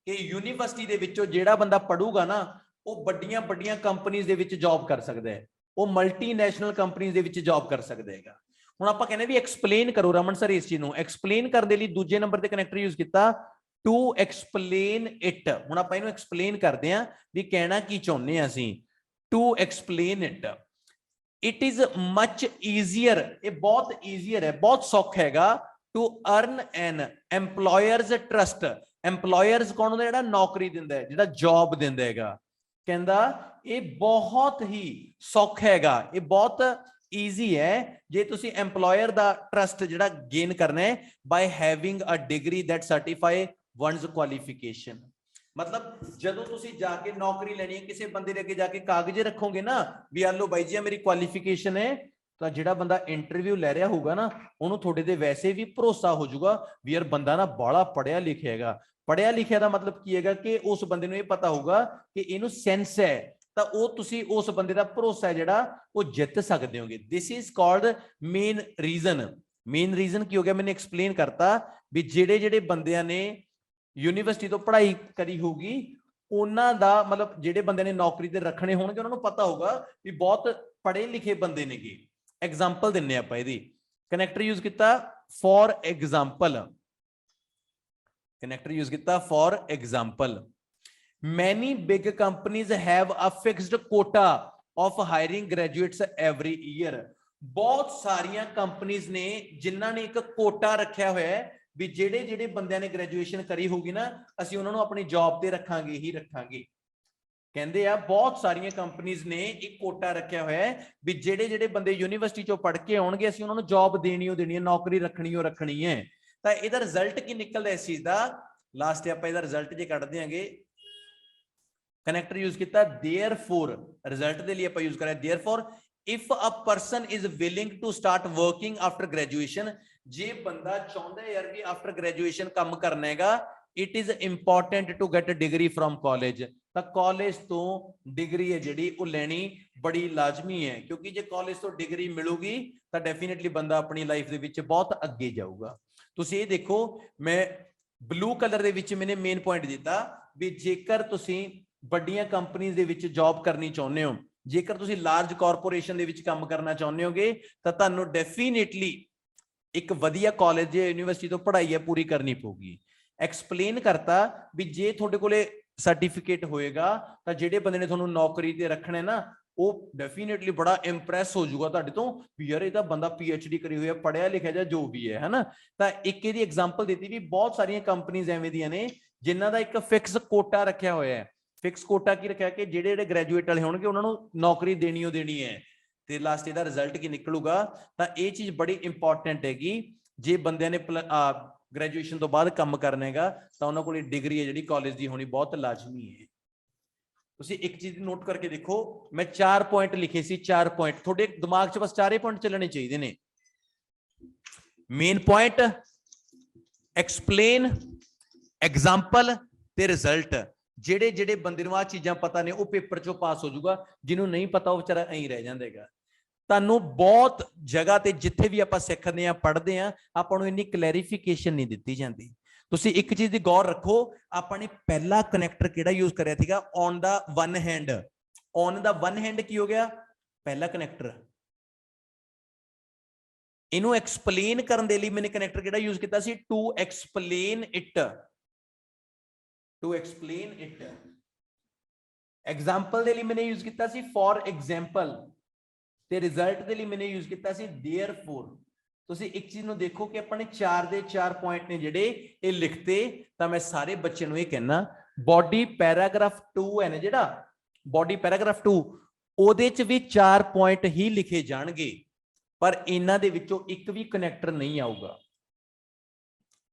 ਕਿ ਯੂਨੀਵਰਸਿਟੀ ਦੇ ਵਿੱਚੋਂ ਜਿਹੜਾ ਬੰਦਾ ਪੜੂਗਾ ਨਾ ਉਹ ਵੱਡੀਆਂ ਵੱਡੀਆਂ ਕੰਪਨੀਆਂ ਦੇ ਵਿੱਚ ਜੌਬ ਕਰ ਸਕਦਾ ਹੈ, ਉਹ ਮਲਟੀਨੈਸ਼ਨਲ ਕੰਪਨੀਆਂ ਦੇ ਵਿੱਚ ਜੌਬ ਕਰ ਸਕਦਾ ਹੈਗਾ। ਹੁਣ ਆਪਾਂ ਕਹਿੰਦੇ ਵੀ ਐਕਸਪਲੇਨ ਕਰੋ ਰਮਨ ਸਰ ਇਸ ਚੀਜ਼ ਨੂੰ। ਐਕਸਪਲੇਨ ਕਰਨ ਦੇ ਲਈ ਦੂਜੇ ਨੰਬਰ ਤੇ ਕਨੈਕਟਰ ਯੂਜ਼ ਕੀਤਾ ਟੂ ਐਕਸਪਲੇਨ ਇਟ। ਹੁਣ ਆਪਾਂ ਇਹਨੂੰ ਐਕਸਪਲੇਨ ਕਰਦੇ ਆਂ ਵੀ ਕਹਿਣਾ ਕੀ ਚਾਹੁੰਦੇ ਆ ਅਸੀਂ। To explain it, it is much easier, ਇਹ ਬਹੁਤ ਈਜ਼ੀਅਰ ਹੈ, ਬਹੁਤ ਸੌਖਾ ਹੈਗਾ to earn an employers trust. Employers ਕੌਣ ਹੁੰਦਾ, ਜਿਹੜਾ ਨੌਕਰੀ ਦਿੰਦਾ ਹੈ, ਜਿਹੜਾ ਜੌਬ ਦਿੰਦਾ ਹੈਗਾ। ਕਹਿੰਦਾ ਇਹ ਬਹੁਤ ਹੀ ਸੌਖਾ ਹੈਗਾ, ਇਹ ਬਹੁਤ ਈਜ਼ੀ ਹੈ ਜੇ ਤੁਸੀਂ ਐਮਪਲੋਇਰ ਦਾ ਟਰਸਟ ਜਿਹੜਾ ਗੇਨ ਕਰਨਾ ਹੈ by having a degree that certify one's qualification. ਮਤਲਬ ਜਦੋਂ ਤੁਸੀਂ ਜਾ ਕੇ ਨੌਕਰੀ ਲੈਣੀ ਹੈ, ਕਿਸੇ ਬੰਦੇ ਦੇ ਅੱਗੇ ਜਾ ਕੇ ਕਾਗਜ਼ ਰੱਖੋਗੇ ਨਾ ਵੀ ਆ ਲੋ ਬਾਈ ਜੀ ਮੇਰੀ ਕੁਆਲੀਫਿਕੇਸ਼ਨ ਹੈ, ਤਾਂ ਜਿਹੜਾ ਬੰਦਾ ਇੰਟਰਵਿਊ ਲੈ ਰਿਹਾ ਹੋਊਗਾ ਨਾ ਉਹਨੂੰ ਤੁਹਾਡੇ ਤੇ ਵੈਸੇ ਵੀ ਭਰੋਸਾ ਹੋ ਜਾਊਗਾ ਵੀ ਯਾਰ ਬੰਦਾ ਨਾ ਬਾਹਲਾ ਪੜ੍ਹਿਆ ਲਿਖਿਆ ਹੈਗਾ। ਪੜ੍ਹਿਆ ਲਿਖਿਆ ਦਾ ਮਤਲਬ ਕੀ ਹੈਗਾ ਕਿ ਉਸ ਬੰਦੇ ਨੂੰ ਇਹ ਪਤਾ ਹੋਊਗਾ ਕਿ ਇਹਨੂੰ ਸੈਂਸ ਹੈ, ਤਾਂ ਉਹ ਤੁਸੀਂ ਉਸ ਬੰਦੇ ਦਾ ਭਰੋਸਾ ਜਿਹੜਾ ਉਹ ਜਿੱਤ ਸਕਦੇ ਹੋਗੇ। This is called main reason. Main reason ਕੀ ਹੋ ਗਿਆ, ਮੈंने ਐਕਸਪਲੇਨ ਕਰਤਾ ਵੀ ਜਿਹੜੇ ਜਿਹੜੇ ਬੰਦਿਆਂ ਨੇ ਯੂਨੀਵਰਸਿਟੀ ਤੋਂ ਪੜ੍ਹਾਈ ਕਰੀ ਹੋਊਗੀ ਉਹਨਾਂ ਦਾ ਮਤਲਬ ਜਿਹੜੇ ਬੰਦੇ ਨੇ ਨੌਕਰੀ ਤੇ ਰੱਖਣੇ ਹੋਣਗੇ ਉਹਨਾਂ ਨੂੰ ਪਤਾ ਹੋਊਗਾ ਵੀ ਬਹੁਤ ਪੜ੍ਹੇ ਲਿਖੇ ਬੰਦੇ ਨੇਗੇ। ਐਗਜ਼ਾਮਪਲ ਦਿੰਨੇ ਆਪਾਂ ਇਹਦੀ, ਕਨੈਕਟਰ ਯੂਜ਼ ਕੀਤਾ ਫॉर ਐਗਜ਼ਾਮਪਲ, ਕਨੈਕਟਰ ਯੂਜ਼ ਕੀਤਾ for example. Many big companies have a fixed quota of hiring graduates every year। ਬਹੁਤ ਸਾਰੀਆਂ ਕੰਪਨੀਆਂ ਨੇ ਜਿਨ੍ਹਾਂ ਨੇ ਇੱਕ ਕੋਟਾ ਰੱਖਿਆ ਹੋਇਆ ਹੈ ਵੀ ਜਿਹੜੇ ਜਿਹੜੇ ਬੰਦਿਆਂ ਨੇ ਗ੍ਰੈਜੂਏਸ਼ਨ ਕਰੀ ਹੋਊਗੀ ਨਾ ਅਸੀਂ ਉਹਨਾਂ ਨੂੰ ਆਪਣੀ ਜੌਬ ਤੇ ਰੱਖਾਂਗੇ ਹੀ ਰੱਖਾਂਗੇ। ਕਹਿੰਦੇ ਆ ਬਹੁਤ ਸਾਰੀਆਂ ਕੰਪਨੀਆਂ ਨੇ ਇੱਕ ਕੋਟਾ ਰੱਖਿਆ ਹੋਇਆ ਹੈ ਵੀ ਜਿਹੜੇ ਜਿਹੜੇ ਬੰਦੇ ਯੂਨੀਵਰਸਿਟੀ ਚੋਂ ਪੜ੍ਹ ਕੇ ਆਉਣਗੇ ਅਸੀਂ ਉਹਨਾਂ ਨੂੰ ਜੌਬ ਦੇਣੀ ਓ ਦੇਣੀ ਹੈ, ਨੌਕਰੀ ਰੱਖਣੀ ਓ ਰੱਖਣੀ ਹੈ। ਤਾਂ ਇਹਦਾ ਰਿਜ਼ਲਟ ਕੀ ਨਿਕਲਦਾ ਇਸ ਚੀਜ਼ ਦਾ, ਲਾਸਟ ਤੇ ਆਪਾਂ ਇਹਦਾ ਰਿਜ਼ਲਟ ਜੇ ਕੱਢ ਦਿਆਂਗੇ। ਕਨੈਕਟਰ ਯੂਜ਼ ਕੀਤਾ therefore, ਰਿਜ਼ਲਟ ਦੇ ਲਈ ਆਪਾਂ ਯੂਜ਼ ਕਰਿਆ therefore if a person is willing to start working after graduation, ਜੇ ਬੰਦਾ ਚਾਹੁੰਦਾ ਹੈ ਯਾਰ ਵੀ ਆਫਟਰ ਗ੍ਰੈਜੂਏਸ਼ਨ ਕੰਮ ਕਰਨਾ ਹੈਗਾ, it is important to get a degree from college, ਤਾਂ ਕਾਲਜ ਤੋਂ ਡਿਗਰੀ ਹੈ ਜਿਹੜੀ ਉਹ ਲੈਣੀ ਬੜੀ ਲਾਜ਼ਮੀ ਹੈ। ਕਿਉਂਕਿ ਜੇ ਕਾਲਜ ਤੋਂ ਡਿਗਰੀ ਮਿਲੂਗੀ ਤਾਂ ਡੈਫੀਨਿਟਲੀ ਬੰਦਾ ਆਪਣੀ ਲਾਈਫ ਦੇ ਵਿੱਚ ਬਹੁਤ ਅੱਗੇ ਜਾਊਗਾ। ਤੁਸੀਂ ਇਹ ਦੇਖੋ ਮੈਂ ਬਲੂ ਕਲਰ ਦੇ ਵਿੱਚ ਮੈंने ਮੇਨ ਪੁਆਇੰਟ ਦਿੱਤਾ ਵੀ ਜੇਕਰ ਤੁਸੀਂ ਵੱਡੀਆਂ ਕੰਪਨੀਆਂ ਦੇ ਵਿੱਚ ਜੌਬ ਕਰਨੀ ਚਾਹੁੰਦੇ ਹੋ, ਜੇਕਰ ਤੁਸੀਂ ਲਾਰਜ ਕਾਰਪੋਰੇਸ਼ਨ ਦੇ ਵਿੱਚ ਕੰਮ ਕਰਨਾ ਚਾਹੁੰਦੇ ਹੋਗੇ ਤਾਂ ਤੁਹਾਨੂੰ ਡੈਫੀਨਿਟਲੀ ਇੱਕ ਵਧੀਆ ਕਾਲਜ ਜਾਂ ਯੂਨੀਵਰਸਿਟੀ ਤੋਂ ਪੜ੍ਹਾਈ ਹੈ ਪੂਰੀ ਕਰਨੀ ਪਊਗੀ। ਐਕਸਪਲੇਨ ਕਰਤਾ ਵੀ ਜੇ ਤੁਹਾਡੇ ਕੋਲੇ ਸਰਟੀਫਿਕੇਟ ਹੋਏਗਾ ਤਾਂ ਜਿਹੜੇ ਬੰਦੇ ਨੇ ਤੁਹਾਨੂੰ ਨੌਕਰੀ ਤੇ ਰੱਖਣਾ ਨਾ ਉਹ ਡੈਫੀਨੇਟਲੀ ਬੜਾ ਇੰਪ੍ਰੈਸ ਹੋ ਜਾਊਗਾ ਤੁਹਾਡੇ ਤੋਂ ਵੀ ਯਾਰ ਇਹ ਤਾਂ ਬੰਦਾ PhD ਕਰੀ ਹੋਈ ਹੈ, ਪੜ੍ਹਿਆ ਲਿਖਿਆ ਜਾਂ ਜੋ ਵੀ ਹੈ ਹਨਾ। ਤਾਂ ਇੱਕ ਇਹਦੀ ਐਗਜ਼ਾਮਪਲ ਦਿੱਤੀ ਵੀ ਬਹੁਤ ਸਾਰੀਆਂ ਕੰਪਨੀਆਂ ਐਵੇਂ ਦੀਆਂ ਨੇ ਜਿਨ੍ਹਾਂ ਦਾ ਇੱਕ ਫਿਕਸ ਕੋਟਾ ਰੱਖਿਆ ਹੋਇਆ ਹੈ। ਫਿਕਸ ਕੋਟਾ ਕੀ ਰੱਖਿਆ ਕਿ ਜਿਹੜੇ ਜਿਹੜੇ ਗ੍ਰੈਜੂਏਟ ਵਾਲੇ ਹੋਣਗੇ ਉਹਨਾਂ ਨੂੰ ਨੌਕਰੀ ਦੇਣੀ ਓ ਦੇਣੀ ਹੈ, ਤੇ ਲਾਸਟ ਇਹਦਾ ਰਿਜ਼ਲਟ ਕੀ ਨਿਕਲੂਗਾ। ਤਾਂ ਇਹ ਚੀਜ਼ ਬੜੀ ਇੰਪੋਰਟੈਂਟ ਹੈਗੀ। ਜੇ ਬੰਦਿਆਂ ਨੇ ਗ੍ਰੈਜੂਏਸ਼ਨ ਤੋਂ ਬਾਅਦ ਕੰਮ ਕਰਨਾ ਹੈਗਾ ਤਾਂ ਉਹਨਾਂ ਕੋਲ ਡਿਗਰੀ ਹੈ ਜਿਹੜੀ ਕਾਲਜ ਦੀ ਹੋਣੀ ਬਹੁਤ ਲਾਜ਼ਮੀ ਹੈ। ਤੁਸੀਂ ਇੱਕ ਚੀਜ਼ ਨੋਟ ਕਰਕੇ ਦੇਖੋ, ਮੈਂ 4 ਪੁਆਇੰਟ ਲਿਖੇ ਸੀ, 4 ਪੁਆਇੰਟ ਤੁਹਾਡੇ ਦਿਮਾਗ 'ਚ ਬਸ 4 ਪੁਆਇੰਟ ਚੱਲਣੇ ਚਾਹੀਦੇ ਨੇ। ਮੇਨ ਪੁਆਇੰਟ, ਐਕਸਪਲੇਨ, ਐਗਜ਼ਾਮਪਲ ਤੇ ਰਿਜ਼ਲਟ। ਜਿਹੜੇ ਜਿਹੜੇ ਬੰਦੇ ਨੂੰ ਆ ਚੀਜ਼ਾਂ ਪਤਾ ਨੇ ਉਹ ਪੇਪਰ 'ਚੋਂ ਪਾਸ ਹੋ ਜਾਊਗਾ, ਜਿਹਨੂੰ ਨਹੀਂ ਪਤਾ ਉਹ ਵਿਚਾਰਾ ਐਂ ਰਹਿ ਜਾਂਦਾ ਹੈਗਾ। ਤੁਹਾਨੂੰ ਬਹੁਤ ਜਗ੍ਹਾ ਤੇ ਜਿੱਥੇ ਵੀ ਆਪਾਂ ਸਿੱਖਦੇ ਆ ਪੜ੍ਹਦੇ ਆ ਆਪਾਂ ਨੂੰ ਇੰਨੀ ਕਲੈਰੀਫਿਕੇਸ਼ਨ ਨਹੀਂ ਦਿੱਤੀ ਜਾਂਦੀ। ਤੁਸੀਂ ਇੱਕ ਚੀਜ਼ ਦੀ ਗੌਰ ਰੱਖੋ, ਆਪਾਂ ਨੇ ਪਹਿਲਾ ਕਨੈਕਟਰ ਕਿਹੜਾ ਯੂਜ਼ ਕਰਿਆ ਸੀਗਾ, on the one hand. On the one hand ਕੀ ਹੋ ਗਿਆ, ਪਹਿਲਾ ਕਨੈਕਟਰ। ਇਹਨੂੰ ਐਕਸਪਲੇਨ ਕਰਨ ਦੇ ਲਈ ਮੈंने ਕਨੈਕਟਰ ਕਿਹੜਾ ਯੂਜ਼ ਕੀਤਾ ਸੀ, to explain it. To explain it. Example ਦੇ ਲਈ ਮੈंने ਯੂਜ਼ ਕੀਤਾ ਸੀ ਫॉर ਐਗਜ਼ਾਮਪਲ, ਤੇ ਰਿਜ਼ਲਟ ਦੇ ਲਈ ਮੈंने ਯੂਜ਼ ਕੀਤਾ ਸੀ देयरफॉर। ਤੁਸੀਂ ਇੱਕ ਚੀਜ਼ ਨੂੰ ਦੇਖੋ ਕਿ ਆਪਾਂ ਨੇ 4 ਦੇ 4 ਪੁਆਇੰਟ ਨੇ ਜਿਹੜੇ ਇਹ ਲਿਖਤੇ। ਤਾਂ ਮੈਂ ਸਾਰੇ ਬੱਚਿਆਂ ਨੂੰ ਇਹ ਕਹਿਣਾ, ਬੋਡੀ ਪੈਰਾਗ੍ਰਾਫ 2 ਹੈ ਨਾ ਜਿਹੜਾ ਬੋਡੀ ਪੈਰਾਗ੍ਰਾਫ 2, ਉਹਦੇ 'ਚ ਵੀ 4 ਪੁਆਇੰਟ ਹੀ ਲਿਖੇ ਜਾਣਗੇ, ਪਰ ਇਹਨਾਂ ਦੇ ਵਿੱਚੋਂ ਇੱਕ ਵੀ ਕਨੈਕਟਰ ਨਹੀਂ ਆਊਗਾ।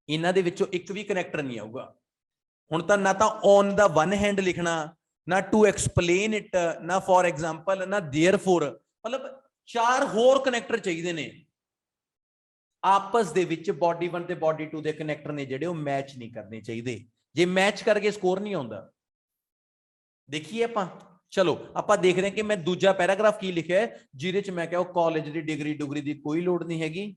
ਇਹਨਾਂ ਦੇ ਵਿੱਚੋਂ ਇੱਕ ਵੀ ਕਨੈਕਟਰ ਨਹੀਂ ਆਊਗਾ। ਹੁਣ ਤਾਂ ਨਾ ਤਾਂ ਔਨ ਦਾ ਵਨ ਹੈਂਡ ਲਿਖਣਾ, ਨਾ ਟੂ ਐਕਸਪਲੇਨ ਇਟ, ਨਾ ਫॉर ਐਗਜ਼ਾਮਪਲ, ਨਾ देयरफॉर। ਮਤਲਬ 4 ਹੋਰ ਕਨੈਕਟਰ ਚਾਹੀਦੇ ਨੇ। ਆਪਸ ਦੇ ਵਿੱਚ ਬੋਡੀ 1 ਤੇ ਬੋਡੀ 2 ਦੇ ਕਨੈਕਟਰ ਨੇ ਜਿਹੜੇ ਉਹ ਮੈਚ ਨਹੀਂ ਕਰਨੇ ਚਾਹੀਦੇ। ਜੇ ਮੈਚ ਕਰਕੇ ਸਕੋਰ ਨਹੀਂ ਆਉਂਦਾ। ਦੇਖੀਏ ਆਪਾਂ, ਚਲੋ ਆਪਾਂ ਦੇਖਦੇ ਹਾਂ ਕਿ ਮੈਂ ਦੂਜਾ ਪੈਰਾਗ੍ਰਾਫ ਕੀ ਲਿਖਿਆ ਹੈ, ਜਿਹਦੇ ਚ ਮੈਂ ਕਿਹਾ ਉਹ ਕਾਲਜ ਦੀ ਡਿਗਰੀ ਦੀ ਕੋਈ ਲੋੜ ਨਹੀਂ ਹੈਗੀ।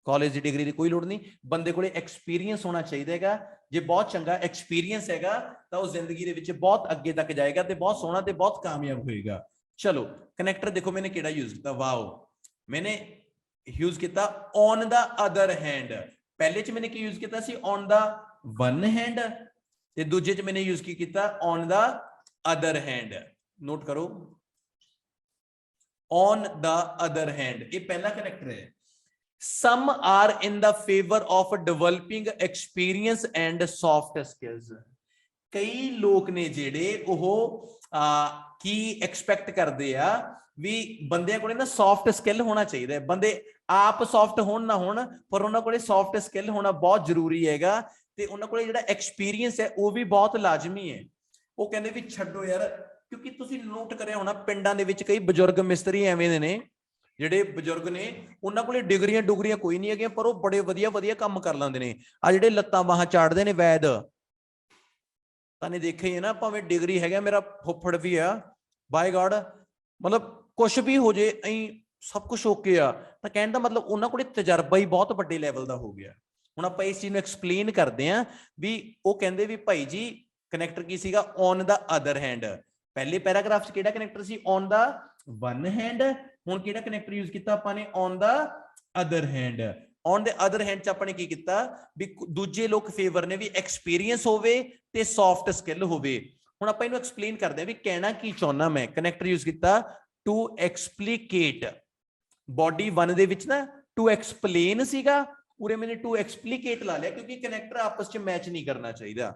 ਕਾਲਜ ਦੀ ਡਿਗਰੀ ਦੀ ਕੋਈ ਲੋੜ ਨਹੀਂ, ਬੰਦੇ ਕੋਲੇ ਐਕਸਪੀਰੀਅੰਸ ਹੋਣਾ ਚਾਹੀਦਾ ਹੈਗਾ। ਜੇ ਬਹੁਤ ਚੰਗਾ ਐਕਸਪੀਰੀਅੰਸ ਹੈਗਾ ਤਾਂ ਉਹ ਜ਼ਿੰਦਗੀ ਦੇ ਵਿੱਚ ਬਹੁਤ ਅੱਗੇ ਤੱਕ ਜਾਏਗਾ ਤੇ ਬਹੁਤ ਸੋਹਣਾ ਤੇ ਬਹੁਤ ਕਾਮਯਾਬ ਹੋਏਗਾ। ਚਲੋ ਕਨੈਕਟਰ ਦੇਖੋ ਮੈंने ਕਿਹੜਾ ਯੂਜ਼ ਕੀਤਾ, ਵਾਓ, मैंने यूज किया ऑन द अदर हैंड। पहले च मैंने की यूज किया सी ऑन द वन हैंड, ते दूजे च मैंने यूज की किया on the other hand. Note करो, ऑन द अदर हैंड ये पहला कनेक्टर है। Some are in the favour of developing experience and soft skills. कई लोग ने जेड़े ओह की एक्सपैक्ट करते आ ਵੀ ਬੰਦਿਆਂ ਕੋਲੇ ਨਾ ਸੌਫਟ ਸਕਿੱਲ ਹੋਣਾ ਚਾਹੀਦਾ ਹੈ। ਬੰਦੇ ਆਪ ਸੌਫਟ ਹੋਣ ਨਾ ਹੋਣ, ਪਰ ਉਹਨਾਂ ਕੋਲੇ ਸੌਫਟ ਸਕਿੱਲ ਹੋਣਾ ਬਹੁਤ ਜ਼ਰੂਰੀ ਹੈਗਾ। ਤੇ ਉਹਨਾਂ ਕੋਲੇ ਜਿਹੜਾ ਐਕਸਪੀਰੀਅੰਸ ਹੈ ਉਹ ਵੀ ਬਹੁਤ ਲਾਜ਼ਮੀ ਹੈ। ਉਹ ਕਹਿੰਦੇ ਵੀ ਛੱਡੋ ਯਾਰ, ਕਿਉਂਕਿ ਤੁਸੀਂ ਨੋਟ ਕਰਿਆ ਹੋਣਾ ਪਿੰਡਾਂ ਦੇ ਵਿੱਚ ਕਈ ਬਜ਼ੁਰਗ ਮਿਸਤਰੀ ਐਵੇਂ ਦੇ ਨੇ, ਜਿਹੜੇ ਬਜ਼ੁਰਗ ਨੇ ਉਹਨਾਂ ਕੋਲੇ ਡਿਗਰੀਆਂ ਕੋਈ ਨਹੀਂ ਹੈਗੀਆਂ, ਪਰ ਉਹ ਬੜੇ ਵਧੀਆ ਕੰਮ ਕਰ ਲੈਂਦੇ ਨੇ। ਆ ਜਿਹੜੇ ਲੱਤਾਂ ਬਾਹਾਂ ਚਾੜਦੇ ਨੇ ਵੈਦ, ਤਾਂ ਨੇ ਦੇਖਿਆ ਹੀ ਹੈ ਨਾ, ਭਾਵੇਂ ਡਿਗਰੀ ਹੈਗਾ, ਮੇਰਾ ਫੁੱਫੜ ਵੀ ਆ, ਬਾਏ ਗॉड, ਮਤਲਬ ਕੁਛ ਵੀ ਹੋ ਜੇ ਐਂ ਸਭ ਕੁਝ ਓਕੇ ਆ, ਤਾਂ ਕਹਿਣ ਦਾ ਮਤਲਬ ਉਹਨਾਂ ਕੋਲੇ ਤਜਰਬਾ ਹੀ ਬਹੁਤ ਵੱਡੇ ਲੈਵਲ ਦਾ ਹੋ ਗਿਆ। ਹੁਣ ਆਪਾਂ ਇਸ ਚੀਜ਼ ਨੂੰ ਐਕਸਪਲੇਨ ਕਰਦੇ ਆਂ ਵੀ ਉਹ ਕਹਿੰਦੇ ਵੀ ਭਾਈ ਜੀ ਕਨੈਕਟਰ ਕੀ ਸੀਗਾ, ਔਨ ਦਾ ਅਦਰ ਹੈਂਡ। ਪਹਿਲੇ ਪੈਰਾਗ੍ਰਾਫ 'ਚ ਕਿਹੜਾ ਕਨੈਕਟਰ ਸੀ, ਔਨ ਦਾ ਵਨ ਹੈਂਡ। ਹੁਣ ਕਿਹੜਾ ਕਨੈਕਟਰ ਯੂਜ਼ ਕੀਤਾ ਆਪਾਂ ਨੇ, on the other hand. On the other hand 'ਚ ਆਪਾਂ ਨੇ ਕੀ ਕੀਤਾ ਵੀ ਦੂਜੇ ਲੋਕ ਫੇਵਰ ਨੇ ਵੀ ਐਕਸਪੀਰੀਅੰਸ ਹੋਵੇ ਤੇ ਸੌਫਟ ਸਕਿੱਲ ਹੋਵੇ। ਹੁਣ ਆਪਾਂ ਇਹਨੂੰ ਐਕਸਪਲੇਨ ਕਰਦੇ ਆਂ ਵੀ ਕਹਿਣਾ ਕੀ ਚਾਹੁੰਦਾ ਮੈਂ। ਕਨੈਕਟਰ ਯੂਜ਼ ਕੀਤਾ ਟੂ ਐਕਸਪਲੀਕੇਟ। ਬੋਡੀ 1 ਦੇ ਵਿੱਚ ਨਾ ਟੂ ਐਕਸਪਲੇਨ ਸੀਗਾ, ਉਰੇ ਮੈंने ਟੂ ਐਕਸਪਲੀਕੇਟ ਲਾ ਲਿਆ ਕਿਉਂਕਿ ਕਨੈਕਟਰ ਆਪਸ 'ਚ ਮੈਚ ਨਹੀਂ ਕਰਨਾ ਚਾਹੀਦਾ।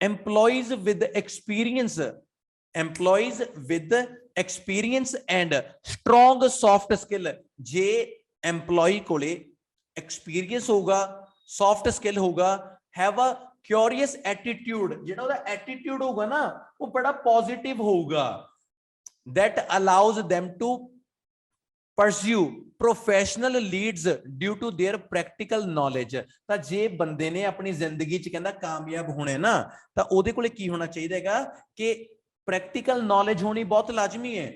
Employees with experience, employees with experience and strong soft skill. जे एम्प्लॉय कोले एक्सपीरियंस होगा, सॉफ्ट स्किल होगा, हैव अ क्यूरियस एटीट्यूड, जेड़ा ओदा एटीट्यूड होगा ना वो बड़ा पॉजिटिव होगा, that allows them to pursue professional leads due to their practical knowledge। ਤਾਂ ਜੇ ਬੰਦੇ ਨੇ ਆਪਣੀ ਜ਼ਿੰਦਗੀ 'ਚ ਕਹਿੰਦਾ ਕਾਮਯਾਬ ਹੋਣਾ ਨਾ, ਤਾਂ ਉਹਦੇ ਕੋਲੇ ਕੀ ਹੋਣਾ ਚਾਹੀਦਾ ਹੈਗਾ ਕਿ ਪ੍ਰੈਕਟੀਕਲ ਨੌਲੇਜ ਹੋਣੀ ਬਹੁਤ ਲਾਜ਼ਮੀ ਹੈ।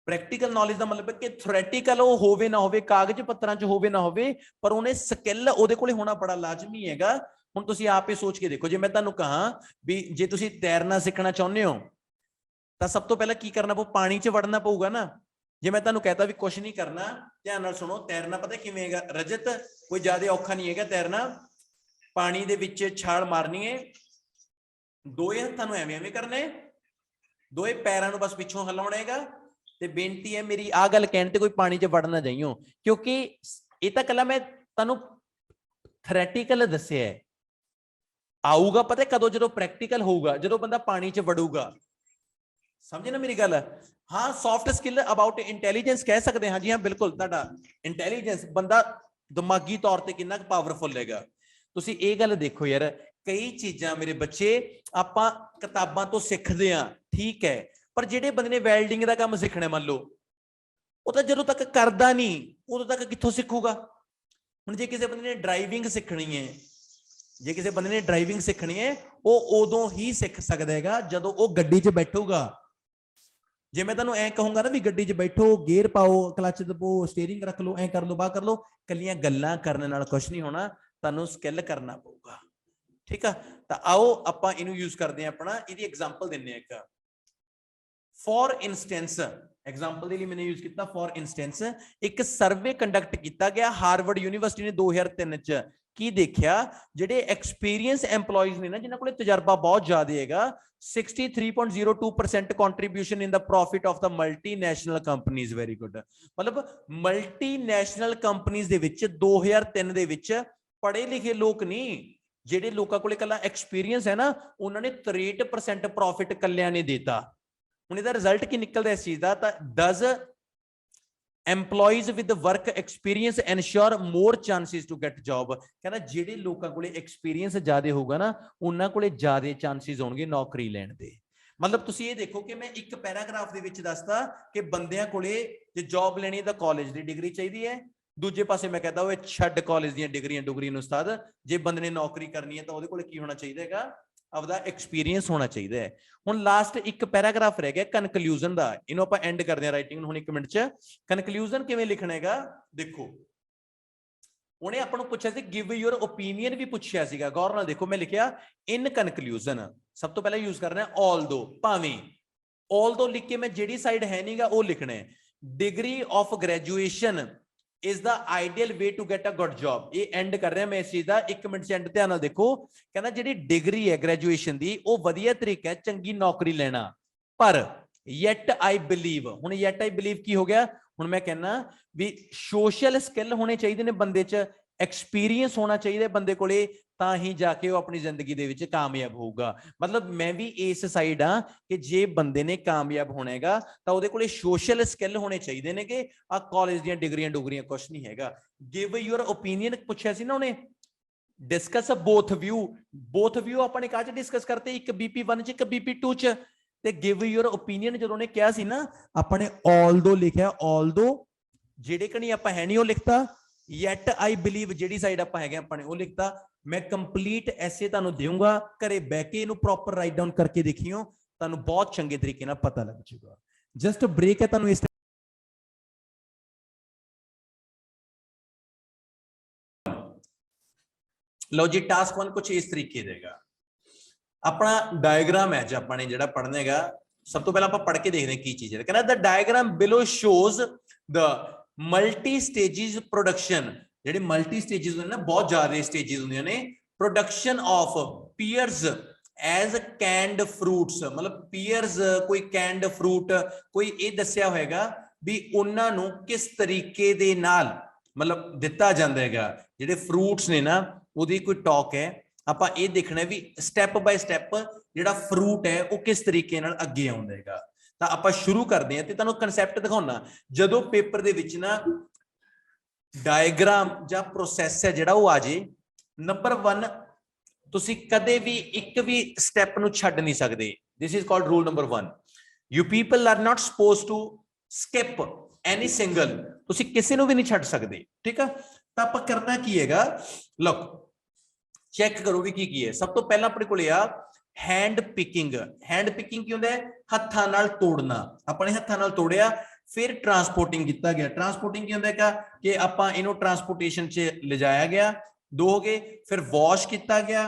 ਪ੍ਰੈਕਟੀਕਲ ਨੌਲੇਜ ਦਾ ਮਤਲਬ ਹੈ ਕਿ ਥਿਓਰੈਟੀਕਲ ਉਹ ਹੋਵੇ ਨਾ ਹੋਵੇ, ਕਾਗਜ਼ ਪੱਤਰਾਂ 'ਚ ਹੋਵੇ ਨਾ ਹੋਵੇ, ਪਰ ਉਹਨੇ ਸਕਿੱਲ ਉਹਦੇ ਕੋਲੇ ਹੋਣਾ ਬੜਾ ਲਾਜ਼ਮੀ ਹੈਗਾ। ਹੁਣ ਤੁਸੀਂ ਆਪ ਹੀ ਸੋਚ ਕੇ ਦੇਖੋ, ਜੇ ਮੈਂ ਤੁਹਾਨੂੰ ਕਹਾਂ ਵੀ ਜੇ ਤੁਸੀਂ ਤੈਰਨਾ ਸਿੱਖਣਾ ਚਾਹੁੰਦੇ ਹੋ ਤਾਂ ਸਭ ਤੋਂ ਪਹਿਲਾਂ ਕੀ ਕਰਨਾ ਪਊ, ਪਾਣੀ 'ਚ ਵੜਨਾ ਪਊਗਾ ਨਾ। ਜੇ ਮੈਂ ਤੁਹਾਨੂੰ ਕਹਤਾ ਵੀ ਕੁਛ ਨਹੀਂ ਕਰਨਾ, ਧਿਆਨ ਨਾਲ ਸੁਣੋ, ਤੈਰਨਾ ਪਤਾ ਕਿਵੇਂ ਹੈਗਾ ਰਜਤ, ਕੋਈ ਜ਼ਿਆਦਾ ਔਖਾ ਨਹੀਂ ਹੈਗਾ ਤੈਰਨਾ। ਪਾਣੀ ਦੇ ਵਿੱਚ ਛਾਲ ਮਾਰਨੀ ਹੈ, ਦੋਏ ਹੱਥਾਂ ਨੂੰ ਐਵੇਂ ਕਰਨੇ, ਦੋਏ ਪੈਰਾਂ ਨੂੰ ਬਸ ਪਿੱਛੋਂ ਹਿਲਾਉਣਾ ਹੈਗਾ ਤੇ ਬੇਨਤੀ ਹੈ ਮੇਰੀ ਆਹ ਗੱਲ ਕਹਿਣ ਤੇ ਕੋਈ ਪਾਣੀ 'ਚ ਵੜ ਨਾ ਜਾਈਓ, ਕਿਉਂਕਿ ਇਹ ਤਾਂ ਕੱਲਾ ਮੈਂ ਤੁਹਾਨੂੰ ਥਿਓਰੈਟੀਕਲ ਦੱਸਿਆ ਹੈ, ਆਊਗਾ ਪਤਾ ਕਦੋਂ, ਜਦੋਂ ਪ੍ਰੈਕਟੀਕਲ ਹੋਊਗਾ, ਜਦੋਂ ਬੰਦਾ ਪਾਣੀ 'ਚ ਵੜੂਗਾ। ਸਮਝੇ ਨਾ ਮੇਰੀ ਗੱਲ? ਹਾਂ, ਸੌਫਟ ਸਕਿੱਲ ਅਬਾਊਟ ਇੰਟੈਲੀਜੈਂਸ ਕਹਿ ਸਕਦੇ ਹਾਂ ਜੀ, ਹਾਂ ਬਿਲਕੁਲ। ਤੁਹਾਡਾ ਇੰਟੈਲੀਜੈਂਸ, ਬੰਦਾ ਦਿਮਾਗੀ ਤੌਰ ਤੇ ਕਿੰਨਾ ਕੁ ਪਾਵਰਫੁਲ ਹੈਗਾ। ਤੁਸੀਂ ਇਹ ਗੱਲ ਦੇਖੋ ਯਾਰ, ਕਈ ਚੀਜ਼ਾਂ ਮੇਰੇ ਬੱਚੇ ਆਪਾਂ ਕਿਤਾਬਾਂ ਤੋਂ ਸਿੱਖਦੇ ਆ, ਠੀਕ ਹੈ, ਪਰ ਜਿਹੜੇ ਬੰਦੇ ਨੇ ਵੈਲਡਿੰਗ ਦਾ ਕੰਮ ਸਿੱਖਣਾ, ਮੰਨ ਲਓ, ਉਹ ਤਾਂ ਜਦੋਂ ਤੱਕ ਕਰਦਾ ਨਹੀਂ ਉਦੋਂ ਤੱਕ ਕਿੱਥੋਂ ਸਿੱਖੂਗਾ? ਹੁਣ ਜੇ ਕਿਸੇ ਬੰਦੇ ਨੇ ਡਰਾਈਵਿੰਗ ਸਿੱਖਣੀ ਹੈ, ਜੇ ਕਿਸੇ ਬੰਦੇ ਨੇ ਡਰਾਈਵਿੰਗ ਸਿੱਖਣੀ ਹੈ, ਉਹ ਉਦੋਂ ਹੀ ਸਿੱਖ ਸਕਦਾ ਹੈਗਾ ਜਦੋਂ ਉਹ ਗੱਡੀ 'ਚ ਬੈਠੂਗਾ। ਜੇ ਮੈਂ ਤੁਹਾਨੂੰ ਐ ਕਹੂੰਗਾ ਨਾ ਵੀ ਗੱਡੀ 'ਚ ਬੈਠੋ, ਗੇਅਰ ਪਾਓ, ਕਲੱਚ ਦਬਾਓ, ਸਟੀਅਰਿੰਗ ਰੱਖ ਲਓ, ਐ ਕਰ ਲਓ, ਬਾਹ ਕਰ ਲਓ, ਕੱਲੀਆਂ ਗੱਲਾਂ ਕਰਨ ਨਾਲ ਕੁਝ ਨਹੀਂ ਹੋਣਾ, ਤੁਹਾਨੂੰ ਸਕਿੱਲ ਕਰਨਾ ਪਊਗਾ। ਠੀਕ ਆ, ਤਾਂ ਆਓ ਆਪਾਂ ਇਹਨੂੰ ਯੂਜ਼ ਕਰਦੇ ਹਾਂ ਆਪਣਾ, ਇਹਦੀ ਐਗਜ਼ਾਮਪਲ ਦਿੰਦੇ ਆ ਇੱਕ। ਫॉर ਇੰਸਟੈਂਸ, ਐਗਜ਼ਾਮਪਲ ਦੇ ਲਈ ਮੈंने ਯੂਜ਼ ਕੀਤਾ ਫॉर ਇੰਸਟੈਂਸ। ਇੱਕ ਸਰਵੇ ਕੰਡਕਟ ਕੀਤਾ ਗਿਆ ਹਾਰਵਰਡ ਯੂਨੀਵਰਸਿਟੀ ਨੇ 2003 ਚ। ਕੀ ਦੇਖਿਆ? ਜਿਹੜੇ ਐਕਸਪੀਰੀਅੰਸ EMPLOYEES ਨੇ ਨਾ, ਜਿਨ੍ਹਾਂ ਕੋਲੇ ਤਜਰਬਾ ਬਹੁਤ ਜ਼ਿਆਦਾ ਹੈਗਾ, 63.02% contribution in the profit of the multinational companies. Very good. ਮਤਲਬ ਮਲਟੀਨੈਸ਼ਨਲ ਕੰਪਨੀਜ਼ ਦੇ ਵਿੱਚ 2003 ਦੇ ਵਿੱਚ ਪੜ੍ਹੇ ਲਿਖੇ ਲੋਕ ਨਹੀਂ, ਜਿਹੜੇ ਲੋਕਾਂ ਕੋਲੇ ਕੱਲਾ ਐਕਸਪੀਰੀਅੰਸ ਹੈ ਨਾ, ਉਹਨਾਂ ਨੇ 63% ਪ੍ਰੋਫਿਟ ਕੱਲਿਆਂ ਨੇ ਦਿੱਤਾ। ਹੁਣ ਇਹਦਾ ਰਿਜ਼ਲਟ ਕੀ ਨਿਕਲਦਾ ਇਸ ਚੀਜ਼ ਦਾ? ਤਾਂ does EMPLOYEES with work experience ensure more chances to get job. ਕਹਿੰਦਾ ਜਿਹੜੇ ਲੋਕਾਂ ਕੋਲੇ ਐਕਸਪੀਰੀਅੰਸ ਜ਼ਿਆਦਾ ਹੋਊਗਾ ਨਾ, ਉਹਨਾਂ ਕੋਲੇ ਜ਼ਿਆਦਾ ਚਾਂਸਿਸ ਹੋਣਗੇ ਨੌਕਰੀ ਲੈਣ ਦੇ। ਮਤਲਬ ਤੁਸੀਂ ਇਹ ਦੇਖੋ ਕਿ ਮੈਂ ਇੱਕ ਪੈਰਾਗ੍ਰਾਫ ਦੇ ਵਿੱਚ ਦੱਸਦਾ ਕਿ ਬੰਦਿਆਂ ਕੋਲੇ ਜੇ ਜੌਬ ਲੈਣੀ ਹੈ ਤਾਂ ਕਾਲਜ ਦੀ ਡਿਗਰੀ ਚਾਹੀਦੀ ਹੈ, ਦੂਜੇ ਪਾਸੇ ਮੈਂ ਕਹਿੰਦਾ ਉਹ ਛੱਡ ਕਾਲਜ ਦੀਆਂ ਡਿਗਰੀਆਂ ਨੂੰ ਉਸਤਾਦ, ਜੇ ਬੰਦੇ ਨੇ ਨੌਕਰੀ ਕਰਨੀ ਹੈ ਤਾਂ ਉਹਦੇ ਕੋਲੇ ਕੀ ਹੋਣਾ ਚਾਹੀਦਾ ਹੈਗਾ? ਆਪਦਾ ਐਕਸਪੀਰੀਅੰਸ ਹੋਣਾ ਚਾਹੀਦਾ ਹੈ। ਹੁਣ ਲਾਸਟ ਇੱਕ ਪੈਰਾਗ੍ਰਾਫ ਰਹਿ ਗਿਆ ਕਨਕਲੂਜਨ ਦਾ, ਇਹਨੂੰ ਆਪਾਂ ਐਂਡ ਕਰਦੇ ਹਾਂ ਰਾਈਟਿੰਗ ਨੂੰ ਹੁਣ 1 ਮਿੰਟ ਚ। ਕਨਕਲੂਜਨ ਕਿਵੇਂ ਲਿਖਣਾ ਹੈਗਾ ਦੇਖੋ, ਉਹਨੇ ਆਪਾਂ ਨੂੰ ਪੁੱਛਿਆ ਸੀ ਗਿਵ ਯੂਰ ਓਪੀਨੀਅਨ ਵੀ ਪੁੱਛਿਆ ਸੀਗਾ, ਗੌਰ ਨਾਲ ਦੇਖੋ। ਮੈਂ ਲਿਖਿਆ ਇਨ ਕਨਕਲੂਜਨ, ਸਭ ਤੋਂ ਪਹਿਲਾਂ ਯੂਜ਼ ਕਰਨਾ ਆਲਦੋ, ਭਾਵੇਂ। ਆਲਦੋ ਲਿਖ ਕੇ ਮੈਂ ਜਿਹੜੀ ਸਾਈਡ ਹੈ ਨਹੀਂਗਾ ਉਹ ਲਿਖਣਾ ਹੈ। Degree of graduation is the ideal way to get a good job। ਇਹ ਐਂਡ ਕਰ ਰਿਹਾ ਮੈਂ ਇਸ ਚੀਜ਼ ਦਾ, 1 ਮਿੰਟ ਚ ਐਂਡ ਧਿਆਨ ਨਾਲ ਦੇਖੋ। ਕਹਿੰਦਾ ਜਿਹੜੀ ਡਿਗਰੀ ਹੈ ਗ੍ਰੈਜੂਏਸ਼ਨ ਦੀ, ਉਹ ਵਧੀਆ ਤਰੀਕਾ ਹੈ ਚੰਗੀ ਨੌਕਰੀ ਲੈਣਾ, ਪਰ yet I believe, ਹੁਣ yet I believe ਕੀ ਹੋ ਗਿਆ? ਹੁਣ ਮੈਂ ਕਹਿੰਦਾ ਵੀ ਸੋਸ਼ਲ ਸਕਿੱਲ ਹੋਣੇ ਚਾਹੀਦੇ ਨੇ ਬੰਦੇ ਚ, ਐਕਸਪੀਰੀਅੰਸ ਹੋਣਾ ਚਾਹੀਦਾ ਬੰਦੇ ਕੋਲੇ, ਤਾਂ ਹੀ ਜਾ ਕੇ ਉਹ ਆਪਣੀ ਜ਼ਿੰਦਗੀ ਦੇ ਵਿੱਚ ਕਾਮਯਾਬ ਹੋਊਗਾ। ਮਤਲਬ ਮੈਂ ਵੀ ਇਸ ਸਾਈਡ ਆ ਕਿ ਜੇ ਬੰਦੇ ਨੇ ਕਾਮਯਾਬ ਹੋਣਾ ਹੈਗਾ ਤਾਂ ਉਹਦੇ ਕੋਲੇ ਸੋਸ਼ਲ ਸਕਿੱਲ ਹੋਣੇ ਚਾਹੀਦੇ ਨੇ, ਕਿ ਆ ਕਾਲਜ ਦੀਆਂ ਡਿਗਰੀਆਂ ਕੁਛ ਨਹੀਂ ਹੈਗਾ। ਗਿਵ ਯੂਰ ਓਪੀਨੀਅਨ ਪੁੱਛਿਆ ਸੀ ਨਾ ਉਹਨੇ, ਡਿਸਕਸ ਬੋਥ ਵਿਊ ਆਪਾਂ ਨੇ ਕਾਹ ਚ ਡਿਸਕਸ ਕਰਤੇ? ਇੱਕ BP1 ਚ, ਇੱਕ BP2 ਚ। ਤੇ ਗਿਵ ਯੂਰ ਓਪੀਨੀਅਨ ਜਦੋਂ ਉਹਨੇ ਕਿਹਾ ਸੀ ਨਾ, ਆਪਾਂ ਨੇ ਆਲਦੋ ਲਿਖਿਆ, ਆਲਦੋ ਜਿਹੜੇ ਕਣੀ ਆਪਾਂ ਹੈ ਨਹੀਂ ਉਹ ਲਿਖਤਾ, ਯੈਟ ਆਈ ਬਿਲੀਵ ਜਿਹੜੀ ਸਾਈਡ ਆਪਾਂ ਹੈਗੇ ਆਪਾਂ ਨੇ ਉਹ ਲਿਖਤਾ। ਮੈਂ ਕੰਪਲੀਟ ਐਸੇ ਤੁਹਾਨੂੰ ਦੇਵਾਂਗਾ, ਘਰੇ ਬਹਿ ਕੇ ਇਹਨੂੰ ਪ੍ਰੋਪਰ ਰਾਈਟ ਡਾਊਨ ਕਰਕੇ ਦੇਖਿਓ, ਤੁਹਾਨੂੰ ਬਹੁਤ ਚੰਗੇ ਤਰੀਕੇ ਨਾਲ ਪਤਾ ਲੱਗ ਜਾਊਗਾ। ਜਸਟ ਬ੍ਰੇਕ ਹੈ ਤੁਹਾਨੂੰ ਇਸ ਲਓ ਜੀ। ਟਾਸਕ 1 ਕੁਝ ਇਸ ਤਰੀਕੇ ਦੇਗਾ। ਆਪਣਾ ਡਾਇਗਰਾਮ ਹੈ ਜੀ, ਆਪਾਂ ਨੇ ਜਿਹੜਾ ਪੜ੍ਹਨਾ ਹੈਗਾ, ਸਭ ਤੋਂ ਪਹਿਲਾਂ ਆਪਾਂ ਪੜ੍ਹ ਕੇ ਦੇਖਦੇ ਹਾਂ ਕੀ ਚੀਜ਼ ਹੈ। ਕਹਿੰਦਾ the diagram below shows the multi stages production. ਜਿਹੜੇ ਮਲਟੀ ਸਟੇजेस ਹੁੰਦੇ ਨੇ ਨਾ, ਬਹੁਤ ਜ਼ਿਆਦਾ ਸਟੇजेस ਹੁੰਦੀਆਂ ਨੇ। Production of pears as canned fruits, ਮਤਲਬ ਪੀਅਰਸ ਕੋਈ ਕੈਂਡ ਫਰੂਟ, ਕੋਈ ਇਹ ਦੱਸਿਆ ਹੋਏਗਾ ਵੀ ਉਹਨਾਂ ਨੂੰ ਕਿਸ ਤਰੀਕੇ ਦੇ ਨਾਲ ਮਤਲਬ ਦਿੱਤਾ ਜਾਂਦਾ ਹੈਗਾ। ਜਿਹੜੇ ਫਰੂਟਸ ਨੇ ਨਾ, ਉਹਦੀ ਕੋਈ ਟਾਕ ਹੈ। ਆਪਾਂ ਇਹ ਦੇਖਣਾ ਵੀ ਸਟੈਪ ਬਾय ਸਟੈਪ ਜਿਹੜਾ ਫਰੂਟ ਹੈ ਉਹ ਕਿਸ ਤਰੀਕੇ ਨਾਲ ਅੱਗੇ ਆਉਂਦਾ ਹੈਗਾ। ਤਾਂ ਆਪਾਂ ਸ਼ੁਰੂ ਕਰਦੇ ਹਾਂ ਤੇ ਤੁਹਾਨੂੰ ਕਨਸੈਪਟ ਦਿਖਾਉਣਾ। ਜਦੋਂ ਪੇਪਰ ਦੇ ਵਿੱਚ ਨਾ ਡਾਇਗਰਾਮ ਜਾਂ ਪ੍ਰੋਸੈਸ ਹੈ ਜਿਹੜਾ ਉਹ ਆ ਜੇ, ਨੰਬਰ 1 ਤੁਸੀਂ ਕਦੇ ਵੀ ਇੱਕ ਵੀ ਸਟੈਪ ਨੂੰ ਛੱਡ ਨਹੀਂ ਸਕਦੇ। This is called rule number 1। You people are not supposed to skip any single, ਤੁਸੀਂ ਕਿਸੇ ਨੂੰ ਵੀ ਨਹੀਂ ਛੱਡ ਸਕਦੇ। ਠੀਕ ਆ, ਤਾਂ ਆਪਾਂ ਕਰਨਾ ਕੀ ਹੈਗਾ, ਲੁੱਕ ਚੈੱਕ ਕਰੋ ਵੀ ਕੀ ਹੈ। ਸਭ ਤੋਂ ਪਹਿਲਾਂ ਆਪਣੇ ਕੋਲੇ ਆ ਹੈਂਡ ਪਿਕਿੰਗ। ਹੈਂਡ ਪਿਕਿੰਗ ਕੀ ਹੁੰਦਾ ਹੈ? ਹੱਥਾਂ ਨਾਲ ਤੋੜਨਾ। ਆਪਣੇ ਹੱਥਾਂ ਨਾਲ ਤੋੜਿਆ, ਫਿਰ ਟਰਾਂਸਪੋਰਟਿੰਗ ਕੀਤਾ ਗਿਆ। ਟਰਾਂਸਪੋਰਟਿੰਗ ਕੀ ਹੁੰਦਾ ਹੈਗਾ ਕਿ ਆਪਾਂ ਇਹਨੂੰ ਟਰਾਂਸਪੋਰਟੇਸ਼ਨ 'ਚ ਲਿਜਾਇਆ ਗਿਆ, 2 ਹੋ ਗਏ। ਫਿਰ ਵਾਸ਼ ਕੀਤਾ ਗਿਆ,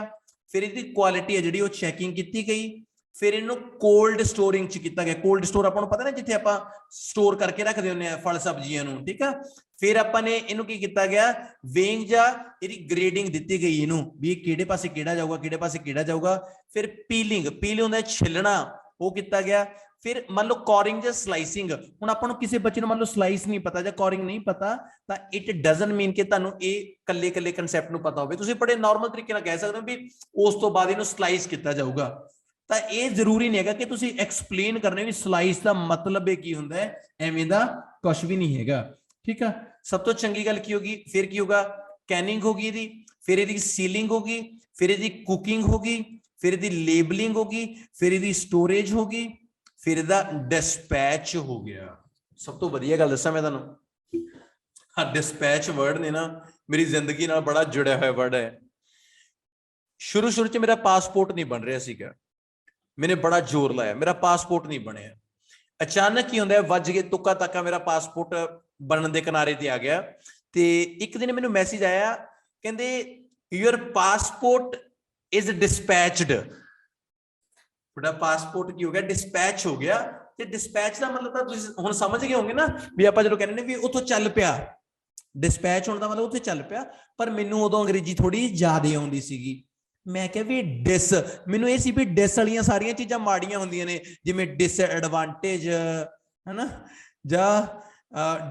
ਫਿਰ ਇਹਦੀ ਕੁਆਲਿਟੀ ਹੈ ਜਿਹੜੀ ਉਹ ਚੈਕਿੰਗ ਕੀਤੀ ਗਈ, ਫਿਰ ਇਹਨੂੰ ਕੋਲਡ ਸਟੋਰਿੰਗ 'ਚ ਕੀਤਾ ਗਿਆ। ਕੋਲਡ ਸਟੋਰ ਆਪਾਂ ਨੂੰ ਪਤਾ ਨਾ, ਜਿੱਥੇ ਆਪਾਂ ਸਟੋਰ ਕਰਕੇ ਰੱਖਦੇ ਹੁੰਦੇ ਆ ਫਲ ਸਬਜ਼ੀਆਂ ਨੂੰ। ਠੀਕ ਆ, ਫਿਰ ਆਪਾਂ ਨੇ ਇਹਨੂੰ ਕੀ ਕੀਤਾ ਗਿਆ, ਵੇਇੰਗ ਜਾਂ ਇਹਦੀ ਗ੍ਰੇਡਿੰਗ ਦਿੱਤੀ ਗਈ ਇਹਨੂੰ ਵੀ ਇਹ ਕਿਹੜੇ ਪਾਸੇ ਕਿਹੜਾ ਜਾਊਗਾ, ਕਿਹੜੇ ਪਾਸੇ ਕਿਹੜਾ ਜਾਊਗਾ। ਫਿਰ ਪੀਲਿੰਗ ਹੁੰਦਾ ਛਿੱਲਣਾ, ਉਹ ਕੀਤਾ ਗਿਆ। फिर मान लो कॉरिंग या स्लाइसिंग, हुण आपां नूं किसी बच्चे नूं मान लो स्लाइस नहीं पता या कॉरिंग नहीं पता तां इट डजंट मीन कि तुहानूं इह कल्ले कल्ले कंसैप्ट नूं पता होवे। तुसीं बड़े नॉर्मल तरीके नाल कह सकदे हो भी उस तो बाद इहनूं स्लाइस किया जाऊगा, तां इह जरूरी नहीं हैगा कि तुसीं एक्सप्लेन करने भी स्लाइस दा मतलब की हुंदा है, एवें दा कुछ भी नहीं हैगा। ठीक है, सब तो चंगी गल की होगी, फिर की होगा, कैनिंग होगी इहदी, फिर इहदी सीलिंग होगी, फिर इहदी कुकिंग होगी, फिर इहदी लेबलिंग होगी, फिर इहदी स्टोरेज होगी, फिर इहदा डिस्पैच हो गया। सब तो वधिया गल दसां मैं तुहानूं, हाँ डिस्पैच वर्ड ने ना मेरी जिंदगी नाल बड़ा जुड़िया होया वर्ड है। शुरू शुरू च मेरा पासपोर्ट नहीं बन रहा सीगा, मैंने बड़ा जोर लाया, मेरा पासपोर्ट नहीं बनया। अचानक ही हुंदा वज के तुक्का तक्का मेरा पासपोर्ट बनने के किनारे ते आ गया। ते एक दिन मैनूं मैसेज आया, कहंदे योर पासपोर्ट इज डिस्पैच्ड। थोड़ा पासपोर्ट की हो गया, डिस्पैच हो गया। ते डिस्पैच का मतलब तुसीं हुण समझ गए होंगे ना भी आपां जदों कहंदे ने भी उत्थों चल पिया, डिस्पैच होने का मतलब उत्थे चल पिया। पर मैनूं उदों अंग्रेजी थोड़ी ज्यादा आउंदी सीगी। मैं क्या भी डिस, मैनूं इह सी भी डिस वालियां सारियां चीज़ां माड़ियां हुंदियां ने, जिवें डिसएडवांटेज है ना, जां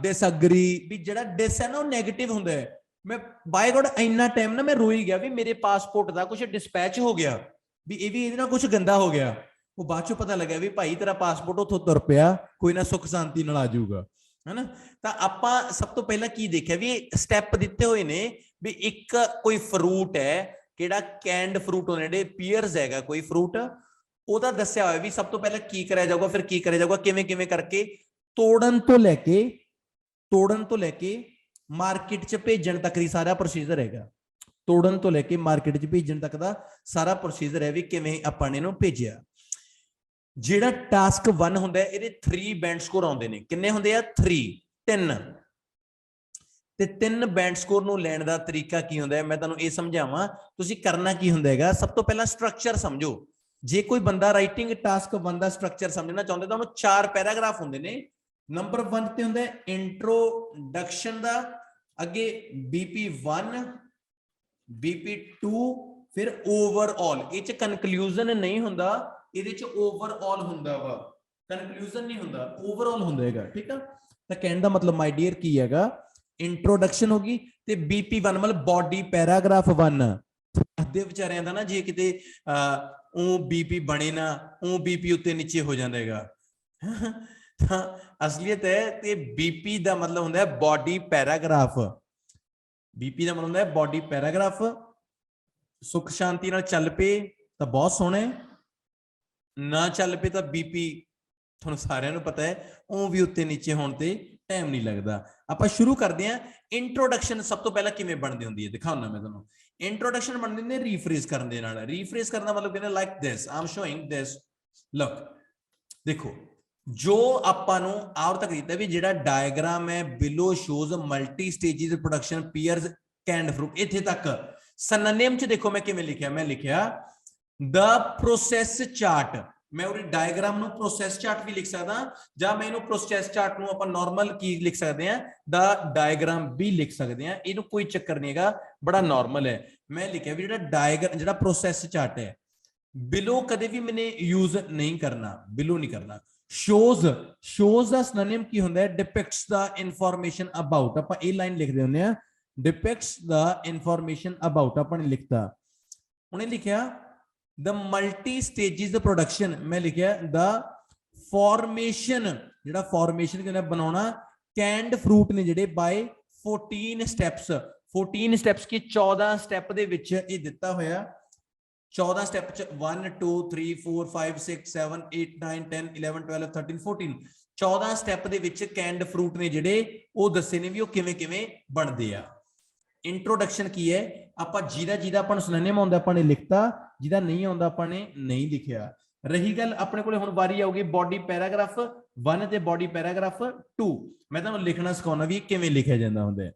डिसएग्री, भी जिहड़ा डिस है ना वो नैगेटिव हुंदा है। मैं बाय गॉड इन्ना टाइम ना मैं रोई गया भी मेरे पासपोर्ट का कुछ डिस्पैच हो गया, भी ये भी इहदे नाल कुछ गंदा हो गया। वो बाद चों पता लगा भी भाई तेरा पासपोर्ट उत्थों तुर पिया, कोई ना सुख शांति नाल आ जाऊगा, है ना। तां आपां सब तो पहला की देखिया भी स्टैप दिते हुए ने भी एक कोई फ्रूट है, किहड़ा कैंड फ्रूट होने जिहड़े पीयर्स हैगा कोई फ्रूट, ਉਹਦਾ ਦੱਸਿਆ ਹੋਇਆ ਵੀ ਸਭ ਤੋਂ ਪਹਿਲਾਂ ਕੀ ਕਰਿਆ ਜਾਊਗਾ, ਫਿਰ ਕੀ ਕਰਿਆ ਜਾਊਗਾ, ਕਿਵੇਂ ਕਿਵੇਂ ਕਰਕੇ ਤੋੜਨ ਤੋਂ ਲੈ ਕੇ ਮਾਰਕੀਟ 'ਚ ਭੇਜਣ ਤੱਕ ਦੀ ਸਾਰਾ ਪ੍ਰੋਸੀਜਰ ਹੈਗਾ। ਤੋੜਨ ਤੋਂ ਲੈ ਕੇ ਮਾਰਕੀਟ 'ਚ ਭੇਜਣ ਤੱਕ ਦਾ ਸਾਰਾ ਪ੍ਰੋਸੀਜਰ ਹੈ ਵੀ ਕਿਵੇਂ ਆਪਾਂ ਨੇ ਇਹਨੂੰ ਭੇਜਿਆ। ਜਿਹੜਾ ਟਾਸਕ 1 ਹੁੰਦਾ ਇਹਦੇ 3 ਬੈਂਡ ਸਕੋਰ ਆਉਂਦੇ ਨੇ। ਕਿੰਨੇ ਹੁੰਦੇ ਆ? 3 ਤੇ 3 ਬੈਂਡ ਸਕੋਰ ਨੂੰ ਲੈਣ ਦਾ ਤਰੀਕਾ ਕੀ ਹੁੰਦਾ ਹੈ ਮੈਂ ਤੁਹਾਨੂੰ ਇਹ ਸਮਝਾਵਾਂ। ਤੁਸੀਂ ਕਰਨਾ ਕੀ ਹੁੰਦਾ ਹੈਗਾ, ਸਭ ਤੋਂ ਪਹਿਲਾਂ ਸਟਰਕਚਰ ਸਮਝੋ। ਜੇ ਕੋਈ ਬੰਦਾ ਰਾਈਟਿੰਗ ਟਾਸਕ 1 ਦਾ ਸਟਰਕਚਰ ਸਮਝਣਾ ਚਾਹੁੰਦੇ ਤਾਂ ਉਹਨੂੰ 4 ਪੈਰਾਗ੍ਰਾਫ ਹੁੰਦੇ ਨੇ। ਨੰਬਰ 1 ਤੇ ਹੁੰਦਾ ਇੰਟਰੋਡਕਸ਼ਨ ਦਾ, ਅੱਗੇ BP1 BP2 ਫਿਰ ਓਵਰਆਲ। ਇਹ ਚ ਕਨਕਲੂਜਨ ਨਹੀਂ ਹੁੰਦਾ, ਇਹਦੇ ਚ ਓਵਰਆਲ ਹੁੰਦਾ ਵਾ, ਕਨਕਲੂਜਨ ਨਹੀਂ ਹੁੰਦਾ, ਓਵਰਆਲ ਹੁੰਦਾ ਹੈਗਾ। ਠੀਕ ਆ, ਤਾਂ ਕਹਿਣ ਦਾ ਮਤਲਬ ਮਾਈ ਡੀਅਰ ਕੀ ਹੈਗਾ, ਇੰਟਰੋਡਕਸ਼ਨ ਹੋ ਗਈ ਤੇ BP1 ਮਤਲਬ ਬॉडी ਪੈਰਾਗ੍ਰਾਫ 1 ਦੇ ਵਿਚਾਰਿਆਂ ਦਾ ਨਾ ਜੇ ਕਿਤੇ ਉਹ BP ਬਣੇ ਨਾ ਉਹ BP ਉੱਤੇ ਨੀਚੇ ਹੋ ਜਾਂਦਾ ਹੈਗਾ। ਤਾਂ ਅਸਲੀਅਤ ਹੈ ਤੇ BP ਦਾ ਮਤਲਬ ਹੁੰਦਾ ਹੈ ਬॉडी ਪੈਰਾਗ੍ਰਾਫ। BP ਦਾ ਮਤਲਬ ਹੁੰਦਾ ਹੈ ਬॉडी ਪੈਰਾਗ੍ਰਾਫ। ਸੁਖ ਸ਼ਾਂਤੀ ਨਾਲ ਚੱਲ ਪਏ ਤਾਂ ਬਹੁਤ ਸੋਹਣਾ, ਨਾ ਚੱਲ ਪਏ ਤਾਂ BP ਤੁਹਾਨੂੰ ਸਾਰਿਆਂ ਨੂੰ ਪਤਾ ਹੈ ਉਹ ਵੀ ਉੱਤੇ ਨੀਚੇ ਹੋਣ ਤੇ ਟਾਈਮ ਨਹੀਂ ਲੱਗਦਾ। ਆਪਾਂ ਸ਼ੁਰੂ ਕਰਦੇ ਹਾਂ। ਇੰਟਰੋਡਕਸ਼ਨ ਸਭ ਤੋਂ ਪਹਿਲਾਂ ਕਿਵੇਂ ਬਣਦੀ ਹੁੰਦੀ ਹੈ ਦਿਖਾਉਣਾ ਮੈਂ ਤੁਹਾਨੂੰ। ਇੰਟਰੋਡਕਸ਼ਨ ਬਣਦੀ ਹੁੰਦੀ ਹੈ ਰੀਫਰੇਜ਼ ਕਰਨ ਦੇ ਨਾਲ। ਰੀਫਰੇਜ਼ ਕਰਨ ਦਾ ਮਤਲਬ ਕਹਿੰਦੇ like this, I am showing this, look ਦੇਖੋ ਜੋ ਆਪਾਂ ਨੂੰ ਆਉਰ ਤੱਕ ਦਿੱਤਾ ਵੀ ਜਿਹੜਾ ਡਾਇਗਰਾਮ ਹੈ below shows multi stages production pears canned fruit, ਇੱਥੇ ਤੱਕ ਸਿਨੋਨਿਮ ਚ ਦੇਖੋ ਮੈਂ ਕਿਵੇਂ ਲਿਖਿਆ। ਮੈਂ ਲਿਖਿਆ ਦਾ ਪ੍ਰੋਸੈਸ ਚਾਰਟ। मैं उरे डायग्राम नु प्रोसेस चार्ट भी लिख सकदा जां मैं इनु प्रोसेस चार्ट नु अपन नॉर्मल की लिख सकते हैं, दा डायग्राम भी लिख सकते हैं। इनु कोई चक्कर नहीं हैगा, बड़ा नॉर्मल है। मैं लिखा भी जेड़ा डायग्राम जेड़ा प्रोसेस चार्ट है बिलो कदे भी मैंने यूज नहीं करना, बिलो नहीं करना। शोज दा सिनोनिम की हुंदा है डिपिक्ट्स द इंफॉर्मेशन अबाउट। ਆਪਾਂ ਇਹ ਲਾਈਨ ਲਿਖਦੇ ਹੁੰਦੇ ਆ डिपिक्ट्स द इंफॉर्मेशन अबाउट। ਆਪਾਂ ਨੇ ਲਿਖਤਾ, ਉਹਨੇ ਲਿਖਿਆ the multi stages of production। मैं लिखा the formation, जेड़ा formation कहना बनाना canned fruit ने जेड़े by 14 steps। 14 steps की 14 स्टेप दे विच ये दिता होया। 14 स्टेप च 1 2 3 4 5 6 7 8 9 10 11 12 13 14 14 स्टेप दे विच canned fruit ने जेड़े वो दसे ने भी वो किवें किवें बनदे आ। इंट्रोडक्शन की है ਆਪਾਂ ਜਿਹਦਾ ਜਿਹਦਾ ਆਪਾਂ ਨੂੰ ਸਿਨੋਨਿਮ ਆਉਂਦਾ ਆਪਾਂ ਨੇ ਲਿਖਤਾ, ਜਿਹਦਾ ਨਹੀਂ ਆਉਂਦਾ ਆਪਾਂ ਨੇ ਨਹੀਂ ਲਿਖਿਆ। ਰਹੀ ਗੱਲ ਆਪਣੇ ਕੋਲੇ ਹੁਣ ਵਾਰੀ ਆਊਗੀ ਬॉडी ਪੈਰਾਗ੍ਰਾਫ 1 ਤੇ ਬॉडी ਪੈਰਾਗ੍ਰਾਫ 2। ਮੈਂ ਤੁਹਾਨੂੰ ਲਿਖਣਾ ਸਿਖਾਉਣਾ ਵੀ ਕਿਵੇਂ ਲਿਖਿਆ ਜਾਂਦਾ ਹੁੰਦਾ ਹੈ।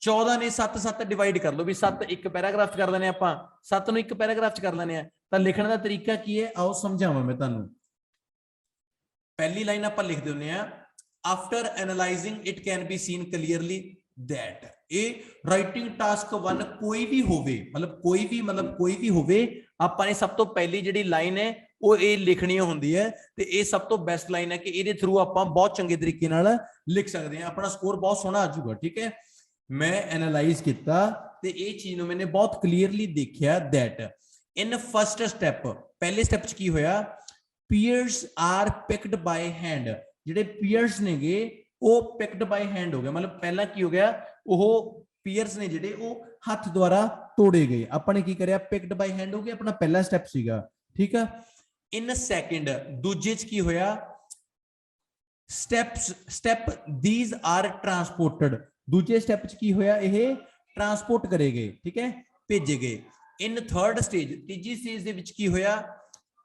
14 ਨੇ 7 ਡਿਵਾਈਡ ਕਰ ਲਓ ਵੀ 7 ਇੱਕ ਪੈਰਾਗ੍ਰਾਫ ਚ ਕਰ ਲੈਣੇ ਆਪਾਂ, 7 ਨੂੰ ਇੱਕ ਪੈਰਾਗ੍ਰਾਫ ਚ ਕਰ ਲੈਣੇ ਆ। ਤਾਂ ਲਿਖਣ ਦਾ ਤਰੀਕਾ ਕੀ ਹੈ ਆਓ ਸਮਝਾਵਾਂ ਮੈਂ ਤੁਹਾਨੂੰ। ਪਹਿਲੀ ਲਾਈਨ ਆਪਾਂ ਲਿਖਦੇ ਹੁੰਦੇ ਆ after analysing it can be seen clearly that. A writing task 1 कोई भी होवे, मतलब कोई भी होवे, ਆਪਾਂ ਨੇ ਸਭ ਤੋਂ ਪਹਿਲੀ ਜਿਹੜੀ ਲਾਈਨ ਹੈ ਉਹ ਇਹ ਲਿਖਣੀ ਹੁੰਦੀ ਹੈ ਤੇ ਇਹ ਸਭ ਤੋਂ ਬੈਸਟ ਲਾਈਨ ਹੈ ਕਿ ਇਹਦੇ ਥਰੂ ਆਪਾਂ ਬਹੁਤ ਚੰਗੇ ਤਰੀਕੇ ਨਾਲ ਲਿਖ ਸਕਦੇ ਹਾਂ, ਆਪਣਾ ਸਕੋਰ ਬਹੁਤ ਸੋਹਣਾ ਆ ਜਾਊਗਾ। ਠੀਕ ਹੈ, ਮੈਂ ਐਨਾਲਾਈਜ਼ ਕੀਤਾ ਤੇ ਇਹ ਚੀਜ਼ ਨੂੰ ਮੈंने ਬਹੁਤ ਕਲੀਅਰਲੀ ਦੇਖਿਆ that in first step, ਪਹਿਲੇ ਸਟੈਪ ਚ ਕੀ ਹੋਇਆ, peers are picked by hand, ਜਿਹੜੇ peers ਨੇਗੇ ਉਹ picked by hand ਹੋ ਗਿਆ, ਮਤਲਬ ਪਹਿਲਾਂ ਕੀ ਹੋ ਗਿਆ, ਉਹ peers ਨੇ ਜਿਹੜੇ ਉਹ ਹੱਥ ਦੁਆਰਾ ਤੋੜੇ ਗਏ, ਆਪਾਂ ਨੇ ਕੀ ਕਰਿਆ picked by hand ਹੋ ਗਿਆ, ਆਪਣਾ ਪਹਿਲਾ ਸਟੈਪ ਸੀਗਾ। ਠੀਕ ਆ, in second ਦੂਜੇ ਚ ਕੀ ਹੋਇਆ, step these are transported, ਦੂਜੇ ਸਟੈਪ ਚ ਕੀ ਹੋਇਆ, ਇਹ ਟਰਾਂਸਪੋਰਟ ਕਰੇ ਗਏ। ਠੀਕ ਹੈ, ਭੇਜੇ ਗਏ। in third stage, ਤੀਜੀ ਸਟੇਜ ਦੇ ਵਿੱਚ ਕੀ ਹੋਇਆ,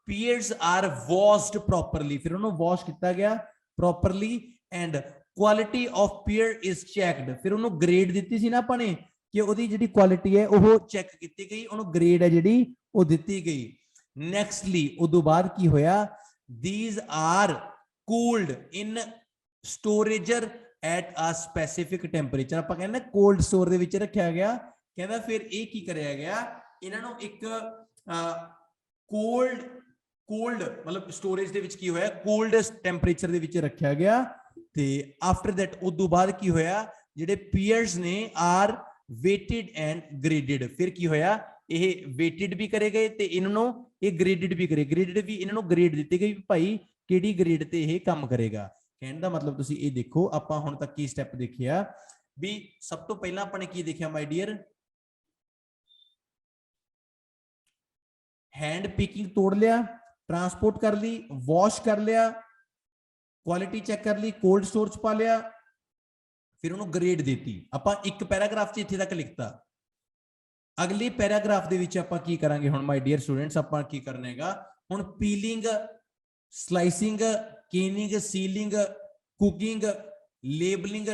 peers are washed properly, ਫਿਰ ਉਹਨੂੰ ਵਾਸ਼ ਕੀਤਾ ਗਿਆ properly and quality of peer is checked, ਫਿਰ ਉਹਨੂੰ ਗ੍ਰੇਡ ਦਿੱਤੀ ਸੀ ਨਾ ਆਪਾਂ ਨੇ ਕਿ ਉਹਦੀ ਜਿਹੜੀ ਕੁਆਲਿਟੀ ਹੈ ਉਹ ਚੈੱਕ ਕੀਤੀ ਗਈ, ਉਹਨੂੰ ਗ੍ਰੇਡ ਹੈ ਜਿਹੜੀ ਉਹ ਦਿੱਤੀ ਗਈ। ਨੈਕਸਟਲੀ ਉਦੋਂ ਬਾਅਦ ਕੀ ਹੋਇਆ, these are cooled in storager at a specific temperature, ਆਪਾਂ ਕਹਿੰਦੇ ਕੋਲਡ ਸਟੋਰ ਦੇ ਵਿੱਚ ਰੱਖਿਆ ਗਿਆ। ਕਹਿੰਦਾ ਫਿਰ ਇਹ ਕੀ ਕਰਿਆ ਗਿਆ, ਇਹਨਾਂ ਨੂੰ ਇੱਕ ਕੋਲਡ ਮਤਲਬ ਸਟੋਰੇਜ ਦੇ ਵਿੱਚ ਕੀ ਹੋਇਆ, ਕੋਲਡ ਟੈਂਪਰੇਚਰ ਦੇ ਵਿੱਚ ਰੱਖਿਆ ਗਿਆ। ਤੇ ਆਫਟਰ ਦੈਟ ਉਦੋਂ ਬਾਅਦ ਕੀ ਹੋਇਆ, ਜਿਹੜੇ ਪੀਅਰਸ ਨੇ ਆਰ ਵੇਟਡ ਐਂਡ ਗ੍ਰੇਡਡ, ਫਿਰ ਕੀ ਹੋਇਆ, ਇਹ ਵੇਟਡ ਵੀ ਕਰੇ ਗਏ ਤੇ ਇਹਨਾਂ ਨੂੰ ਇਹ ਗ੍ਰੇਡਡ ਵੀ ਕਰੇ, ਗ੍ਰੇਡਡ ਵੀ ਇਹਨਾਂ ਨੂੰ ਗ੍ਰੇਡ ਦਿੱਤੀ ਗਈ ਭਾਈ ਕਿਹੜੀ ਗ੍ਰੇਡ ਤੇ ਇਹ ਕੰਮ ਕਰੇਗਾ। ਕਹਿਣ ਦਾ ਮਤਲਬ ਤੁਸੀਂ ਇਹ ਦੇਖੋ, ਆਪਾਂ ਹੁਣ ਤੱਕ ਕੀ ਸਟੈਪ ਦੇਖਿਆ ਵੀ ਸਭ ਤੋਂ ਪਹਿਲਾਂ ਆਪਾਂ ਨੇ ਕੀ ਦੇਖਿਆ ਮਾਈ ਡੀਅਰ, हैंड पिकिंग तोड़ लिया, ट्रांसपोर्ट कर ली, वॉश कर लिया, क्वालिटी चेक कर ली, कोल्ड स्टोर च पा लिया, फिर उन्होंने ग्रेड देती। आपां एक पैराग्राफ च इत्थे तक लिखता। अगले पैराग्राफ दे विच आपां की करांगे हुण माय डियर स्टूडेंट्स, आपां की करना हैगा हुण piling, slicing, Canning, ceiling, cooking, labelling,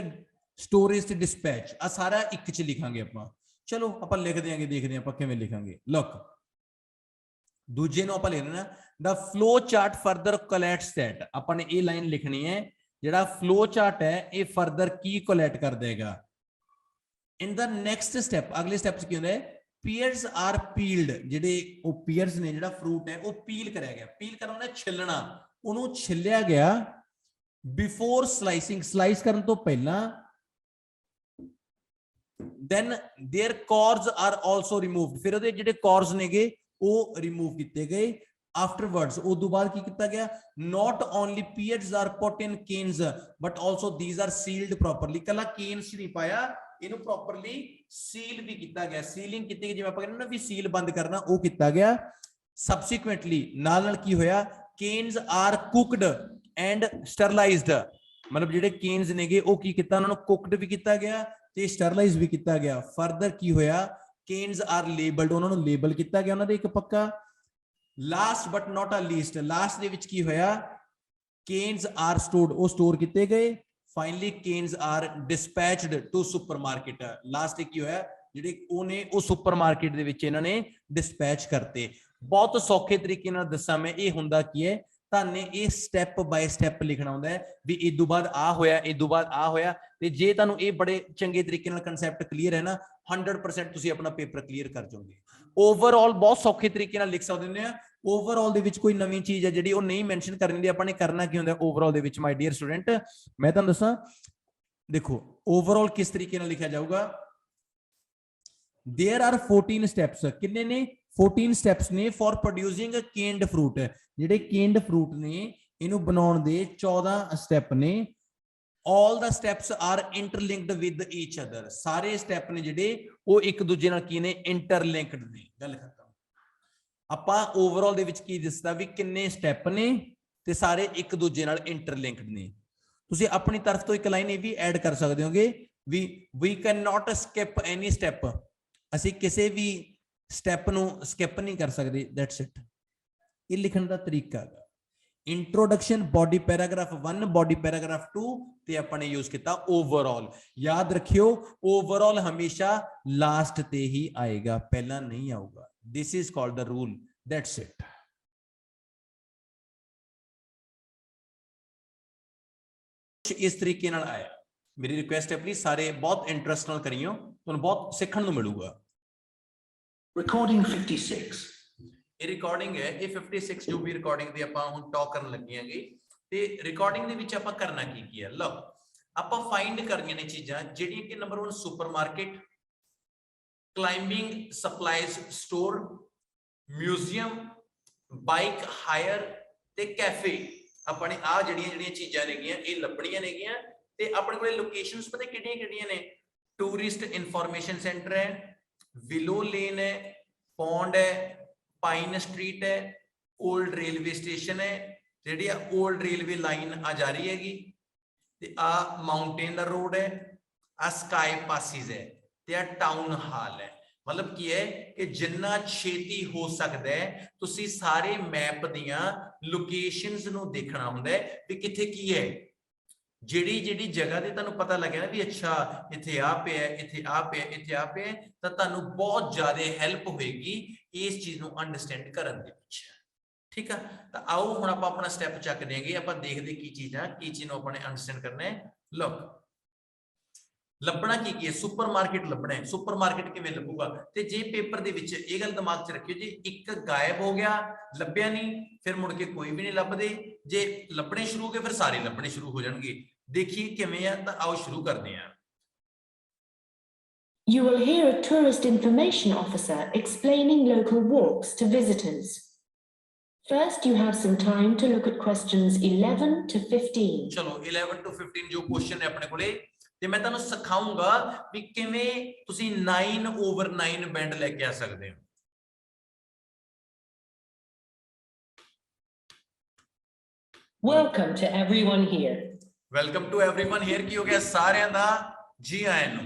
storage ते डिस्पैच, आ सारा एक च लिखांगे आपां। चलो आपां लिख देंगे, देखदे आपां किवें लिखांगे। लुक दूजे नु आपां लिख लेना, the flow chart further collates that, आपां ने ये लाइन लिखनी है, जेड़ा फ्लो चार्ट है ये फर्दर की कोलैट कर देगा। इन द नेक्स्ट स्टेप, अगले स्टेप की होंदा है, पीयर्स आर पील्ड, जेडे वो पीयर्स ने जेड़ा फ्रूट है वो पील कराया गया, पील करना है छिलना, उन्हों छिलिया गया बिफोर स्लाइसिंग, स्लाइस करने तो पहला, then their cores are also removed, फिर ओदे जेडे cores नेगे ਉਹ ਰਿਮੂਵ ਕੀਤੇ ਗਏ। ਆਫਟਰਵਰਡਸ ਉਦੋਂ ਬਾਅਦ ਕੀ ਕੀਤਾ ਗਿਆ, not only pears are put in canes but also these are sealed properly, ਕੱਲਾ ਕੇਨਸ ਨਹੀਂ ਪਾਇਆ, ਇਹਨੂੰ ਪ੍ਰੋਪਰਲੀ ਸੀਲ ਵੀ ਕੀਤਾ ਗਿਆ, ਸੀਲਿੰਗ ਕੀਤੀ ਗਈ, ਜਿਵੇਂ ਆਪਾਂ ਕਹਿੰਦੇ ਨਾ ਵੀ ਸੀਲ ਬੰਦ ਕਰਨਾ, ਉਹ ਕੀਤਾ ਗਿਆ। ਸਬਸੀਕੁਐਂਟਲੀ ਨਾਲ ਨਾਲ ਕੀ ਹੋਇਆ, ਕੇਨਸ ਆਰ ਕੁਕਡ ਐਂਡ ਸਟਰਲਾਈਜ਼ਡ, ਮਤਲਬ ਜਿਹੜੇ ਕੇਨਸ ਨੇਗੇ ਉਹ ਕੀ ਕੀਤਾ, ਉਹਨਾਂ ਨੂੰ ਕੁਕਡ ਵੀ ਕੀਤਾ ਗਿਆ ਤੇ ਸਟਰਲਾਈਜ਼ ਵੀ ਕੀਤਾ ਗਿਆ। ਫਰਦਰ ਕੀ ਹੋਇਆ, केन्स आर लेबल्ड, उन्होंने लेबल किया गया उन्होंने एक पक्का। Last but not a least, last दे विच की होया, केन्स आर स्टोर्ड, वो स्टोर किए गए। Finally cans are dispatched to supermarket, last की होया जिहड़े ओने ओ सुपरमार्केट दे विच इन्हां ने डिस्पैच करते। बहुत सौखे तरीके नाल दस्सां मैं, ये हुंदा की है, ਤੁਹਾਨੂੰ ਇਹ ਸਟੈਪ ਬਾਈ ਸਟੈਪ ਲਿਖਣਾ ਹੁੰਦਾ ਹੈ ਵੀ ਇਸ ਤੋਂ ਬਾਅਦ ਆ ਹੋਇਆ, ਇਸ ਤੋਂ ਬਾਅਦ ਆ ਹੋਇਆ। ਤੇ ਜੇ ਤੁਹਾਨੂੰ ਇਹ ਬੜੇ ਚੰਗੇ ਤਰੀਕੇ ਨਾਲ ਕਨਸੈਪਟ ਕਲੀਅਰ ਹੈ ਨਾ, 100% ਤੁਸੀਂ ਆਪਣਾ ਪੇਪਰ ਕਲੀਅਰ ਕਰ ਜਾਓਗੇ। ਓਵਰਆਲ ਬਹੁਤ ਸੌਖੇ ਤਰੀਕੇ ਨਾਲ ਲਿਖ ਸਕਦੇ ਹੋ। ਓਵਰਆਲ ਦੇ ਵਿੱਚ ਕੋਈ ਨਵੀਂ ਚੀਜ਼ ਹੈ ਜਿਹੜੀ ਉਹ ਨਹੀਂ ਮੈਂਸ਼ਨ ਕਰਨੀ ਦੀ, ਆਪਾਂ ਨੇ ਕਰਨਾ ਕੀ ਹੁੰਦਾ ਓਵਰਆਲ ਦੇ ਵਿੱਚ ਮਾਈ ਡੀਅਰ ਸਟੂਡੈਂਟ, ਮੈਂ ਤੁਹਾਨੂੰ ਦੱਸਾਂ। ਦੇਖੋ ਓਵਰਆਲ ਕਿਸ ਤਰੀਕੇ ਨਾਲ ਲਿਖਿਆ ਜਾਊਗਾ, देयर आर 14 स्टेप्स, किन्ने ने 14 स्टेप्स ने फॉर प्रोड्यूसिंग केन्ड फ्रूट, जिहड़े केन्ड फ्रूट ने इहनू बनाउण दे 14 स्टेप ने। All the steps are interlinked with each other, सारे स्टेप ने जिहड़े वो एक दूजे नाल की ने इंटरलिंक्ड ने। गल खत्म। आपां ओवरऑल दे विच की दसदा भी किन्ने स्टेप ने ते सारे एक दूजे नाल इंटरलिंक्ड ने। तुसीं अपनी तरफ तो एक लाइन ये भी ऐड कर सकदे होगे भी we can not skip any step, ਅਸੀਂ ਕਿਸੇ ਵੀ ਸਟੈਪ ਨੂੰ ਸਕਿਪ ਨਹੀਂ ਕਰ ਸਕਦੇ। ਦੈਟਸ ਇਟ, ਇਹ ਲਿਖਣ ਦਾ ਤਰੀਕਾ ਹੈ। Introduction, body paragraph 1, body paragraph 2 ਤੇ ਆਪਾਂ ਨੇ ਯੂਜ਼ ਕੀਤਾ ਓਵਰਆਲ। ਯਾਦ ਰੱਖਿਓ ਓਵਰਆਲ ਹਮੇਸ਼ਾ ਲਾਸਟ ਤੇ ਹੀ ਆਏਗਾ, ਪਹਿਲਾਂ ਨਹੀਂ ਆਊਗਾ। ਦਿਸ is called the rule, that's it. ਇਸ ਤਰੀਕੇ ਨਾਲ ਆਇਆ। ਮੇਰੀ ਰਿਕੁਐਸਟ ਹੈ ਪਲੀਜ਼ ਸਾਰੇ ਬਹੁਤ ਇੰਟਰਸਟ ਨਾਲ ਕਰਿਓ, ਤੁਹਾਨੂੰ ਬਹੁਤ ਸਿੱਖਣ ਨੂੰ ਮਿਲੂਗਾ। Recording 56. ਇਹ ਰਿਕਾਰਡਿੰਗ ਹੈ, ਇਹ 56 ਜੋ ਵੀ ਰਿਕਾਰਡਿੰਗ ਦੀ ਆਪਾਂ ਹੁਣ ਟਾਕ ਕਰਨ ਲੱਗੇ ਆਂਗੇ ਤੇ ਰਿਕਾਰਡਿੰਗ ਦੇ ਵਿੱਚ ਆਪਾਂ ਕਰਨਾ ਕੀ ਹੈ। ਲਓ ਆਪਾਂ ਫਾਈਂਡ ਕਰਨੀਆਂ ਨੇ ਚੀਜ਼ਾਂ ਜਿਹੜੀਆਂ ਕਿ number 1 supermarket, climbing supplies store, museum, bike hire ਤੇ ਕੈਫੇ। ਆਪਾਂ ਨੇ ਆ ਜਿਹੜੀਆਂ ਚੀਜ਼ਾਂ ਨੇਗੀਆਂ ਇਹ ਲੱਭਣੀਆਂ ਨੇਗੀਆਂ ਤੇ ਆਪਣੇ ਕੋਲੇ ਲੋਕੇਸ਼ਨਸ ਪਤਾ ਕਿਹੜੀਆਂ ਨੇ। ਟੂਰਿਸਟ ਇਨਫੋਰਮੇਸ਼ਨ ਸੈਂਟਰ है, विलो लेन है, पौंड है, पाइन स्ट्रीट है, ओल्ड रेलवे स्टेशन है, ਜਿਹੜੀ ਆ ओल्ड रेलवे लाइन आ जा रही हैगी ਤੇ ਆ माउंटेन दा रोड है, आ स्काई पासिस है ਤੇ आ टाउन हाल है। मतलब ਕੀ ਹੈ ਕਿ ਜਿੰਨਾ ਛੇਤੀ ਹੋ ਸਕਦਾ ਹੈ ਤੁਸੀਂ ਸਾਰੇ ਮੈਪ ਦੀਆਂ ਲੋਕੇਸ਼ਨਸ ਨੂੰ ਦੇਖਣਾ ਹੁੰਦਾ ਹੈ ਵੀ ਕਿੱਥੇ ਕੀ ਹੈ। ਜਿਹੜੀ ਜਗ੍ਹਾ ਤੇ ਤੁਹਾਨੂੰ ਪਤਾ ਲੱਗਿਆ ਨਾ ਵੀ ਅੱਛਾ ਇੱਥੇ ਆ ਪਿਆ, ਇੱਥੇ ਆ ਪਿਆ, ਇੱਥੇ ਆ ਪਿਆ, ਤਾਂ ਤੁਹਾਨੂੰ ਬਹੁਤ ਜ਼ਿਆਦਾ ਹੈਲਪ ਹੋਏਗੀ ਇਸ ਚੀਜ਼ ਨੂੰ ਅੰਡਰਸਟੈਂਡ ਕਰਨ ਦੇ ਵਿੱਚ। ਠੀਕ ਆ, ਤਾਂ ਆਓ ਹੁਣ ਆਪਾਂ ਆਪਣਾ ਸਟੈਪ ਚੱਕ ਦੇਂਗੇ, ਆਪਾਂ ਦੇਖਦੇ ਕੀ ਚੀਜ਼ ਨੂੰ ਆਪਾਂ ਨੇ ਅੰਡਰਸਟੈਂਡ ਕਰਨਾ ਹੈ। ਲੁੱਕ ਲੱਭਣਾ ਕੀ ਹੈ, ਸੁਪਰਮਾਰਕਟ ਲੱਭਣਾ ਹੈ। ਸੁਪਰਮਾਰਕਟ ਕਿਵੇਂ ਲੱਭੂਗਾ ਤੇ ਜੇ ਪੇਪਰ ਦੇ ਵਿੱਚ ਇਹ ਗੱਲ ਦਿਮਾਗ 'ਚ ਰੱਖਿਓ ਜੇ ਇੱਕ ਗਾਇਬ ਹੋ ਗਿਆ, ਲੱਭਿਆ ਨਹੀਂ, ਫਿਰ ਮੁੜ ਕੇ ਕੋਈ ਵੀ ਨਹੀਂ ਲੱਭਦੇ। ਜੇ ਲੱਭਣੇ ਸ਼ੁਰੂ ਹੋ ਗਏ ਫਿਰ ਸਾਰੇ ਲੱਭਣੇ ਸ਼ੁਰੂ ਹੋ ਜਾਣਗੇ। ਦੇਖੀਏ ਕਿਵੇਂ ਆ, ਤਾਂ ਆਓ ਸ਼ੁਰੂ ਕਰਦੇ ਹਾਂ। You will hear a tourist information officer explaining local walks to visitors. First, you have some time to look at questions 11 to 15. ਚਲੋ 11 to 15 ਜੋ ਕੁਐਸਚਨ ਹੈ ਆਪਣੇ ਕੋਲੇ ਤੇ ਮੈਂ ਤੁਹਾਨੂੰ ਸਿਖਾਉਂਗਾ ਵੀ ਕਿਵੇਂ ਤੁਸੀਂ 9/9 ਬੈਂਡ ਲੈ ਕੇ ਆ ਸਕਦੇ ਹੋ। Welcome to everyone here. Welcome to everyone here ਕੀ ਹੋ ਗਿਆ ਸਾਰਿਆਂ ਦਾ ਜੀ ਆਇਆਂ ਨੂੰ।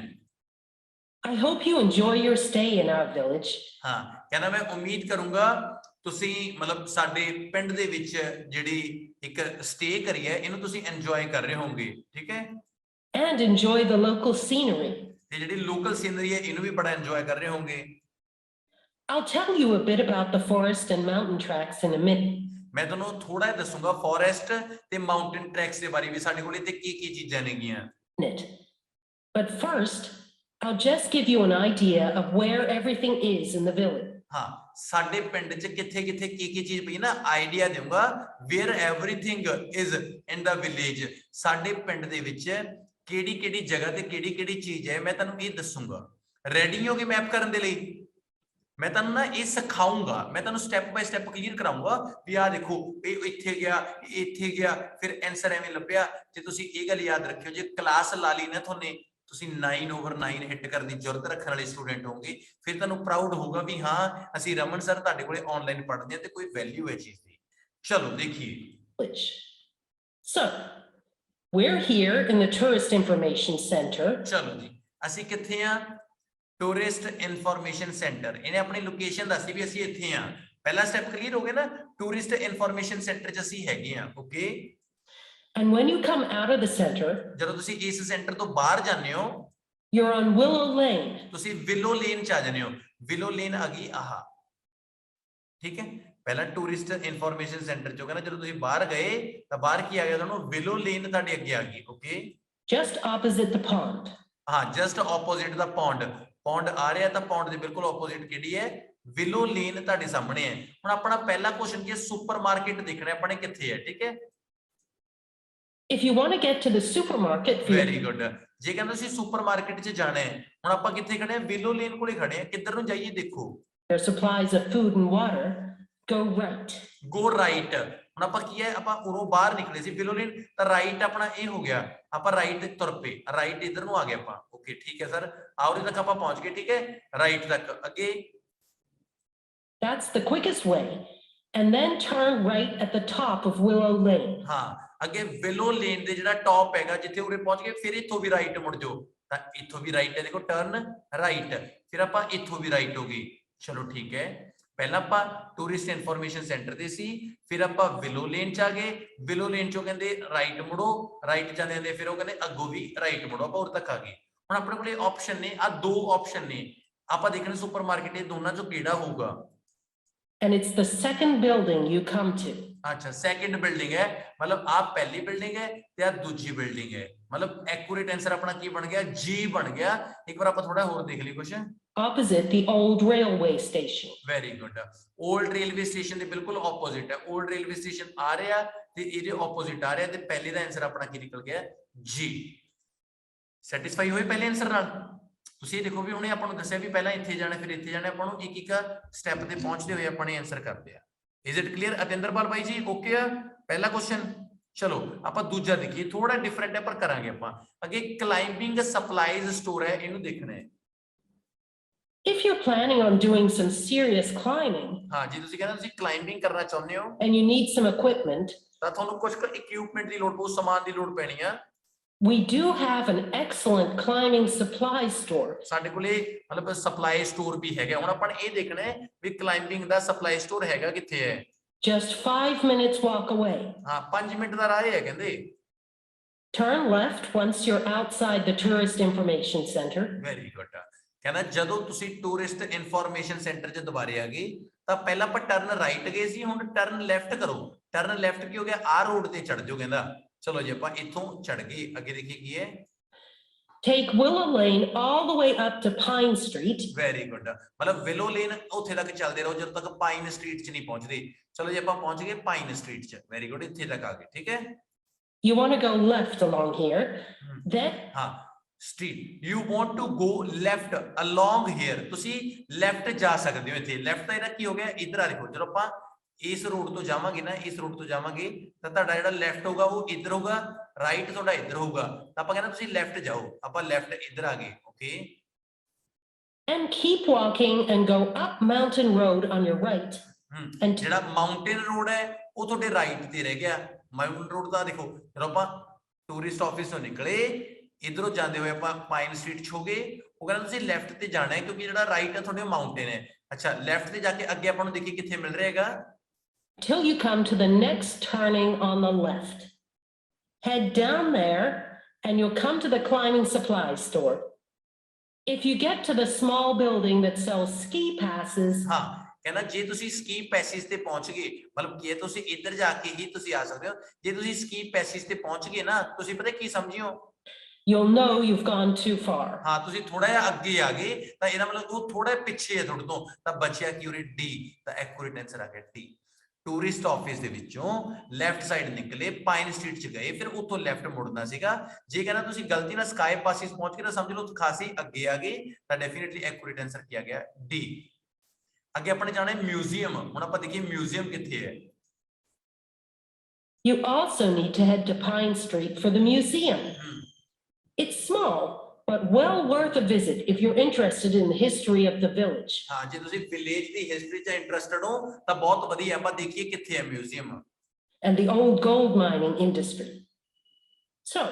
I hope you enjoy your stay in our village. ਹਾਂ ਕਹਿੰਦਾ ਮੈਂ ਉਮੀਦ ਕਰੂੰਗਾ ਤੁਸੀਂ ਮਤਲਬ ਸਾਡੇ ਪਿੰਡ ਦੇ ਵਿੱਚ ਜਿਹੜੀ ਇੱਕ ਸਟੇ ਕਰੀ ਹੈ ਇਹਨੂੰ ਤੁਸੀਂ ਇੰਜੋਏ ਕਰ ਰਹੇ ਹੋਵੋਗੇ। ਠੀਕ ਹੈ, And enjoy the local scenery. ਤੇ ਜਿਹੜੀ ਲੋਕਲ ਸੀਨਰੀ ਹੈ ਇਹਨੂੰ ਵੀ ਬੜਾ ਇੰਜੋਏ ਕਰ ਰਹੇ ਹੋਵੋਗੇ। I'll tell you a bit about the forest and mountain tracks in a minute. ਮੈਂ ਤੁਹਾਨੂੰ ਥੋੜਾ ਜਿਹਾ ਦੱਸੂਗਾ ਫੋਰੈਸਟ ਤੇ ਮਾਊਂਟੇਨ ਟ੍ਰੈਕਸ ਦੇ ਬਾਰੇ ਵੀ ਸਾਡੇ ਕੋਲ ਇੱਥੇ ਕੀ ਚੀਜ਼ਾਂ ਨੇਗੀਆਂ। But first, I'll just give you an idea of where everything is in the village. ਹਾਂ ਸਾਡੇ ਪਿੰਡ 'ਚ ਕਿੱਥੇ ਕੀ ਚੀਜ਼ ਪਈ ਨਾ ਆਈਡੀਆ ਦੇਵਾਂਗਾ where everything is in the village। ਸਾਡੇ ਪਿੰਡ ਦੇ ਵਿੱਚ ਕਿਹੜੀ ਜਗ੍ਹਾ ਤੇ ਕਿਹੜੀ ਚੀਜ਼ ਹੈ ਮੈਂ ਤੁਹਾਨੂੰ ਇਹ ਦੱਸੂਗਾ। ਰੈਡੀ ਹੋਗੇ ਮੈਪ ਕਰਨ ਦੇ ਲਈ? मैं तुहानू ना ये सिखाऊंगा, मैं तुहानू स्टैप बाय स्टैप क्लीयर कराऊंगा भी आ देखो इत्थे गया फिर आंसर एवें लभ्या। जे तुसीं ये गल याद रखियो जे क्लास ला ली ना तुहाने तुसीं 9/9 हिट करने की जरूरत रखने वाले स्टूडेंट होंगे फिर तुहानू प्राउड होगा भी हाँ असीं रमन सर तुहाडे कोले ऑनलाइन पढ़दे हां ते कोई वैल्यू है चीज दी। चलो देखिए। So we're here in the tourist information center. चलो जी असीं कित्थे आ? Tourist information centre. इन्हें अपनी लोकेशन दसी भी असीं इत्थे आ। पहला स्टेप क्लियर हो गया ना, टूरिस्ट इनफॉर्मेशन सेंटर च असीं हैगे आ। Okay, And when you come out of the center, ਜਦੋਂ ਤੁਸੀਂ ਇਸ ਸੈਂਟਰ ਤੋਂ ਬਾਹਰ ਜਾਂਦੇ ਹੋ you're on Willow Lane. ਤੁਸੀਂ ਵਿਲੋ ਲੇਨ ਚ ਆ ਜਾਂਦੇ ਹੋ। ਵਿਲੋ ਲੇਨ ਆ ਗਈ ਆਹ। ਠੀਕ ਹੈ, ਪਹਿਲਾਂ ਟੂਰਿਸਟ ਇਨਫੋਰਮੇਸ਼ਨ ਸੈਂਟਰ ਚੋਂ ਕਹਿੰਦਾ ਜਦੋਂ ਤੁਸੀਂ ਬਾਹਰ ਗਏ ਤਾਂ ਬਾਹਰ ਕੀ ਆ ਗਿਆ ਤੁਹਾਨੂੰ ਵਿਲੋ ਲੇਨ ਤੁਹਾਡੇ ਅੱਗੇ ਆ ਗਈ। Okay, Just opposite the pond. ਹਾਂ ਜਸਟ ਆਪੋਜ਼ਿਟ ਦਾ ਪੌਂਡ ਆ ਰਿਹਾ ਤਾਂ ਪੌਂਡ ਦੇ ਬਿਲਕੁਲ ਆਪੋਜ਼ਿਟ ਕਿਹੜੀ ਹੈ? ਵਿਲੋ ਲੇਨ ਤੁਹਾਡੇ ਸਾਹਮਣੇ ਹੈ। ਹੁਣ ਆਪਣਾ ਪਹਿਲਾ ਕੁਐਸਚਨ ਕੀ ਹੈ? ਸੁਪਰਮਾਰਕਟ ਦੇਖਣਾ ਆਪਣੇ ਕਿੱਥੇ ਹੈ। ਠੀਕ ਹੈ, If you want to get to the supermarket, very good. ਜੇ ਕਹਿੰਦੇ ਤੁਸੀਂ ਸੁਪਰਮਾਰਕਟ 'ਚ ਜਾਣਾ ਹੈ, ਹੁਣ ਆਪਾਂ ਕਿੱਥੇ ਖੜੇ ਹਾਂ? ਵਿਲੋ ਲੇਨ ਕੋਲੇ ਖੜੇ ਹਾਂ। ਕਿੱਧਰ ਨੂੰ ਜਾਈਏ ਦੇਖੋ। their supplies of food and water, go right. Go right. ਹੁਣ ਆਪਾਂ ਕੀ ਹੈ ਆਪਾਂ ਉਰੋਂ ਬਾਹਰ ਨਿਕਲੇ ਸੀ ਵਿਲੋ ਲੇਨ ਤਾਂ ਰਾਈਟ ਆਪਣਾ ਇਹ ਹੋ ਗਿਆ, ਆਪਾਂ ਰਾਈਟ ਤੁਰ ਪਏ, ਰਾਈਟ ਇਧਰ ਨੂੰ ਆ ਗਏ ਆਪਾਂ। ਓਕੇ ਠੀਕ ਹੈ ਸਰ, ਆਉਰੇ ਤੱਕ ਆਪਾਂ ਪਹੁੰਚ ਗਏ। ਠੀਕ ਹੈ, ਰਾਈਟ ਤੱਕ ਅੱਗੇ। That's the quickest way. And then turn right at the top of Willow Lane. ਹਾਂ ਅੱਗੇ ਵਿਲੋ ਲੇਨ ਦੇ ਜਿਹੜਾ ਟੌਪ ਹੈਗਾ ਜਿੱਥੇ ਉਰੇ ਪਹੁੰਚ ਗਏ ਫਿਰ ਇੱਥੋਂ ਵੀ ਰਾਈਟ ਮੁੜ ਜਾਓ ਤਾਂ ਇੱਥੋਂ ਵੀ ਰਾਈਟ ਹੈ। ਦੇਖੋ ਟਰਨ ਰਾਈਟ, ਫਿਰ ਆਪਾਂ ਇੱਥੋਂ ਵੀ ਰਾਈਟ ਹੋ ਗਏ। ਚਲੋ ਠੀਕ ਹੈ, ਪਹਿਲਾਂ ਆਪਾਂ ਟੂਰਿਸਟ ਇਨਫੋਰਮੇਸ਼ਨ ਸੈਂਟਰ ਤੇ ਸੀ, ਫਿਰ ਆਪਾਂ ਵਿਲੋ ਲੇਨ ਚ ਆ ਗਏ। ਵਿਲੋ ਲੇਨ ਚੋਂ ਕਹਿੰਦੇ ਰਾਈਟ ਮੁੜੋ, ਰਾਈਟ ਜਾਂਦੇ ਜਾਂਦੇ ਫਿਰ ਉਹ ਕਹਿੰਦੇ ਅੱਗੋਂ ਵੀ ਰਾਈਟ ਮੁੜੋ, ਆਪਾਂ ਉਰੇ ਤੱਕ ਆ ਗਏ। ਹੁਣ ਆਪਣੇ ਕੋਲੇ ਆਪਸ਼ਨ ਨੇ, ਆ ਦੋ ਆਪਸ਼ਨ ਨੇ, ਆਪਾਂ ਦੇਖਣਾ ਸੁਪਰਮਾਰਕਟ ਇਹ ਦੋਨਾਂ ਚੋਂ ਕਿਹੜਾ ਹੋਊਗਾ। And it's the second building you come to. अच्छा सेकंड बिल्डिंग है, मतलब आप पहली बिल्डिंग है ते आ दूजी बिल्डिंग है। मतलब एक्यूरेट आंसर अपना की बन गया? जी बन गया। एक बार आप थोड़ा और देख ली question. opposite the old railway station. Very good. Old railway station ਦੇ ਬਿਲਕੁਲ ਆਪੋਜ਼ਿਟ ਹੈ। 올ਡ ਰੇਲਵੇ ਸਟੇਸ਼ਨ ਆ ਰਿਹਾ ਤੇ ਇਹਦੇ ਆਪੋਜ਼ਿਟ ਆ ਰਿਹਾ ਤੇ ਪਹਿਲੇ ਦਾ ਆਨਸਰ ਆਪਣਾ ਕੀ ਨਿਕਲ ਗਿਆ ਜੀ। ਸੈਟੀਸਫਾਈ ਹੋਏ ਪਹਿਲੇ ਆਨਸਰ ਨਾਲ? ਤੁਸੀਂ ਦੇਖੋ ਵੀ ਉਹਨੇ ਆਪਾਂ ਨੂੰ ਦੱਸਿਆ ਵੀ ਪਹਿਲਾਂ ਇੱਥੇ ਜਾਣਾ ਫਿਰ ਇੱਥੇ ਜਾਣਾ, ਆਪਾਂ ਨੂੰ ਇੱਕ ਇੱਕ ਸਟੈਪ ਤੇ ਪਹੁੰਚਦੇ ਹੋਏ ਆਪਣੇ ਆਨਸਰ ਕਰਦੇ ਆ। ਇਜ਼ ਇਟ ਕਲੀਅਰ ਅਤਿੰਦਰਪਾਲ ਬਾਈ ਜੀ? ਓਕੇ ਆ ਪਹਿਲਾ ਕੁਐਸਚਨ। ਚਲੋ ਆਪਾਂ ਦੂਜਾ ਦੇਖੀਏ, ਥੋੜਾ ਡਿਫਰੈਂਟ ਹੈ ਪਰ ਕਰਾਂਗੇ ਆਪਾਂ ਅੱਗੇ। ਕਲਾਈਂਬਿੰਗ ਸਪਲਾਈਜ਼ ਸਟੋਰ ਹੈ, ਇਹਨੂੰ ਦੇਖਣਾ ਹੈ। If you're planning on doing some serious climbing ਹਾਂ ਜੀ, ਤੁਸੀਂ ਕਹਿੰਦੇ ਤੁਸੀਂ ਕਲਾਈਂਬਿੰਗ ਕਰਨਾ ਚਾਹੁੰਦੇ ਹੋ and you need some equipment, ਤਾਂ ਤੁਹਾਨੂੰ ਕੁਝ ਇਕਵਿਪਮੈਂਟ ਦੀ ਲੋੜ ਪਊ, ਸਮਾਨ ਦੀ ਲੋੜ ਪੈਣੀ ਆ। we do have an excellent climbing supply store. ਸਾਡੇ ਕੋਲੇ ਮਤਲਬ ਸਪਲਾਈ ਸਟੋਰ ਵੀ ਹੈਗਾ। ਹੁਣ ਆਪਾਂ ਨੇ ਇਹ ਦੇਖਣਾ ਹੈ ਵੀ ਕਲਾਈਂਬਿੰਗ ਦਾ ਸਪਲਾਈ ਸਟੋਰ ਹੈਗਾ ਕਿੱਥੇ ਹੈ। Just 5 minutes walk away. ਹਾਂ 5 ਮਿੰਟ ਦਾ ਰਾਹ ਹੈ ਕਹਿੰਦੇ। Turn left once you're outside the tourist information center. Very good. ਕਹਿੰਦਾ ਜਦੋਂ ਤੁਸੀਂ ਟੂਰਿਸਟ ਇਨਫੋਰਮੇਸ਼ਨ ਸੈਂਟਰ 'ਚ ਦੁਬਾਰੇ ਆ ਗਏ ਤਾਂ ਪਹਿਲਾਂ ਆਪਾਂ ਟਰਨ ਰਾਈਟ ਗਏ ਸੀ, ਹੁਣ ਟਰਨ ਲੈਫਟ ਕਰੋ। ਟਰਨ ਲੈਫਟ ਕੀ ਹੋ ਗਿਆ, ਆਹ ਰੋਡ ਤੇ ਚੜ ਜਾਓ ਕਹਿੰਦਾ। ਚਲੋ ਜੀ ਆਪਾਂ ਇੱਥੋਂ ਚੜ ਗਏ, ਅੱਗੇ ਦੇਖੀਏ ਕੀ ਹੈ। Take Willow Lane all the way up to Pine Street. Very good. ਮਤਲਬ ਵਿਲੋ ਲੇਨ ਉੱਥੇ ਤੱਕ ਚੱਲਦੇ ਰਹੋ ਜਦੋਂ ਤੱਕ ਪਾਈਨ ਸਟਰੀਟ 'ਚ ਨਹੀਂ ਪਹੁੰਚਦੇ। ਚਲੋ ਜੀ ਆਪਾਂ ਪਹੁੰਚ ਗਏ ਪਾਈਨ ਸਟਰੀਟ 'ਚ। ਵੈਰੀ ਗੁੱਡ, ਇੱਥੇ ਤੱਕ ਆ ਗਏ, ਠੀਕ ਹੈ। You want to go left along here. Then ਹਾਂ street, you want to go left along here, ਤੁਸੀਂ ਲੈਫਟ ਜਾ ਸਕਦੇ ਹੋ ਇੱਥੇ। ਲੈਫਟ ਦਾ ਇਹਦਾ ਕੀ ਹੋ ਗਿਆ, ਇੱਧਰ ਆ ਦੇਖੋ। ਜਦੋਂ ਆਪਾਂ ਇਸ ਰੋਡ ਤੋਂ ਜਾਵਾਂਗੇ ਨਾ, ਇਸ ਰੋਡ ਤੋਂ ਜਾਵਾਂਗੇ ਤਾਂ ਤੁਹਾਡਾ ਜਿਹੜਾ ਲੈਫਟ ਹੋਊਗਾ ਉਹ ਇੱਧਰ ਹੋਊਗਾ, ਰਾਈਟ ਤੁਹਾਡਾ ਇੱਧਰ ਹੋਊਗਾ। ਤਾਂ ਆਪਾਂ ਕਹਿੰਦੇ ਤੁਸੀਂ ਲੈਫਟ ਜਾਓ, ਆਪਾਂ ਲੈਫਟ ਇੱਧਰ ਆ ਗਏ। Okay, and keep walking and go up Mountain Road on your right. And ਜਿਹੜਾ ਮਾਊਂਟੇਨ ਰੋਡ ਹੈ ਉਹ ਤੁਹਾਡੇ ਰਾਈਟ ਤੇ ਰਹਿ ਗਿਆ। ਮਾਊਂਟੇਨ ਰੋਡ ਦਾ ਦੇਖੋ, ਜਦੋਂ ਆਪਾਂ ਟੂਰਿਸਟ ਆਫਿਸ ਤੋਂ ਨਿਕਲੇ ਇਧਰੋਂ ਜਾਂਦੇ ਹੋਏ ਆਪਾਂ ਪਾਈਨ ਸਟਰੀਟ 'ਚ ਹੋ ਗਏ, ਉਹ ਕਹਿੰਦਾ ਤੁਸੀਂ ਲੈਫਟ ਤੇ ਜਾਣਾ ਹੈ ਕਿਉਂਕਿ ਜਿਹੜਾ ਰਾਈਟ ਹੈ ਤੁਹਾਡੇ ਮਾਊਂਟੇਨ ਹੈ। ਅੱਛਾ, ਲੈਫਟ ਤੇ ਜਾ ਕੇ ਅੱਗੇ ਆਪਾਂ ਨੂੰ ਦੇਖੀਏ ਕਿੱਥੇ ਮਿਲ ਰਿਹਾ ਹੈਗਾ। till you come to the next turning on the left. Head down there and you'll come to the climbing supply store. If you get to the small building that sells ski passes, ਹਾਂ ਕਹਿੰਦਾ ਜੇ ਤੁਸੀਂ ਸਕੀ ਪੈਸਿਸ ਤੇ ਪਹੁੰਚ ਗਏ, ਮਤਲਬ ਕਿ ਤੁਸੀਂ ਇੱਧਰ ਜਾ ਕੇ ਹੀ ਤੁਸੀਂ ਆ ਸਕਦੇ ਹੋ। ਜੇ ਤੁਸੀਂ ਸਕੀ ਪੈਸਿਸ ਤੇ ਪਹੁੰਚ ਗਏ ਨਾ, ਤੁਸੀਂ ਪਤਾ ਕੀ ਸਮਝਿਓ, you'll know you've gone too far. ਹਾਂ ਤੁਸੀਂ ਥੋੜਾ ਜਿਹਾ ਅੱਗੇ ਆ ਗਏ ਤਾਂ ਇਹਦਾ ਮਤਲਬ ਉਹ ਥੋੜਾ ਪਿੱਛੇ ਹੈ ਤੁਹਾਡੇ ਤੋਂ। ਤਾਂ ਬਚਿਆ ਕੀ ਉਰੇ ਡੀ, ਤਾਂ ਐਕੂਰੇਟ ਆਨਸਰ ਆ ਗਿਆ ਡੀ। ਟੂਰਿਸਟ ਆਫਿਸ ਦੇ ਵਿੱਚੋਂ ਲੈਫਟ ਸਾਈਡ ਨਿਕਲੇ, ਪਾਈਨ ਸਟਰੀਟ 'ਚ ਗਏ, ਫਿਰ ਉੱਥੋਂ ਲੈਫਟ ਮੁੜਨਾ ਸੀਗਾ। ਜੇ ਕਹਿੰਦਾ ਤੁਸੀਂ ਗਲਤੀ ਨਾਲ ਸਕਾਈ ਪਾਸਿਸ ਪਹੁੰਚ ਕੇ ਤਾਂ ਸਮਝ ਲਓ ਖਾਸੀ ਅੱਗੇ ਆ ਗਏ, ਤਾਂ ਡੈਫੀਨਿਟਲੀ ਐਕੂਰੇਟ ਆਨਸਰ ਕੀ ਆ ਗਿਆ ਡੀ। ਅੱਗੇ ਆਪਣੇ ਜਾਣਾ ਮਿਊਜ਼ੀਅਮ। ਹੁਣ ਆਪਾਂ ਦੇਖੀਏ ਮਿਊਜ਼ੀਅਮ ਕਿੱਥੇ ਹੈ। You also need to head to Pine Street for the museum. It's small, but well worth a visit if you're interested in the history of the village. ਹਾਂ ਜੇ ਤੁਸੀਂ ਵਿਲੇਜ ਦੀ ਹਿਸਟਰੀ 'ਚ interested ਹੋ ਤਾਂ ਬਹੁਤ ਵਧੀਆ। ਆਪਾਂ ਦੇਖੀਏ ਕਿੱਥੇ ਹੈ museum. And the old gold mining industry. So,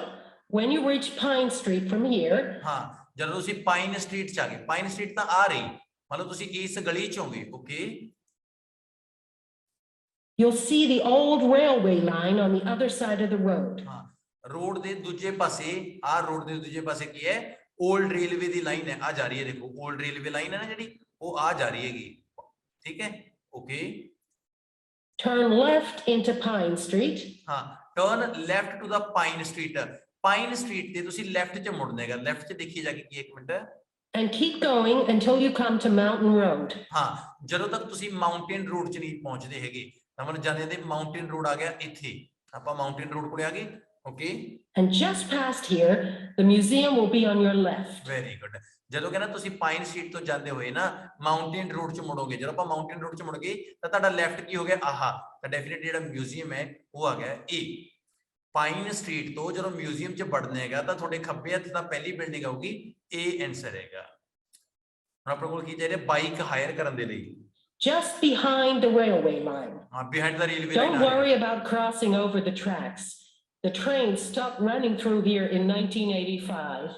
when you reach Pine Street from here, ਹਾਂ ਜਦੋਂ ਤੁਸੀਂ ਪਾਈਨ ਸਟਰੀਟ 'ਚ ਆ ਗਏ, ਪਾਈਨ ਸਟਰੀਟ ਤਾਂ ਆ ਰਹੀ, ਮਤਲਬ ਤੁਸੀਂ ਇਸ ਗਲੀ 'ਚ ਹੋਗੇ। Okay, you'll see the old railway line on the other side of the road. ਹਾਂ ਰੋਡ ਦੇ ਦੂਜੇ ਪਾਸੇ, ਆਹ ਰੋਡ ਦੇ ਦੂਜੇ ਪਾਸੇ ਕੀ ਹੈ, 올ਡ ਰੇਲਵੇ ਦੀ ਲਾਈਨ ਹੈ, ਆ ਜਾ ਰਹੀ ਹੈ। ਦੇਖੋ 올ਡ ਰੇਲਵੇ ਲਾਈਨ ਹੈ ਨਾ ਜਿਹੜੀ, ਉਹ ਆ ਜਾ ਰਹੀ ਹੈਗੀ, ਠੀਕ ਹੈ। Okay, Turn left into Pine Street. ਹਾਂ turn left to the Pine Street. Pine Street ਤੇ ਤੁਸੀਂ ਲੈਫਟ 'ਚ ਮੁੜਨਾ ਹੈਗਾ। ਲੈਫਟ 'ਚ ਦੇਖੀ ਜਾ ਕੇ ਕੀ, ਇੱਕ minute. And keep going until you come to Mountain Road. ਹਾਂ ਜਦੋਂ ਤੱਕ ਤੁਸੀਂ ਮਾਊਂਟੇਨ ਰੋਡ 'ਚ ਨਹੀਂ ਪਹੁੰਚਦੇ ਹੈਗੇ, ਤਾਂ ਮਤਲਬ ਜਾਂਦੇ ਦੇ ਮਾਊਂਟੇਨ ਰੋਡ ਆ ਗਿਆ ਇੱਥੇ। ਆਪਾਂ ਮਾਊਂਟੇਨ ਰੋਡ ਕੋਲੇ ਆ ਗਏ। Okay, And just past here, the museum will be on your left. Very good. ਜਦੋਂ ਕਹਿੰਦਾ ਤੁਸੀਂ ਪਾਈਨ ਸਟਰੀਟ ਤੋਂ ਜਾਂਦੇ ਹੋਏ ਨਾ ਮਾਊਂਟੇਨ ਰੋਡ 'ਚ ਮੁੜੋਗੇ, ਜਦੋਂ ਆਪਾਂ ਮਾਊਂਟੇਨ ਰੋਡ 'ਚ ਮੁੜ ਗਏ ਤਾਂ ਤੁਹਾਡਾ ਲੈਫਟ ਕੀ ਹੋ ਗਿਆ, ਆਹਾ। ਤਾਂ ਡੈਫੀਨਿਟਲੀ ਜਿਹੜਾ ਮਿਊਜ਼ੀਅਮ ਹੈ ਉਹ ਆ ਗਿਆ ਏ। ਪਾਈਨ ਸਟਰੀਟ ਤੋਂ ਜਦੋਂ ਮਿਊਜ਼ੀਅਮ 'ਚ ਵੜਨਾ ਹੈਗਾ ਤਾਂ ਤੁਹਾਡੇ ਖੱਬੇ ਹੱਥ ਤਾਂ ਪਹਿਲੀ ਬਿਲਡਿੰਗ ਆਊਗੀ, ਏ ਆਨਸਰ ਹੈਗਾ। ਹੁਣ ਆਪਣੇ ਕੋਲ ਕੀ ਚਾਹੀਦਾ, ਬਾਈਕ ਹਾਇਰ ਕਰਨ ਦੇ ਲਈ। Just behind the railway line. ਹਾਂ behind the railway Don't line. worry about crossing over the tracks. The train stopped running through here in 1985.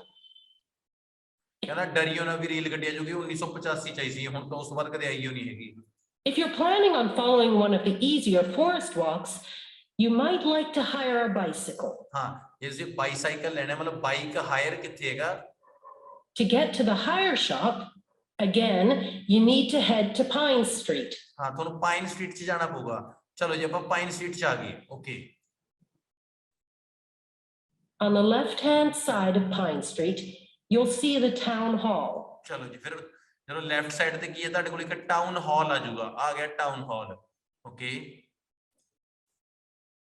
ਕਹਿੰਦਾ ਡਰਿਓ ਨਾ ਵੀ ਰੇਲ ਗੱਡੀ ਆ ਜੂਗੀ 1985 ਚ ਆਈ ਸੀ, ਹੁਣ ਤਾਂ ਉਸ ਤੋਂ ਬਾਅਦ ਕਦੇ ਆਈ ਹੋ ਨਹੀਂ ਹੈਗੀ। If you're planning on following one of the easier forest walks, you might like to hire a bicycle. ਹਾਂ ਜੇ ਤੁਸੀਂ ਬਾਈਸਾਈਕਲ ਲੈਣਾ, ਮਤਲਬ ਬਾਈਕ ਹਾਇਰ ਕਿੱਥੇ ਹੈਗਾ। To get to the hire shop, again, you need to head to Pine Street. ਹਾਂ ਤੁਹਾਨੂੰ pine street 'ਚ ਜਾਣਾ ਪਊਗਾ। ਚਲੋ ਜੀ ਆਪਾਂ ਪਾਈਨ ਸਟਰੀਟ 'ਚ ਆ ਗਏ। Okay, On the left-hand side of Pine Street, you'll see the town hall. ਚਲੋ ਜੀ ਫਿਰ ਚਲੋ ਲੈਫਟ ਸਾਈਡ ਤੇ ਕੀ ਹੈ ਤੁਹਾਡੇ ਕੋਲ, ਇੱਕ ਟਾਊਨ ਹਾਲ ਆ ਜਾਊਗਾ, ਆ ਗਿਆ town hall. Okay,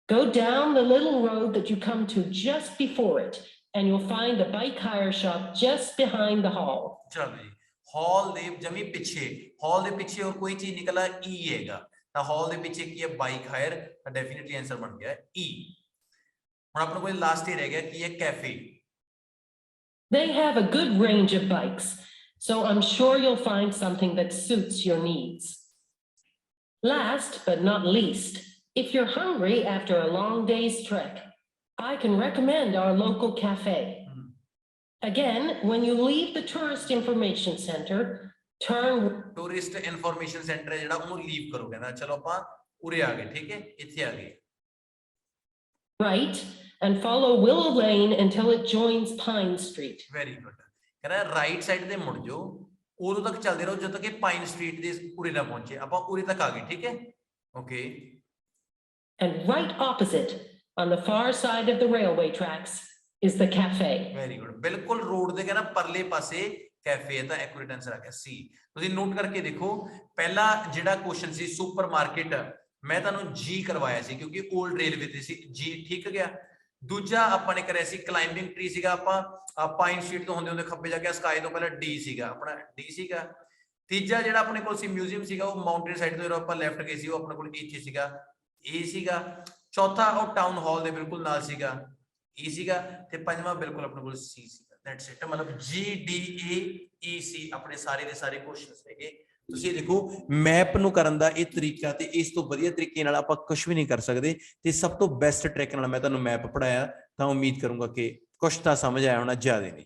Go down the little road that you come to just before it, and you'll find the bike hire shop just behind the hall. ਚਲੋ ਜੀ, ਹਾਲ ਦੇ ਜਮੀ ਪਿੱਛੇ, ਹਾਲ ਦੇ ਪਿੱਛੇ ਹੋਰ ਕੋਈ ਚੀਜ਼ ਨਿਕਲਾ ਈ ਹੈਗਾ, ਤਾਂ ਹਾਲ ਦੇ ਪਿੱਛੇ ਕੀ ਹੈ, ਬਾਈਕ ਹਾਇਰ, ਤਾਂ ਡੈਫੀਨਿਟਲੀ ਆਨਸਰ ਬਣ ਗਿਆ ਈ। ਹੁਣ ਆਪਣੇ ਕੋਲ ਲਾਸਟ ਹੀ ਰਹਿ ਗਿਆ ਕੀ ਹੈ, cafe. They have a good range of bikes, so I'm sure you'll find something that suits your needs. Last but not least, if you're hungry after a long day's trek, I can recommend our local cafe. Again, when you leave the tourist information center, turn tourist information centre ਜਿਹੜਾ ਉਹਨੂੰ leave ਕਰੋ, ਕਹਿੰਦਾ ਚਲੋ ਆਪਾਂ ਉਰੇ ਆ ਗਏ, ਠੀਕ ਹੈ, ਇੱਥੇ ਆ ਗਏ। right and follow Willow Lane until it joins Pine Street. Very good, ਕਹਿੰਦਾ ਰਾਈਟ ਸਾਈਡ ਤੇ ਮੁੜ ਜਾਓ, ਉਦੋਂ ਤੱਕ ਚੱਲਦੇ ਰਹੋ ਜਦੋਂ ਤੱਕ ਇਹ ਪਾਈਨ ਸਟਰੀਟ ਦੇ ਉਰੇ ਨਾ ਪਹੁੰਚੇ। ਆਪਾਂ ਉਰੇ ਤੱਕ ਆ ਗਏ, ਠੀਕ ਹੈ, okay. And right opposite, on the far side of the railway tracks, is the cafe. Very good, ਬਿਲਕੁਲ ਰੋਡ ਦੇ ਕਹਿੰਦਾ ਪਰਲੇ ਪਾਸੇ ਕੈਫੇ ਹੈ, ਤਾਂ ਐਕੂਰੇਟ ਆਨਸਰ ਆ ਗਿਆ ਸੀ। ਤੁਸੀਂ ਨੋਟ ਕਰਕੇ ਦੇਖੋ, ਪਹਿਲਾ ਜਿਹੜਾ ਕੁਐਸਚਨ ਸੀ ਸੁਪਰਮਾਰਕਟ, ਮੈਂ ਤੁਹਾਨੂੰ ਜੀ ਕਰਵਾਇਆ ਸੀ ਕਿਉਂਕਿ 올ਡ ਰੇਲਵੇ ਤੇ ਸੀ, ਜੀ ਠੀਕ ਗਿਆ। ਦੂਜਾ ਆਪਾਂ ਨੇ ਕਰਿਆ ਸੀ ਕਲਾਈਂਬਿੰਗ ਟਰੀ ਸੀਗਾ, ਆਪਾਂ ਪਾਈਨ ਸਟਰੀਟ ਤੋਂ ਹੁੰਦੇ ਹੁੰਦੇ ਖੱਬੇ ਜਾ ਕੇ ਸਕਾਈ ਤੋਂ ਪਹਿਲਾਂ ਡੀ ਸੀਗਾ, ਆਪਣਾ ਡੀ ਸੀਗਾ। ਤੀਜਾ ਜਿਹੜਾ ਆਪਣੇ ਕੋਲ ਸੀ ਮਿਊਜ਼ੀਅਮ ਸੀਗਾ, ਉਹ ਮਾਊਂਟੇਨ ਸਾਈਡ ਤੋਂ ਜਦੋਂ ਆਪਾਂ ਲੈਫਟ ਗਏ ਸੀ, ਉਹ ਆਪਣੇ ਕੋਲ ਇੱਥੇ ਸੀਗਾ, ਏ ਸੀਗਾ। ਚੌਥਾ ਉਹ ਟਾਊਨ ਹਾਲ ਦੇ ਬਿਲਕੁਲ ਨਾਲ ਸੀਗਾ, ਈ ਸੀਗਾ। ਤੇ ਪੰਜਵਾਂ ਬਿਲਕੁਲ ਆਪਣੇ ਕੋਲ ਸੀ ਸੀਗਾ। ਦੈਟਸ ਇਟ, ਮਤਲਬ ਜੀ ਡੀ ਏ ਈ ਸੀ ਆਪਣੇ ਸਾਰੇ ਦੇ ਸਾਰੇ ਕੁਐਸਚਨਸ ਹੈਗੇ। ਤੁਸੀਂ ਦੇਖੋ ਮੈਪ ਨੂੰ ਕਰਨ ਦਾ ਇਹ ਤਰੀਕਾ, ਤੇ ਇਸ ਤੋਂ ਵਧੀਆ ਤਰੀਕੇ ਨਾਲ ਆਪਾਂ ਕੁਝ ਵੀ ਨਹੀਂ ਕਰ ਸਕਦੇ, ਤੇ ਸਭ ਤੋਂ ਬੈਸਟ ਟ੍ਰਿਕ ਨਾਲ ਮੈਂ ਤੁਹਾਨੂੰ ਮੈਪ ਪੜਾਇਆ, ਤਾਂ ਉਮੀਦ ਕਰੂੰਗਾ ਕਿ ਕੁਝ ਤਾਂ ਸਮਝ ਆਇਆ ਹੋਣਾ, ਜ਼ਿਆਦਾ ਨਹੀਂ।